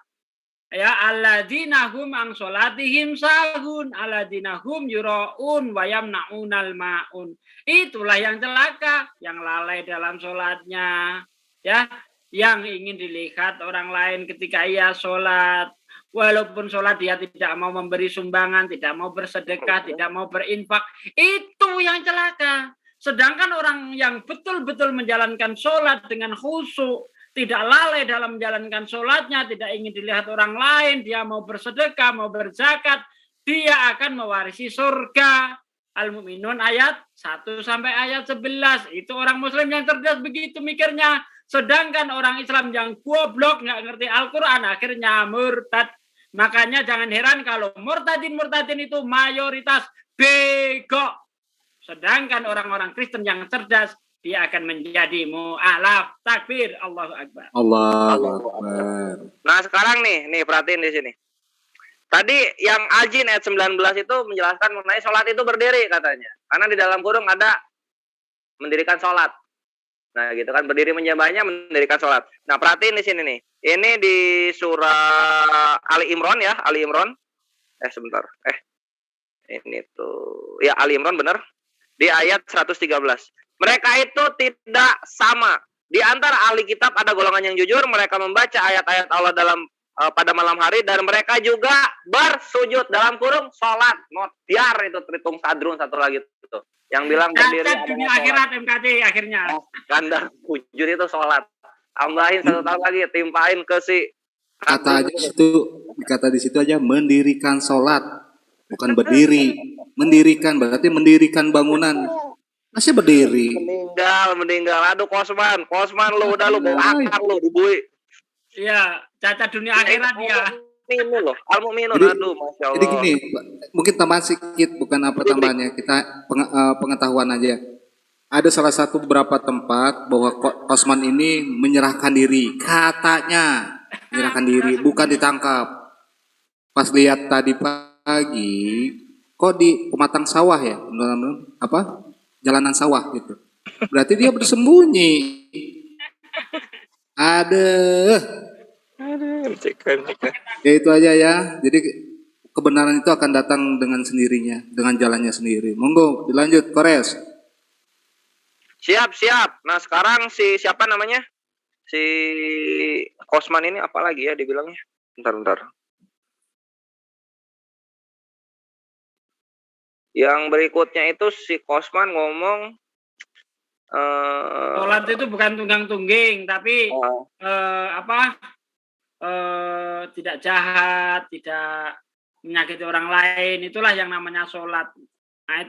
Ya, alladzina hum an sholatihim sahun, alladzina hum yuraun wa yamnaunal maun. Itulah yang celaka, yang lalai dalam sholatnya, ya, yang ingin dilihat orang lain ketika ia sholat. Walaupun sholat dia tidak mau memberi sumbangan, tidak mau bersedekah, tidak mau berinfak, itu yang celaka. Sedangkan orang yang betul-betul menjalankan sholat dengan khusyuk, tidak lalai dalam menjalankan sholatnya, tidak ingin dilihat orang lain, dia mau bersedekah, mau berzakat, dia akan mewarisi surga. Al-Mu'minun ayat 1 sampai ayat 11. Itu orang muslim yang cerdas begitu mikirnya. Sedangkan orang Islam yang goblok, nggak ngerti Al-Quran, akhirnya murtad. Makanya jangan heran kalau murtadin itu mayoritas bego. Sedangkan orang-orang Kristen yang cerdas, dia akan menjadi mu'alaf. Takbir, Allahu Akbar. Allahu Akbar. Nah, sekarang nih perhatiin di sini. Tadi yang Al-Jin ayat 19 itu menjelaskan mengenai sholat itu berdiri katanya. Karena di dalam kurung ada mendirikan sholat. Nah, gitu kan, berdiri menyembahnya, mendirikan sholat. Nah, perhatiin di sini nih. Ini di surah Ali Imran ya, Ali Imran. Sebentar. Ini tuh. Ya, Ali Imran benar. Di ayat 113. Mereka itu tidak sama. Di antara ahli kitab ada golongan yang jujur, mereka membaca ayat-ayat Allah pada malam hari, dan mereka juga bersujud dalam kurung sholat. Notiar itu tritung sadrun satu lagi itu. Yang bilang berdiri dunia akhirat MKT akhirnya. Ganda sujud itu sholat. Tambahin 1 tahun lagi, timpain ke si kata di situ aja mendirikan sholat, bukan berdiri. Mendirikan berarti mendirikan bangunan. Masih berdiri. Meninggal. Aduh, Kosman lu udah lu bawa akar lu dibui. Iya, cacat dunia akhirat dia. Al-Mu'minun. Aduh, Masya Allah. Jadi gini, mungkin tambahan sedikit, bukan apa tambahannya, kita pengetahuan aja. Ada salah satu beberapa tempat bahwa Kosman ini menyerahkan diri, katanya menyerahkan diri, bukan ditangkap. Pas lihat tadi pagi, kok di pematang sawah ya, jalanan sawah gitu. Berarti dia bersembunyi. Ya itu aja ya. Jadi kebenaran itu akan datang dengan sendirinya, dengan jalannya sendiri. Monggo dilanjut, Kores. Siap. Nah, sekarang siapa namanya? Si Kosman ini apa lagi ya dibilangnya? Bentar. Yang berikutnya itu si Kosman ngomong sholat itu bukan tunggang-tungging, tapi tidak jahat, tidak menyakiti orang lain, itulah yang namanya sholat. Nah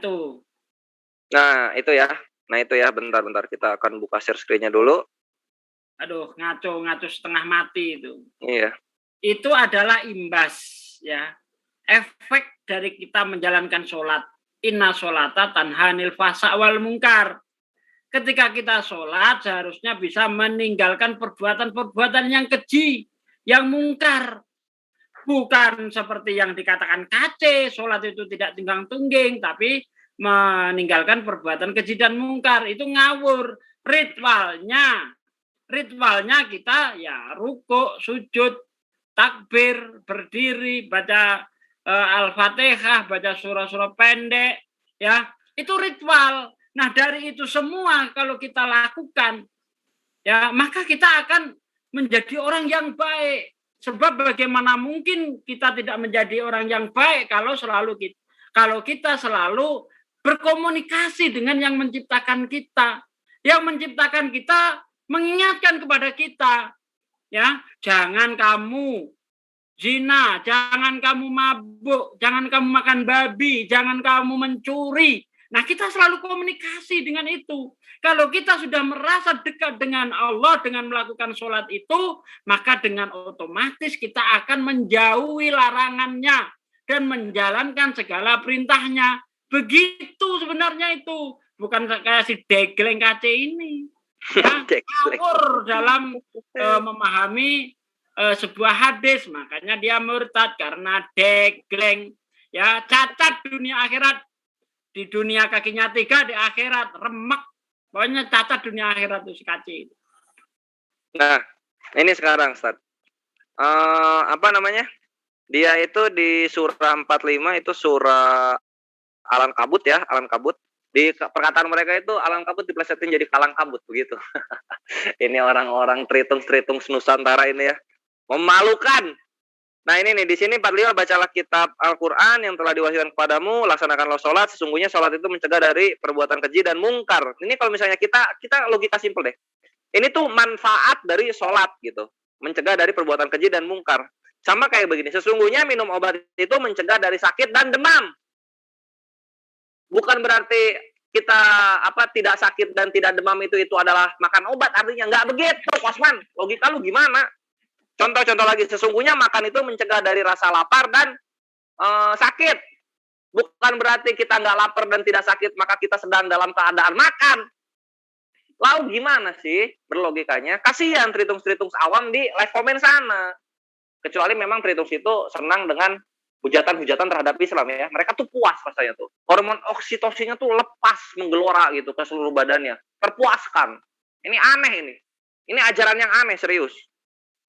itu ya, bentar kita akan buka share screen-nya dulu. Aduh, ngaco setengah mati itu. Iya. Itu adalah imbas ya, efek dari kita menjalankan sholat. Inna sholata tanhanil fasa wal mungkar. Ketika kita sholat seharusnya bisa meninggalkan perbuatan-perbuatan yang keji, yang mungkar. Bukan seperti yang dikatakan KC, sholat itu tidak tunggang-tungging, tapi meninggalkan perbuatan keji dan mungkar. Itu ngawur. Ritualnya kita ya rukuk, sujud, takbir, berdiri, baca Al-Fatihah, baca surah-surah pendek, ya itu ritual. Nah dari itu semua kalau kita lakukan, ya maka kita akan menjadi orang yang baik. Sebab bagaimana mungkin kita tidak menjadi orang yang baik kalau kita selalu berkomunikasi dengan yang menciptakan kita. Yang menciptakan kita mengingatkan kepada kita, ya jangan kamu zina, jangan kamu mabuk, jangan kamu makan babi, jangan kamu mencuri. Nah, kita selalu komunikasi dengan itu. Kalau kita sudah merasa dekat dengan Allah dengan melakukan sholat itu, maka dengan otomatis kita akan menjauhi larangannya dan menjalankan segala perintahnya. Begitu sebenarnya itu. Bukan kayak si degleng KC ini. Ya, ngawur dalam memahami sebuah hadis, makanya dia murtad karena degleng, ya cacat dunia akhirat. Di dunia kakinya 3, di akhirat remek, pokoknya cacat dunia akhirat itu si kaci. Nah ini sekarang Ustaz, apa namanya, dia itu di surah 45 itu surah Al-Ankabut ya, Al-Ankabut. Di perkataan mereka itu Al-Ankabut diplesetin jadi kalang kabut begitu. Ini orang-orang tritung Nusantara ini ya, memalukan. Nah ini nih di sini 45, bacalah kitab Al-Quran yang telah diwahyukan kepadamu, laksanakanlah sholat, sesungguhnya sholat itu mencegah dari perbuatan keji dan mungkar. Ini kalau misalnya kita logika simpel deh, ini tuh manfaat dari sholat gitu, mencegah dari perbuatan keji dan mungkar. Sama kayak begini, sesungguhnya minum obat itu mencegah dari sakit dan demam. Bukan berarti kita tidak sakit dan tidak demam itu adalah makan obat, artinya nggak begitu, Kosman. Logika lu gimana? Contoh lagi, sesungguhnya makan itu mencegah dari rasa lapar dan sakit. Bukan berarti kita nggak lapar dan tidak sakit maka kita sedang dalam keadaan makan. Lalu gimana sih berlogikanya? Kasihan Tritung awam di live komen sana. Kecuali memang Tritung itu senang dengan hujatan-hujatan terhadap Islam ya. Mereka tuh puas rasanya tuh. Hormon oksitosinnya tuh lepas menggelora gitu ke seluruh badannya. Terpuaskan. Ini aneh ini. Ini ajaran yang aneh serius.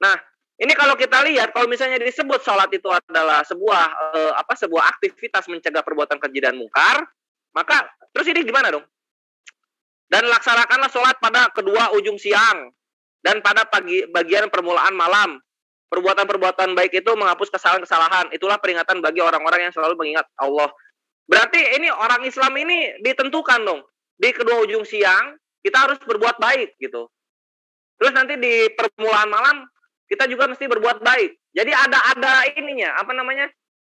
Nah, ini kalau kita lihat, kalau misalnya disebut sholat itu adalah sebuah aktivitas mencegah perbuatan keji dan mungkar, maka terus ini gimana dong? Dan laksanakanlah sholat pada kedua ujung siang dan pada bagian permulaan malam. Perbuatan-perbuatan baik itu menghapus kesalahan-kesalahan. Itulah peringatan bagi orang-orang yang selalu mengingat Allah. Berarti ini orang Islam ini ditentukan dong. Di kedua ujung siang kita harus berbuat baik gitu. Terus nanti di permulaan malam kita juga mesti berbuat baik. Jadi ada ininya,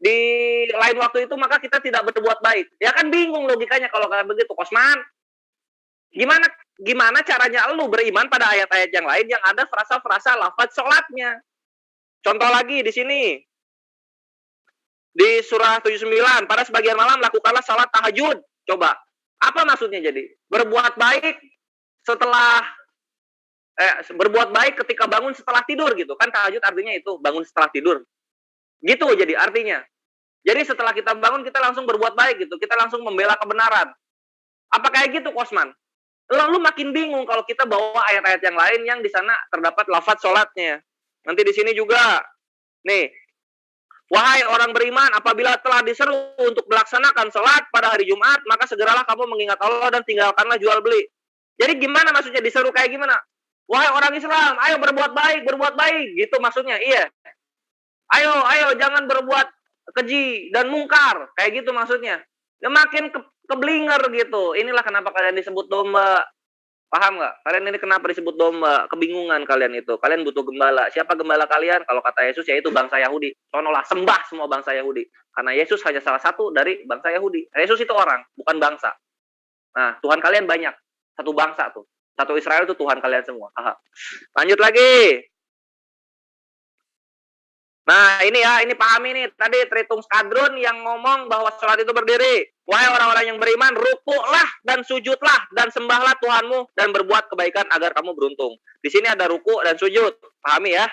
di lain waktu itu maka kita tidak berbuat baik. Ya kan bingung logikanya kalau kayak begitu, Kosman. Gimana caranya lu beriman pada ayat-ayat yang lain yang ada frasa-frasa lafaz sholatnya? Contoh lagi di sini. Di surah 79, pada sebagian malam lakukanlah salat tahajud. Coba, apa maksudnya jadi? Berbuat baik ketika bangun setelah tidur gitu. Kan tahajud artinya itu, bangun setelah tidur. Gitu jadi artinya. Jadi setelah kita bangun kita langsung berbuat baik gitu. Kita langsung membela kebenaran. Apa kayak gitu, Kosman? Lalu makin bingung kalau kita bawa ayat-ayat yang lain yang di sana terdapat lafaz sholatnya. Nanti di sini juga, nih, wahai orang beriman, apabila telah diseru untuk melaksanakan sholat pada hari Jumat, maka segeralah kamu mengingat Allah dan tinggalkanlah jual beli. Jadi gimana maksudnya diseru kayak gimana? Wahai orang Islam, ayo berbuat baik, gitu maksudnya. Iya. Ayo, jangan berbuat keji dan mungkar, kayak gitu maksudnya. Ya makin keblinger gitu. Inilah kenapa kalian disebut domba. Paham nggak? Kalian ini kenapa disebut domba? Kebingungan kalian itu. Kalian butuh gembala. Siapa gembala kalian? Kalau kata Yesus yaitu bangsa Yahudi. Sonolah, sembah semua bangsa Yahudi. Karena Yesus hanya salah satu dari bangsa Yahudi. Yesus itu orang, bukan bangsa. Nah, Tuhan kalian banyak. Satu bangsa tuh. Satu Israel itu Tuhan kalian semua. Aha. Lanjut lagi. Nah, ini ya, ini pahami nih. Tadi Tritung Skadron yang ngomong bahwa sholat itu berdiri. Wahai orang-orang yang beriman, rukuklah dan sujudlah dan sembahlah Tuhanmu dan berbuat kebaikan agar kamu beruntung. Di sini ada ruku dan sujud. Pahami ya?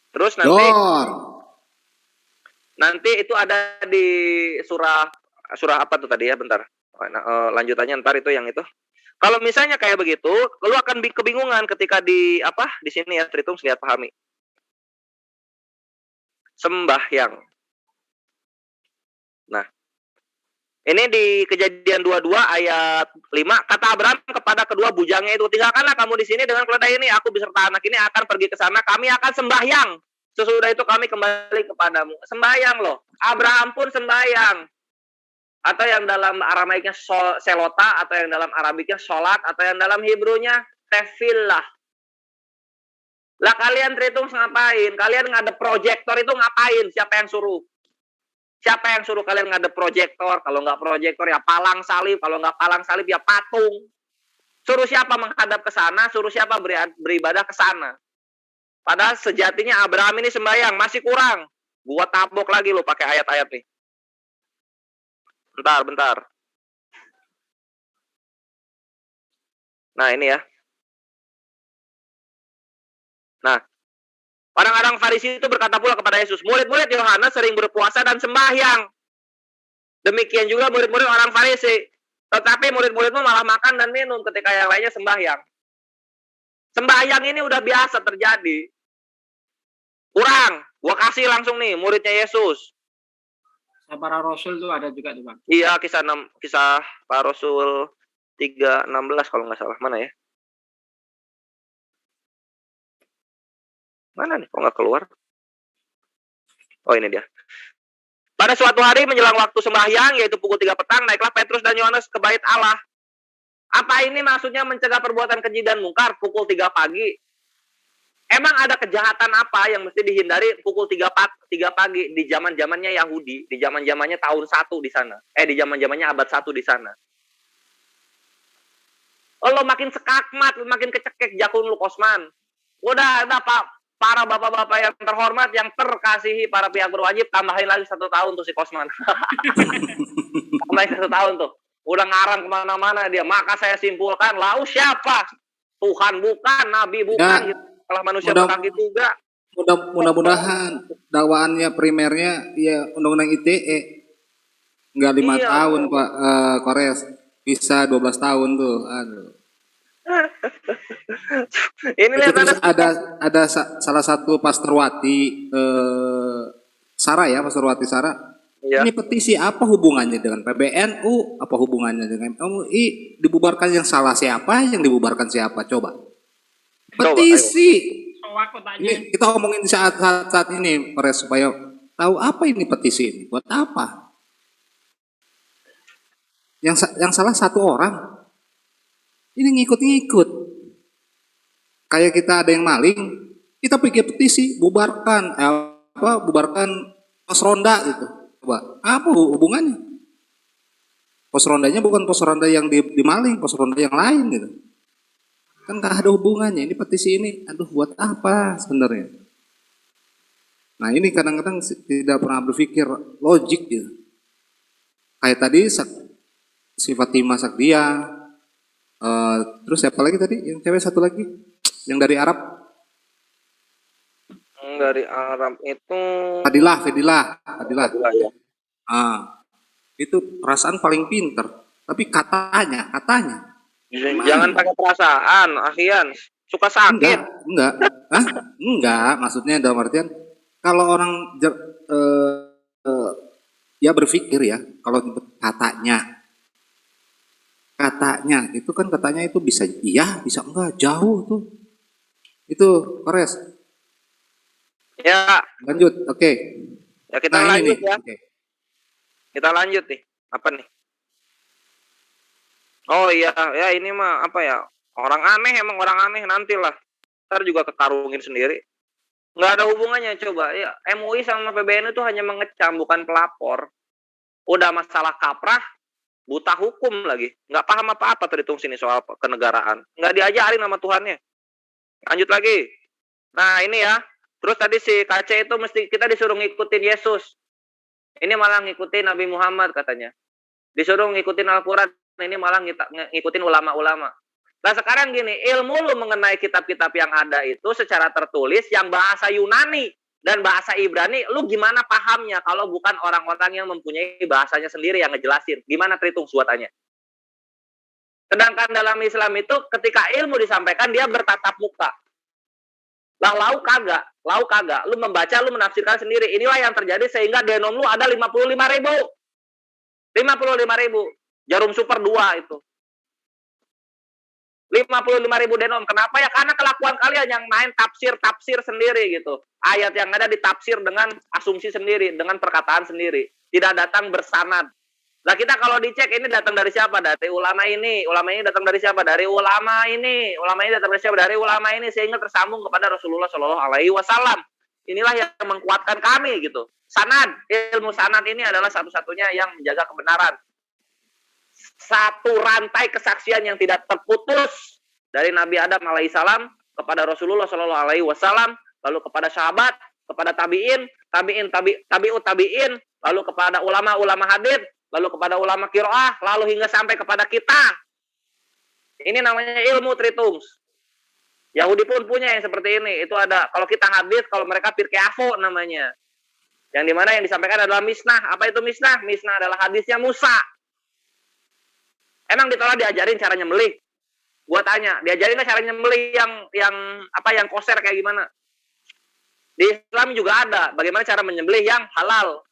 Terus nanti itu ada di surah apa tuh tadi ya? Bentar. Lanjutannya ntar itu yang itu. Kalau misalnya kayak begitu, lu akan kebingungan ketika di sini ya, Tritung lihat pahami. Sembahyang. Nah, ini di Kejadian 22 ayat 5, kata Abraham kepada kedua bujangnya itu, tinggalkanlah kamu di sini dengan keledai ini, aku beserta anak ini akan pergi ke sana, kami akan sembahyang. Sesudah itu kami kembali kepadamu. Sembahyang loh. Abraham pun sembahyang. Atau yang dalam Aramaiknya selota, atau yang dalam Arabiknya sholat, atau yang dalam Hebrunya tefillah. Lah kalian Tritung ngapain? Kalian ngadep proyektor itu ngapain? Siapa yang suruh? Siapa yang suruh kalian ngadep proyektor? Kalau nggak proyektor ya palang salib. Kalau nggak palang salib ya patung. Suruh siapa menghadap ke sana? Suruh siapa beribadah ke sana? Padahal sejatinya Abraham ini sembahyang. Masih kurang. Gua tabok lagi lo pakai ayat-ayat nih. Bentar. Nah ini ya. Nah, orang-orang Farisi itu berkata pula kepada Yesus, murid-murid Yohanes sering berpuasa dan sembahyang. Demikian juga murid-murid orang Farisi. Tetapi murid-muridmu malah makan dan minum ketika yang lainnya sembahyang. Sembahyang ini udah biasa terjadi. Kurang. Gua kasih langsung nih muridnya Yesus. Para Rasul tuh ada juga tuh Bang. Iya, kisah para Rasul 3:16 kalau nggak salah. Mana ya? Mana nih? Kok nggak keluar? Oh ini dia. Pada suatu hari menjelang waktu sembahyang, yaitu pukul 3 petang, naiklah Petrus dan Yohanes ke bait Allah. Apa ini maksudnya mencegah perbuatan keji dan mungkar pukul 3 pagi? Emang ada kejahatan apa yang mesti dihindari pukul 3 pagi di zaman-zamannya Yahudi, di zaman-zamannya tahun 1 di sana. Di zaman-zamannya abad 1 di sana. Oh, lo makin sekakmat, makin kecekek jakun lu Kosman. Udah Pak. Para bapak-bapak yang terhormat, yang terkasihi para pihak berwajib, tambahin lagi 1 tahun tuh si Kosman. Tambahin 1 tahun tuh. Udah ngarang kemana-mana dia. Maka saya simpulkan, lalu siapa? Tuhan bukan, Nabi bukan. Kalau manusia bukan juga. Mudah-mudahan dakwaannya primernya ya undang-undang ITE. Enggak 5 tahun Pak Kores. Bisa 12 tahun tuh. Aduh. Ini ada salah satu pastorwati Sarah ya, pastorwati Sarah. Ya. Ini petisi apa hubungannya dengan PBNU? Apa hubungannya dengan MUI? Dibubarkan yang salah siapa? Yang dibubarkan siapa? Coba. Petisi. Ini kita omongin saat ini, Pres, supaya tahu apa ini petisi ini. Buat apa? Yang salah satu orang. Ini ngikut-ngikut. Kayak kita ada yang maling, kita pergi petisi, bubarkan pos ronda gitu. Coba, apa hubungannya? Pos rondanya bukan pos ronda yang dimaling, pos ronda yang lain gitu. Kan gak ada hubungannya. Ini petisi ini, aduh buat apa sebenarnya? Nah ini kadang-kadang tidak pernah berpikir logik gitu. Kayak tadi si Fatimah Sakdia. Terus siapa lagi tadi? Yang cewek satu lagi? Yang dari Arab? Dari Arab itu Fadilah. Ya. Itu perasaan paling pinter. Tapi katanya. Jangan pakai perasaan, akhian. Suka sakit. Enggak. Maksudnya dalam artian kalau orang ya berpikir ya, kalau katanya itu kan katanya itu bisa iya, bisa enggak, jauh tuh. Itu Kores. Ya. Lanjut, oke. Ya kita lanjut ya. Okay. Kita lanjut nih. Apa nih? Oh iya, ya ini mah apa ya? Orang aneh nantilah. Ntar juga kekarungin sendiri. Nggak ada hubungannya coba. Ya, MUI sama PBNU itu hanya mengecam, bukan pelapor. Udah masalah kaprah, buta hukum lagi, nggak paham apa-apa terhitung sini soal kenegaraan, nggak diajarin sama Tuhannya. Lanjut lagi. Nah ini ya, Terus tadi si KC itu mesti kita disuruh ngikutin Yesus. Ini malah ngikutin Nabi Muhammad katanya. Disuruh ngikutin Al-Quran, ini malah ngikutin ulama-ulama. Nah sekarang gini, ilmu lu mengenai kitab-kitab yang ada itu secara tertulis yang bahasa Yunani dan bahasa Ibrani, lu gimana pahamnya kalau bukan orang-orang yang mempunyai bahasanya sendiri yang ngejelasin? Gimana Tritung buatannya? Sedangkan dalam Islam itu ketika ilmu disampaikan dia bertatap muka. Lah lau kagak. Lu membaca, lu menafsirkan sendiri. Inilah yang terjadi sehingga denom lu ada 55.000. 55.000. Jarum super 2 itu. 55.000 denom. Kenapa ya? Karena kelakuan kalian yang main tafsir sendiri gitu. Ayat yang ada ditafsir dengan asumsi sendiri, dengan perkataan sendiri. Tidak datang bersanad. Nah kita kalau dicek ini datang dari siapa? Dari ulama ini datang dari siapa? Dari ulama ini datang dari siapa? Dari ulama ini, sehingga tersambung kepada Rasulullah Shallallahu Alaihi Wasallam. Inilah yang menguatkan kami gitu. Sanad, ilmu sanad ini adalah satu-satunya yang menjaga kebenaran. Satu rantai kesaksian yang tidak terputus dari Nabi Adam alaihissalam kepada Rasulullah Shallallahu Alaihi Wasallam, lalu kepada sahabat, kepada tabiin, tabiut tabiin, lalu kepada ulama hadits, lalu kepada ulama qiraah, lalu hingga sampai kepada kita. Ini namanya ilmu Tritungs. Yahudi pun punya yang seperti ini. Itu ada, kalau kita hadits, kalau mereka pirkeafo namanya. Yang dimana yang disampaikan adalah misnah. Apa itu misnah? Misnah adalah hadisnya Musa. Emang di Torah diajarin cara nyembelih? Gua tanya, diajarin nggak cara nyembelih yang koser kayak gimana? Di Islam juga ada, bagaimana cara menyembelih yang halal.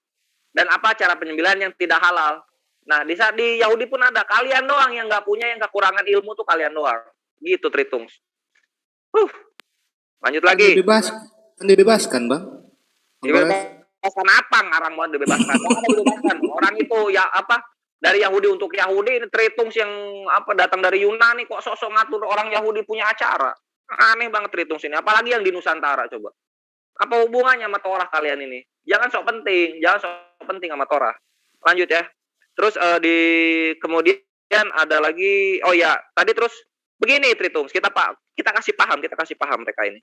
Dan apa cara penyembelihan yang tidak halal. Nah, di Yahudi pun ada. Kalian doang yang nggak punya, yang kekurangan ilmu tuh kalian doang. Gitu, Tritungs. Lanjut lagi. Dibebaskan, Bang. Dibebaskan apa? Ngarang banget dibebaskan. Dibebaskan. Orang itu ya apa? Dari Yahudi untuk Yahudi, ini Tritungs yang apa datang dari Yunani kok sok-sok ngatur orang Yahudi punya acara. Aneh banget Tritungs ini. Apalagi yang di Nusantara coba. Apa hubungannya sama Torah kalian ini? Jangan sok penting sama Torah. Lanjut ya. Terus kemudian ada lagi, oh ya, tadi terus begini Tritungs, kita kasih paham mereka ini.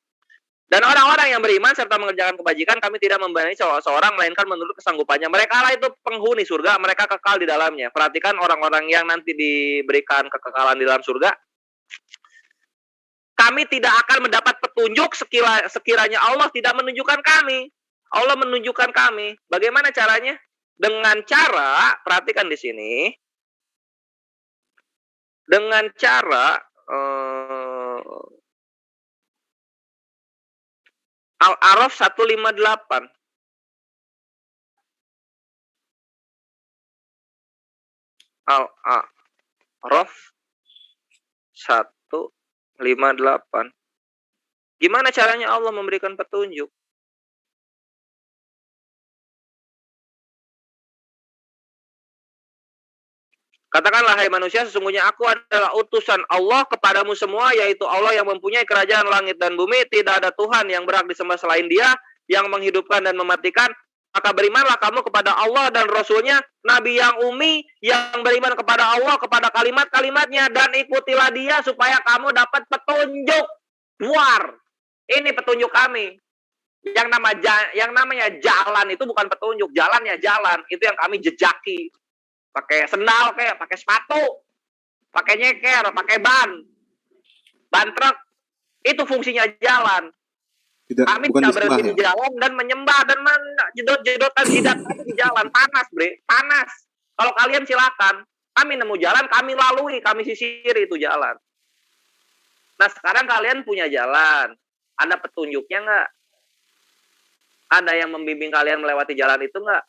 Dan orang-orang yang beriman serta mengerjakan kebajikan, kami tidak membebani seorang melainkan menurut kesanggupannya. Mereka lah itu penghuni surga, mereka kekal di dalamnya. Perhatikan orang-orang yang nanti diberikan kekekalan di dalam surga. Kami tidak akan mendapat petunjuk sekiranya Allah tidak menunjukkan kami. Allah menunjukkan kami. Bagaimana caranya? Dengan cara, perhatikan di sini. Dengan cara Al-A'raf 158. Al-A'raf 158. Gimana caranya Allah memberikan petunjuk? Katakanlah, hai manusia, sesungguhnya aku adalah utusan Allah kepadamu semua, yaitu Allah yang mempunyai kerajaan langit dan bumi. Tidak ada Tuhan yang berhak disembah selain Dia, yang menghidupkan dan mematikan. Maka berimanlah kamu kepada Allah dan Rasul-Nya, Nabi yang ummi, yang beriman kepada Allah, kepada kalimat-kalimatnya, dan ikutilah Dia supaya kamu dapat petunjuk. War. Ini petunjuk kami. Yang namanya jalan itu bukan petunjuk, jalannya jalan. Itu yang kami jejaki. Pakai sendal kayak, pakai sepatu, pakai nyeker, pakai ban truk. Itu fungsinya jalan. Kami tidak berhenti di jalan dan menyembah dan jedot-jedotan jidat di jalan. Panas, bre, panas. Kalau kalian silakan, kami nemu jalan, kami lalui, kami sisiri itu jalan. Nah sekarang kalian punya jalan, ada petunjuknya nggak? Ada yang membimbing kalian melewati jalan itu nggak?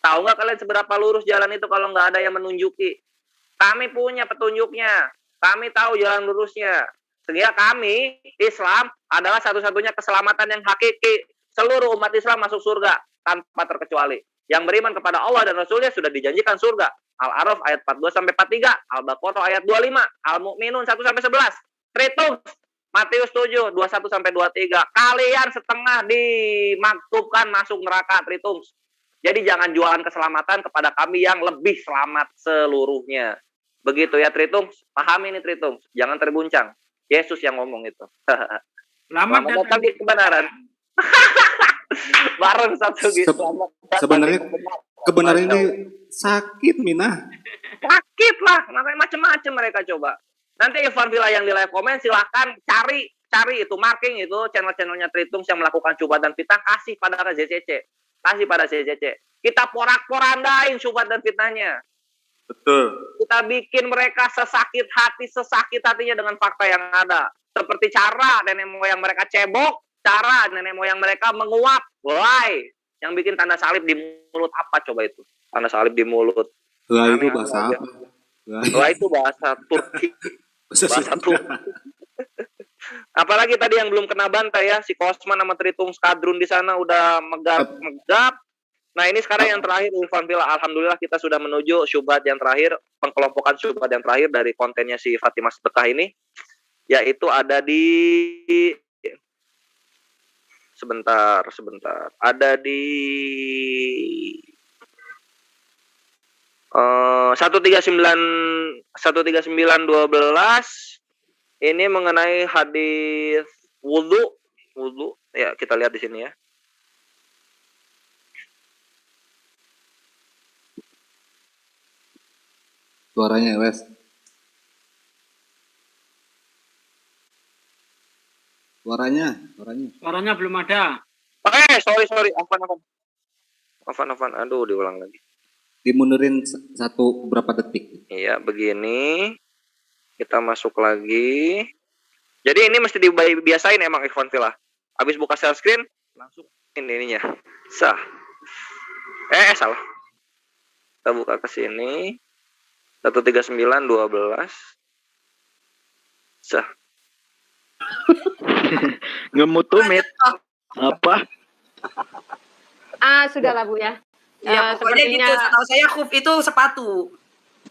Tahu nggak kalian seberapa lurus jalan itu kalau nggak ada yang menunjuki? Kami punya petunjuknya. Kami tahu jalan lurusnya. Sehingga kami, Islam, adalah satu-satunya keselamatan yang hakiki. Seluruh umat Islam masuk surga tanpa terkecuali. Yang beriman kepada Allah dan Rasulnya sudah dijanjikan surga. Al-A'raf ayat 42-43. Al-Baqarah ayat 25. Al-Mu'minun 1-11. Tritungs, Matius 7, 21-23. Kalian setengah dimaktubkan masuk neraka, Tritungs. Jadi jangan jualan keselamatan kepada kami yang lebih selamat seluruhnya. Begitu ya Tritungs. Pahami ini Tritungs. Jangan terguncang. Yesus yang ngomong itu. Selamat datang di kebenaran. Bareng satu gitu. Sebenarnya kebenaran ini sakit, Mina. Sakit lah, makanya macam-macam mereka coba. Nanti Irfan Villa yang di live komen silahkan cari itu marking itu channel-channelnya Tritungs yang melakukan syubhat dan fitnah, kasih pada ZCC. Kasih pada ZCC. Kita porak-porandain syubhat dan fitnahnya. Betul. Kita bikin mereka sesakit hatinya dengan fakta yang ada. Seperti cara nenek moyang mereka cebok, cara nenek moyang mereka menguap. Why? Yang bikin tanda salib di mulut apa coba itu? Tanda salib di mulut. Lah itu bahasa apa? Lah itu bahasa Turki. Bahasa Turki. Apalagi tadi yang belum kena bantai ya, si Kosman sama Tritungs Kadrun di sana udah megap. Nah ini sekarang yang terakhir Irfan Villa, alhamdulillah kita sudah menuju syubhat yang terakhir, pengkelompokan syubhat yang terakhir dari kontennya si Fatimah Sedekah ini, yaitu ada di sebentar, ada di 13912 ini mengenai hadis wudu ya, kita lihat di sini ya. Suaranya, Wes. Suaranya belum ada. Sorry. Afan. Aduh, diulang lagi. Dimundurin satu berapa detik. Iya, begini. Kita masuk lagi. Jadi ini mesti dibiasain emang Irfan Villa. Habis buka share screen, langsung ininya. Salah. Kita buka ke sini. 13912. Sah. Ngemutumit. Apa? Sudahlah Bu ya. Ya, pokoknya gitu. Setahu saya khuf itu sepatu.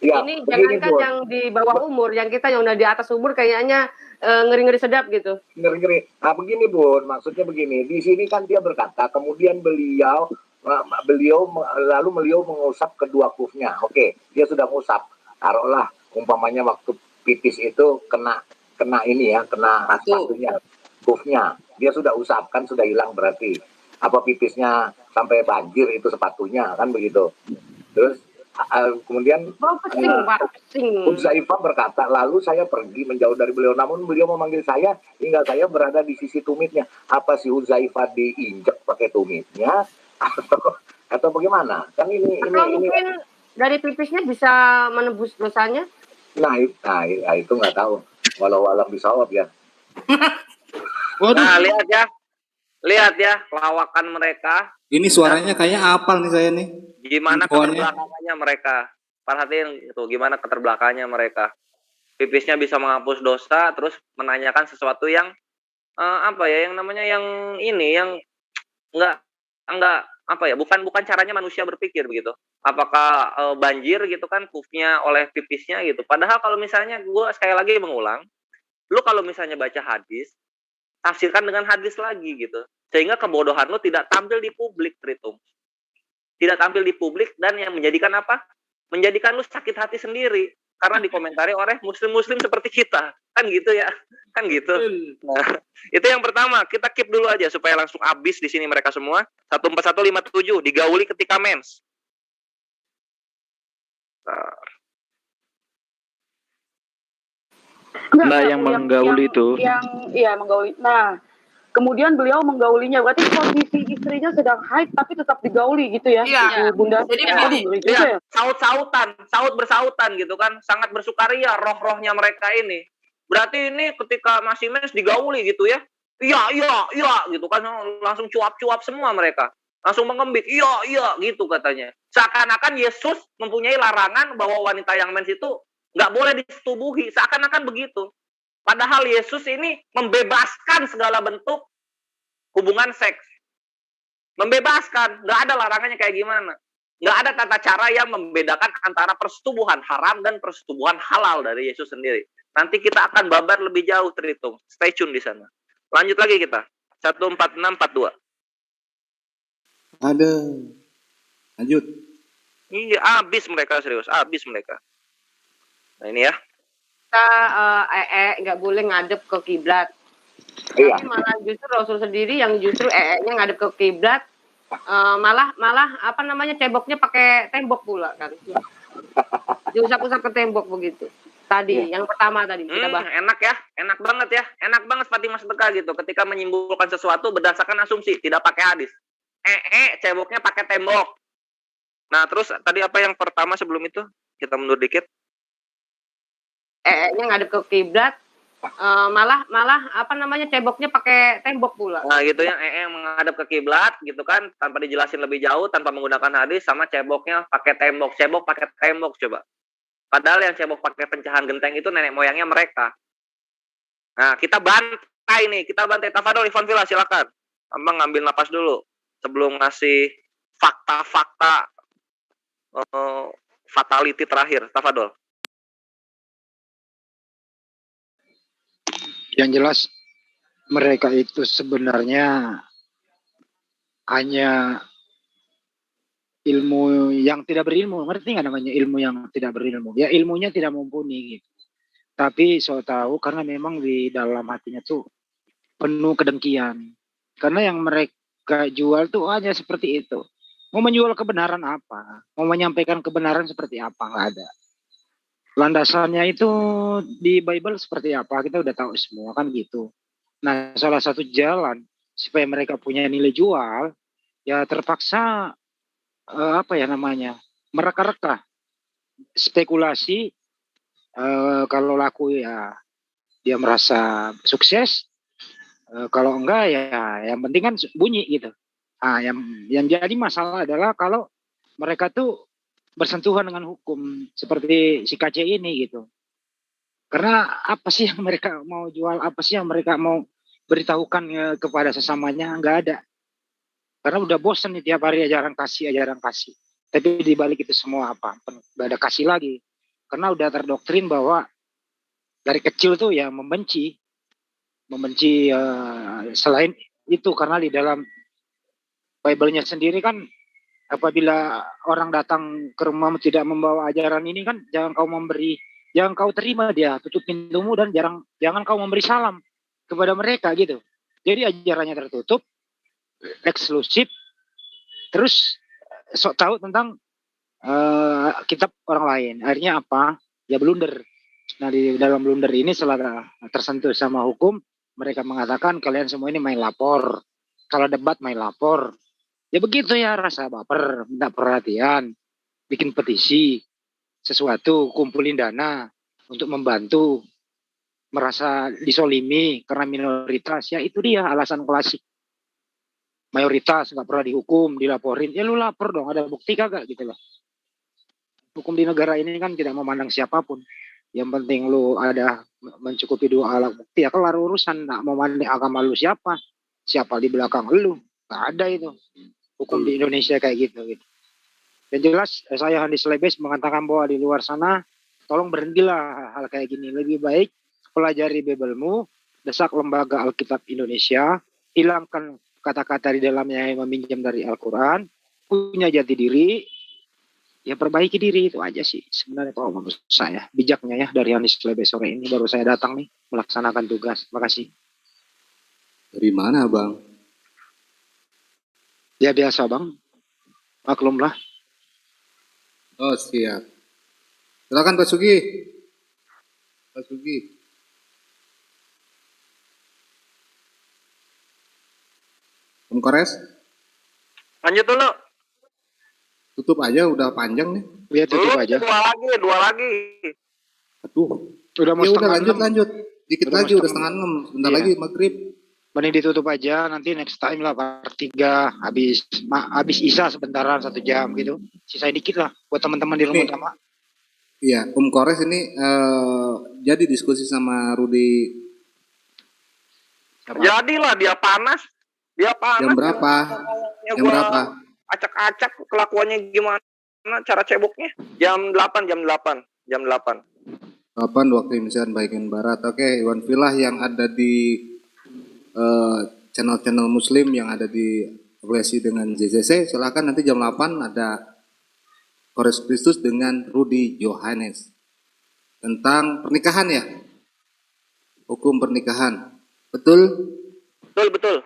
Ya, ini jangankan yang di bawah umur, yang kita yang udah di atas umur kayaknya ngeri-ngeri sedap gitu. Ngeri-ngeri. Nah begini Bun, maksudnya begini. Di sini kan dia berkata, kemudian beliau mengusap kedua kufnya. Oke, dia sudah mengusap. Taruhlah umpamanya waktu pipis itu kena ini ya, kena sepatunya, kufnya. Dia sudah usapkan, sudah hilang berarti. Apa pipisnya sampai banjir itu sepatunya, kan begitu. Terus kemudian Huzaifah berkata, lalu saya pergi menjauh dari beliau, namun beliau memanggil saya hingga saya berada di sisi tumitnya. Apa si Huzaifah diinjek pakai tumitnya atau bagaimana? Kan ini mungkin dari pipisnya bisa menebus dosanya. Nah itu nggak tahu. Walau alam bisawab ya. Nah, lihat ya lawakan mereka. Ini suaranya kayaknya apal nih saya nih. Gimana keterbelakangannya mereka? Perhatiin itu gimana keterbelakangannya mereka. Pipisnya bisa menghapus dosa, terus menanyakan sesuatu yang yang namanya yang ini yang enggak apa ya? Bukan caranya manusia berpikir begitu. Apakah banjir gitu kan kufnya oleh pipisnya gitu. Padahal kalau misalnya gue sekali lagi mengulang, lu kalau misalnya baca hadis, tafsirkan dengan hadis lagi gitu. Sehingga kebodohan lu tidak tampil di publik, Tritung. Tidak tampil di publik dan yang menjadikan apa? Menjadikan lu sakit hati sendiri karena dikomentari oleh muslim-muslim seperti kita. Kan gitu ya. Kan gitu. Nah, itu yang pertama, kita keep dulu aja supaya langsung habis di sini mereka semua. 14157 digauli ketika mens. Nah, yang menggauli itu. Iya, menggauli. Nah, kemudian beliau menggaulinya. Berarti posisi istrinya sedang haid tapi tetap digauli gitu ya. Iya. Bunda. Jadi saut bersautan gitu kan. Sangat bersukaria roh-rohnya mereka ini. Berarti ini ketika masih mens digauli gitu ya. Iya gitu kan. Langsung cuap-cuap semua mereka. Langsung mengembik, iya gitu katanya. Seakan-akan Yesus mempunyai larangan bahwa wanita yang mens itu nggak boleh disetubuhi, seakan-akan begitu. Padahal Yesus ini membebaskan segala bentuk hubungan seks. Membebaskan, nggak ada larangannya kayak gimana. Nggak ada tata cara yang membedakan antara persetubuhan haram dan persetubuhan halal dari Yesus sendiri. Nanti kita akan babar lebih jauh, Tritung. Stay tune di sana. Lanjut lagi kita. 14642. Ada. Lanjut. Iya, habis mereka serius, habis mereka. Nah ini ya. Kita nggak boleh ngadep ke kiblat. Iya. Tapi malah justru Rasul sendiri yang justru nya ngadep ke kiblat, malah apa namanya ceboknya pakai tembok pula kan. Diusap-usap ke tembok begitu. Tadi yang pertama tadi kita bahas. Enak banget Fatimah Sedekah gitu. Ketika menyimpulkan sesuatu berdasarkan asumsi, tidak pakai hadis. Ceboknya pakai tembok. Nah, terus tadi apa yang pertama sebelum itu? Kita mundur dikit. Nya ngadep ke kiblat, malah apa namanya ceboknya pakai tembok pula. Nah, gitu yang menghadap ke kiblat gitu kan, tanpa dijelasin lebih jauh, tanpa menggunakan hadis, sama ceboknya pakai tembok. Cebok pakai tembok coba. Padahal yang cebok pakai pecahan genteng itu nenek moyangnya mereka. Nah, kita bantai nih, Tafadhol Ivan Villa, silakan. Abang ngambil napas dulu sebelum ngasih fakta-fakta fatality terakhir. Tafadhol. Yang jelas mereka itu sebenarnya hanya ilmu yang tidak berilmu. Ngerti nggak namanya ilmu yang tidak berilmu? Ya ilmunya tidak mumpuni gitu. Tapi saya tahu karena memang di dalam hatinya tuh penuh kedengkian. Karena yang mereka jual tuh hanya seperti itu. Mau menjual kebenaran apa? Mau menyampaikan kebenaran seperti apa? Nggak ada. Landasannya itu di Bible seperti apa? Kita udah tahu semua kan gitu. Nah, salah satu jalan supaya mereka punya nilai jual, ya terpaksa apa ya namanya, mereka-reka spekulasi. Kalau laku ya dia merasa sukses, kalau enggak ya yang penting kan bunyi gitu. Nah, yang jadi masalah adalah kalau mereka tuh bersentuhan dengan hukum seperti si KC ini gitu. Karena apa sih yang mereka mau jual, apa sih yang mereka mau beritahukan kepada sesamanya, nggak ada. Karena udah bosan nih tiap hari ajaran kasih. Tapi di balik itu semua apa? Nggak ada kasih lagi. Karena udah terdoktrin bahwa dari kecil tuh ya membenci selain itu karena di dalam Bible-nya sendiri kan apabila orang datang ke rumahmu tidak membawa ajaran ini kan jangan kau terima dia, tutup pintumu dan jangan kau memberi salam kepada mereka gitu. Jadi ajarannya tertutup, eksklusif, terus sok tahu tentang kitab orang lain. Akhirnya apa? Ya blunder. Nah di dalam blunder ini setelah tersentuh sama hukum, mereka mengatakan kalian semua ini main lapor. Kalau debat main lapor. Ya begitu ya rasa baper, minta perhatian, bikin petisi, sesuatu, kumpulin dana untuk membantu, merasa disolimi karena minoritas. Ya itu dia alasan klasik. Mayoritas nggak pernah dihukum, dilaporin. Ya lu lapor dong, ada bukti kagak gitu loh. Hukum di negara ini kan tidak memandang siapapun. Yang penting lu ada mencukupi 2 alat bukti, ya kelar urusan. Nggak memandang agama lu siapa di belakang lu. Nggak ada itu. Hukum di Indonesia kayak gitu. Yang jelas saya Handis Lebes mengatakan bahwa di luar sana tolong berhentilah hal kayak gini. Lebih baik pelajari Bible-mu, desak lembaga Alkitab Indonesia, hilangkan kata-kata di dalamnya yang meminjam dari Al-Quran, punya jati diri, ya perbaiki diri, itu aja sih sebenarnya kalau menurut saya. Bijaknya ya dari Handis Lebes sore ini baru saya datang nih melaksanakan tugas. Terima kasih. Dari mana Bang? Ya biasa Bang, maklumlah. Oh siap. Silakan Pak Sugi. Pak Sugi. Om Kores. Lanjut dulu. Tutup aja udah panjang nih. Ya tutup aja. Dua lagi. Aduh. Udah mau ya udah setengah lanjut. Dikit udah lagi udah 5:30. Bentar lagi maghrib. Mending ditutup aja, nanti next time lah part 3 habis Isya sebentaran 1 jam gitu. Sisain dikit lah buat teman-teman di rumah utama. Iya, Om Kores ini jadi diskusi sama Rudi. Jadilah dia panas. Jam berapa? Jam berapa? Acak-acak kelakuannya gimana, cara ceboknya. Jam 8. 8 waktu Indonesia bagian barat. Oke, Iwan Villa yang ada di channel-channel Muslim yang ada di afiliasi dengan JCC, silakan nanti jam 8 ada Kores Kristus dengan Rudi Johannes tentang pernikahan ya, hukum pernikahan. Betul? Betul.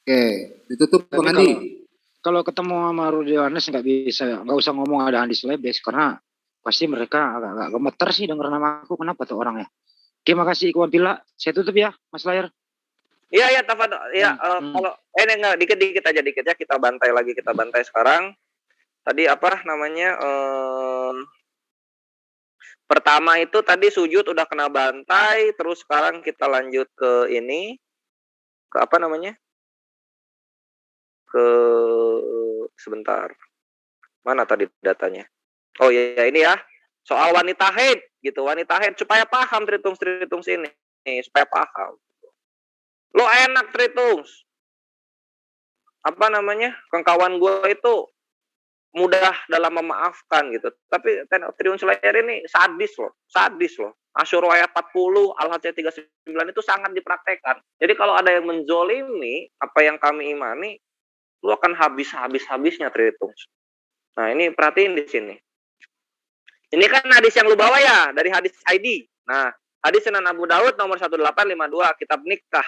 Oke, ditutup Tapi Bang Andi. kalau ketemu sama Rudi Yohanes nggak usah ngomong ada Andi Slebes karena pasti mereka agak gemeter sih denger nama aku. Kenapa tuh orangnya? Oke, makasih Ikhwan Pila. Saya tutup ya, Mas Layar. Iya, Tafadol. Iya, kalau enggak dikit aja ya, kita bantai sekarang. Tadi apa namanya? Pertama itu tadi sujud udah kena bantai, terus sekarang kita lanjut ke ini, ke apa namanya? Sebentar. Mana tadi datanya? Oh iya ini ya. Soal wanita haid gitu, wanita haid supaya paham Tritungs ini. Supaya paham. Lo enak Tritungs. Apa namanya? Kawan gue itu mudah dalam memaafkan gitu. Tapi Triungs Layar ini sadis loh. Asyura ayat 40, Al-Hajjah 39 itu sangat dipraktekkan. Jadi kalau ada yang menzolimi apa yang kami imani, lu akan habisnya Tritungs. Nah ini perhatiin di sini. Ini kan hadis yang lu bawa ya, dari hadis ID. Nah, hadis Sunan Abu Daud nomor 1852, kitab nikah.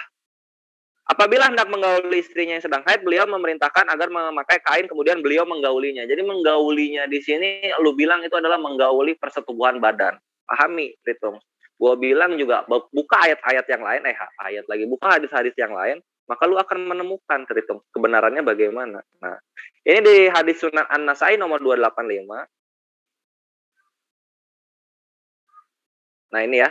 Apabila hendak menggauli istrinya yang sedang haid, beliau memerintahkan agar memakai kain, kemudian beliau menggaulinya. Jadi menggaulinya di sini, lu bilang itu adalah menggauli persetubuhan badan. Pahami, Tritungs. Gua bilang juga, buka ayat-ayat yang lain, buka hadis-hadis yang lain, maka lu akan menemukan Tritungs kebenarannya bagaimana. Nah, ini di hadis Sunan An-Nasai nomor 285. Nah, ini ya.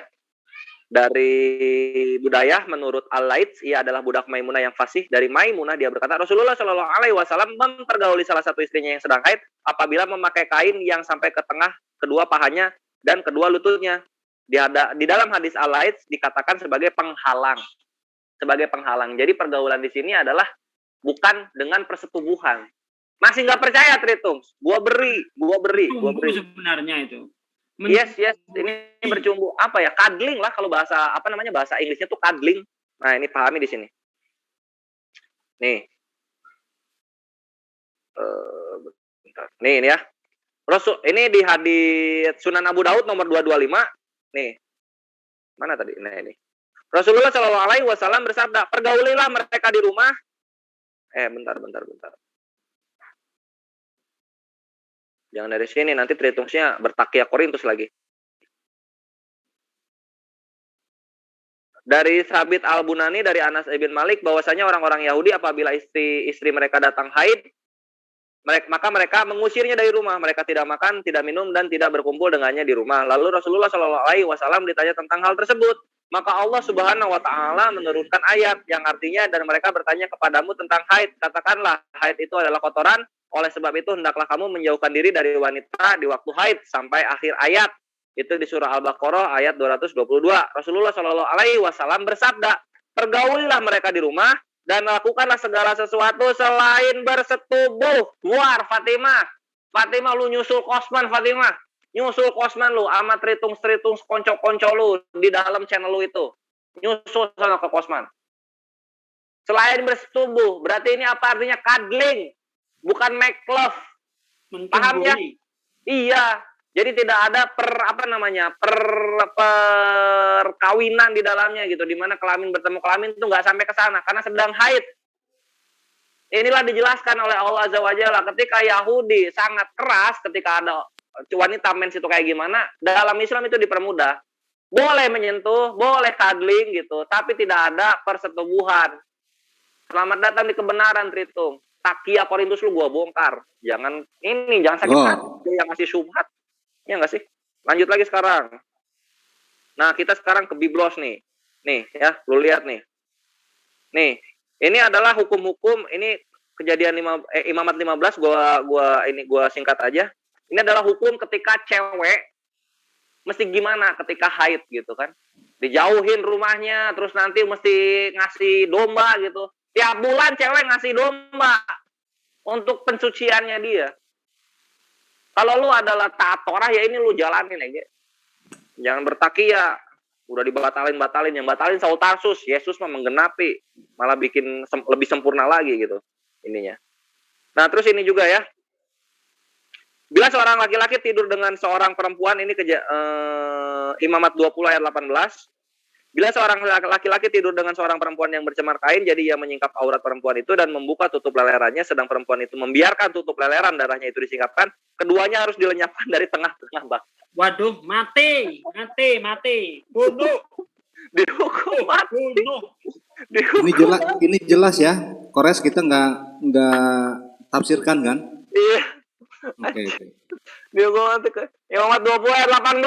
Dari budaya menurut Al-Laits, ia adalah budak Maimunah yang fasih. Dari Maimunah dia berkata, Rasulullah Shallallahu Alaihi Wasallam mempergauli salah satu istrinya yang sedang haid apabila memakai kain yang sampai ke tengah kedua pahanya dan kedua lututnya. Di dalam hadis Al-Laits dikatakan sebagai penghalang. Jadi pergaulan di sini adalah bukan dengan persetubuhan. Masih nggak percaya Tritungs? Gua beri. Sebenarnya itu. Yes, ini bercumbu apa ya? Cuddling lah kalau bahasa bahasa Inggrisnya tuh cuddling. Nah, ini pahami di sini. Nih. Bentar. Nih ini ya. Rasul ini di hadis Sunan Abu Daud nomor 225. Nih. Mana tadi? Nah, ini. Rasulullah Shallallahu Alaihi Wasallam bersabda, pergaulilah mereka di rumah. Bentar. Jangan dari sini, nanti Tritungsnya bertakia Korintus lagi. Dari Sabit Al-Bunani, dari Anas ibn Malik, bahwasanya orang-orang Yahudi apabila istri mereka datang haid, maka mereka mengusirnya dari rumah. Mereka tidak makan, tidak minum, dan tidak berkumpul dengannya di rumah. Lalu Rasulullah SAW ditanya tentang hal tersebut. Maka Allah Subhanahu wa Ta'ala menurunkan ayat yang artinya, dan mereka bertanya kepadamu tentang haid. Katakanlah, haid itu adalah kotoran. Oleh sebab itu hendaklah kamu menjauhkan diri dari wanita di waktu haid sampai akhir ayat. Itu di surah Al-Baqarah ayat 222. Rasulullah Shallallahu Alaihi Wasallam bersabda, pergaulilah mereka di rumah dan lakukanlah segala sesuatu selain bersetubuh. War Fatimah lu nyusul Kosman Fatimah. Nyusul Kosman lu sama Tritungs konco-konco lu di dalam channel lu itu. Nyusul sana ke Kosman. Selain bersetubuh, berarti ini apa artinya? Cuddling. Bukan make love. Paham ya? Iya. Jadi tidak ada perkawinan di dalamnya gitu, di mana kelamin bertemu kelamin itu nggak sampai ke sana karena sedang haid. Inilah dijelaskan oleh Allah Azza wa Jalla ketika Yahudi sangat keras ketika ada wanita mens itu kayak gimana, dalam Islam itu dipermudah. Boleh menyentuh, boleh cuddling gitu, tapi tidak ada persetubuhan. Selamat datang di kebenaran Tritung. Takia Korintus lu gua bongkar. Jangan sakit hati yang ngasih syubhat. Ya nggak sih? Lanjut lagi sekarang. Nah, kita sekarang ke Biblos nih. Nih ya, lu lihat nih. Nih, ini adalah hukum-hukum, ini kejadian Imamat 15 gua singkat aja. Ini adalah hukum ketika cewek mesti gimana ketika haid gitu kan. Dijauhin rumahnya, terus nanti mesti ngasih domba gitu. Tiap bulan cewek ngasih domba untuk pensuciannya dia. Kalau lu adalah taat Torah ya ini lu jalanin aja. Jangan bertakia. Udah dibatalin. Yang batalin Saul Tarsus. Yesus mah menggenapi. Malah bikin lebih sempurna lagi gitu ininya. Nah terus ini juga ya. Bila seorang laki-laki tidur dengan seorang perempuan, ini Imamat 20 ayat 18. Bila seorang laki-laki tidur dengan seorang perempuan yang bercemar kain, jadi ia menyingkap aurat perempuan itu dan membuka tutup lelerannya, sedang perempuan itu membiarkan tutup leleran darahnya itu disingkapkan, keduanya harus dilenyapkan dari tengah-tengah, Bang. Waduh, mati. Bunuh. Dihukum mati. Bunuh. Ini jelas ya. Kores kita nggak tafsirkan kan? Iya. Oke. Dihukum mati. Yang 20 ayat 18.